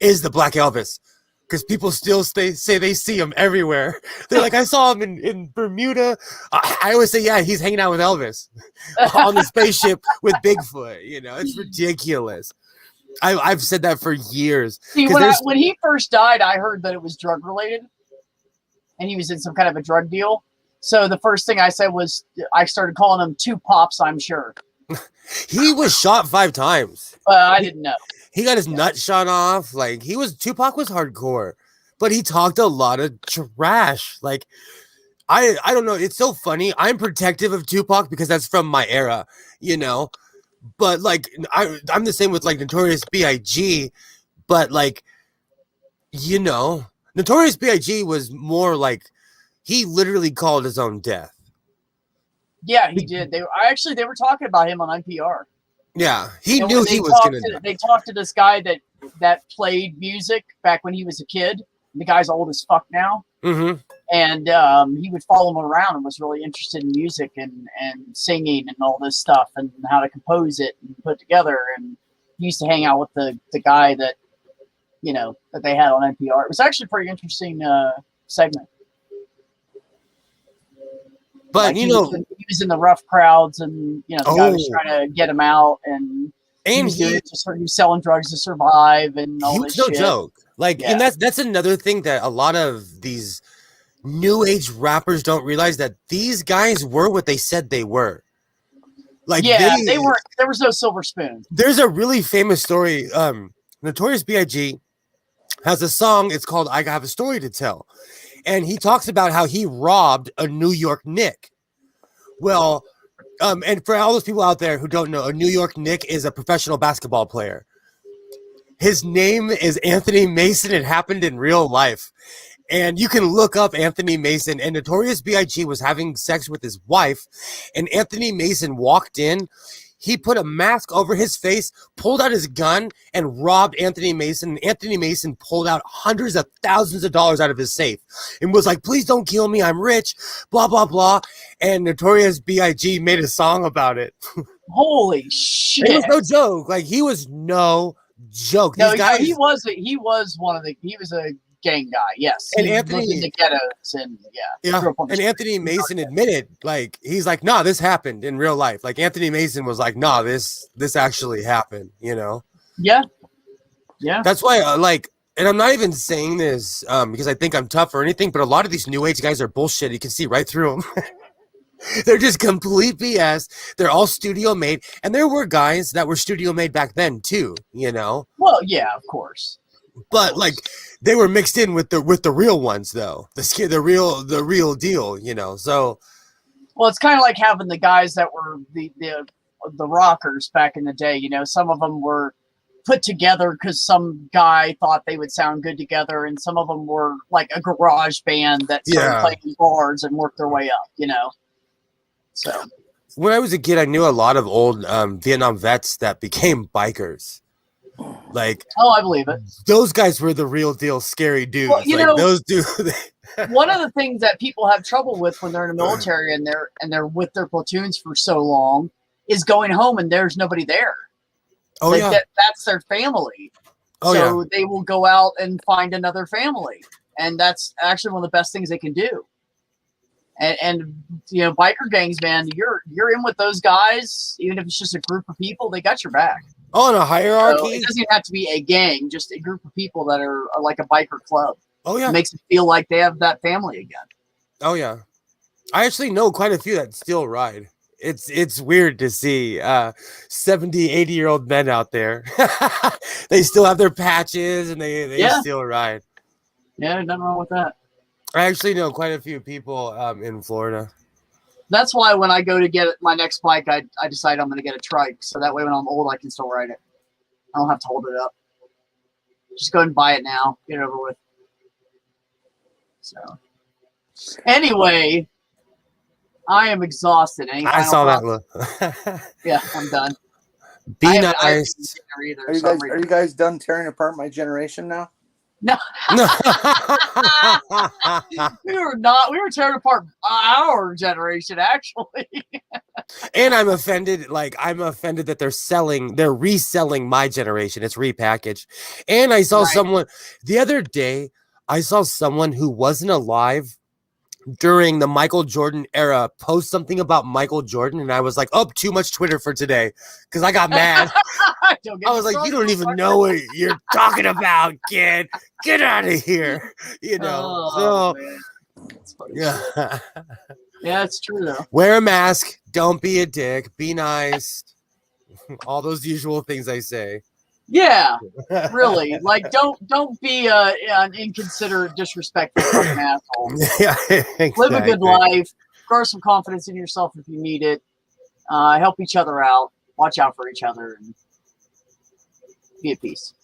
is the Black Elvis because people still say they see him everywhere. They're like, I saw him in Bermuda. I always say, yeah, he's hanging out with Elvis on the spaceship with Bigfoot. It's ridiculous. I've said that for years. See, when he first died, I heard that it was drug related, and he was in some kind of a drug deal. So the first thing I said was, I started calling him Two Pops. I'm sure he was shot 5 times. I didn't know. He got his nut shot off. Like Tupac was hardcore, but he talked a lot of trash. Like I don't know. It's so funny. I'm protective of Tupac because that's from my era, But like I'm the same with like Notorious B.I.G. But like, Notorious B.I.G. was more like he literally called his own death. Yeah, he did. They were talking about him on NPR. Yeah, he knew he was going to. They talked to this guy that played music back when he was a kid. The guy's old as fuck now. Mm-hmm. And he would follow him around and was really interested in music and singing and all this stuff and how to compose it and put it together. And he used to hang out with the guy that that they had on NPR. It was actually a pretty interesting segment. But he was in the rough crowds, and the guy was trying to get him out, and he was selling drugs to survive, and all this shit. He was no joke. And that's another thing that a lot of these new age rappers don't realize, that these guys were what they said they were. They weren't. There was no silver spoon. There's a really famous story. Notorious B.I.G. has a song. It's called "I Have a Story to Tell," and he talks about how he robbed a New York Knick. Well, and for all those people out there who don't know, a New York Knick is a professional basketball player. His name is Anthony Mason. It happened in real life. And you can look up Anthony Mason, and Notorious B.I.G. was having sex with his wife, and Anthony Mason walked in. He put a mask over his face, pulled out his gun, and robbed Anthony Mason. And Anthony Mason pulled out hundreds of thousands of dollars out of his safe and was like, please don't kill me. I'm rich, blah, blah, blah. And Notorious B.I.G. made a song about it. Holy shit. It was no joke. Like, he was no joke. No, These guys, he was a gang guy, yes. And He Anthony- lived in the ghettos and yeah. grew up on the And street. Anthony Mason admitted, like, he's like, nah, this happened in real life. Like, Anthony Mason was like, nah, this actually happened, you know? Yeah. That's why, and I'm not even saying this because I think I'm tough or anything, but a lot of these new age guys are bullshit. You can see right through them. They're just complete BS. They're all studio made. And there were guys that were studio made back then too, you know? Well, yeah, of course. But like they were mixed in with the real ones though. The real deal, you know. So Well, it's kind of like having the guys that were the rockers back in the day. You know, some of them were put together because some guy thought they would sound good together, and some of them were like a garage band that started playing in bars and worked their way up. You know, so when I was a kid, I knew a lot of old Vietnam vets that became bikers. Like, oh, I believe it. Those guys were the real deal, scary dudes. Well, you like know, those dudes. One of the things that people have trouble with when they're in the military and they're with their platoons for so long is going home and there's nobody there. Oh like yeah, that's their family. Oh, so they will go out and find another family, and that's actually one of the best things they can do. And you know, biker gangs, man, you're in with those guys, even if it's just a group of people, they got your back. Oh, and a hierarchy. So it doesn't even have to be a gang, just a group of people that are like a biker club. Oh yeah, It makes it feel like they have that family again. Oh yeah, I actually know quite a few that still ride. It's weird to see 70, 80-year-old men out there. They still have their patches and they still ride. Yeah, nothing wrong with that. I actually know quite a few people in Florida. That's why when I go to get my next bike, I decide I'm going to get a trike. So that way when I'm old, I can still ride it. I don't have to hold it up. Just go ahead and buy it now. Get it over with. So anyway, I am exhausted. I saw that look. Yeah, I'm done. Be I haven't nice. seen dinner either, Are you so I'm guys are you guys done tearing apart my generation now? No, we were not. We were tearing apart our generation, actually. And I'm offended. Like, I'm offended that they're reselling my generation. It's repackaged. And I saw someone the other day. I saw someone who wasn't alive during the Michael Jordan era post something about Michael Jordan, and I was like, "Oh, too much Twitter for today," because I got mad. I was like, "You don't even know what you're talking about, kid. Get out of here!" You know. So, yeah, yeah, it's true though. Wear a mask. Don't be a dick. Be nice. All those usual things I say. Yeah, really. Like, don't be an inconsiderate, disrespectful fucking asshole. Yeah, exactly. Live a good life. Grow some confidence in yourself if you need it. Help each other out. Watch out for each other, and be at peace.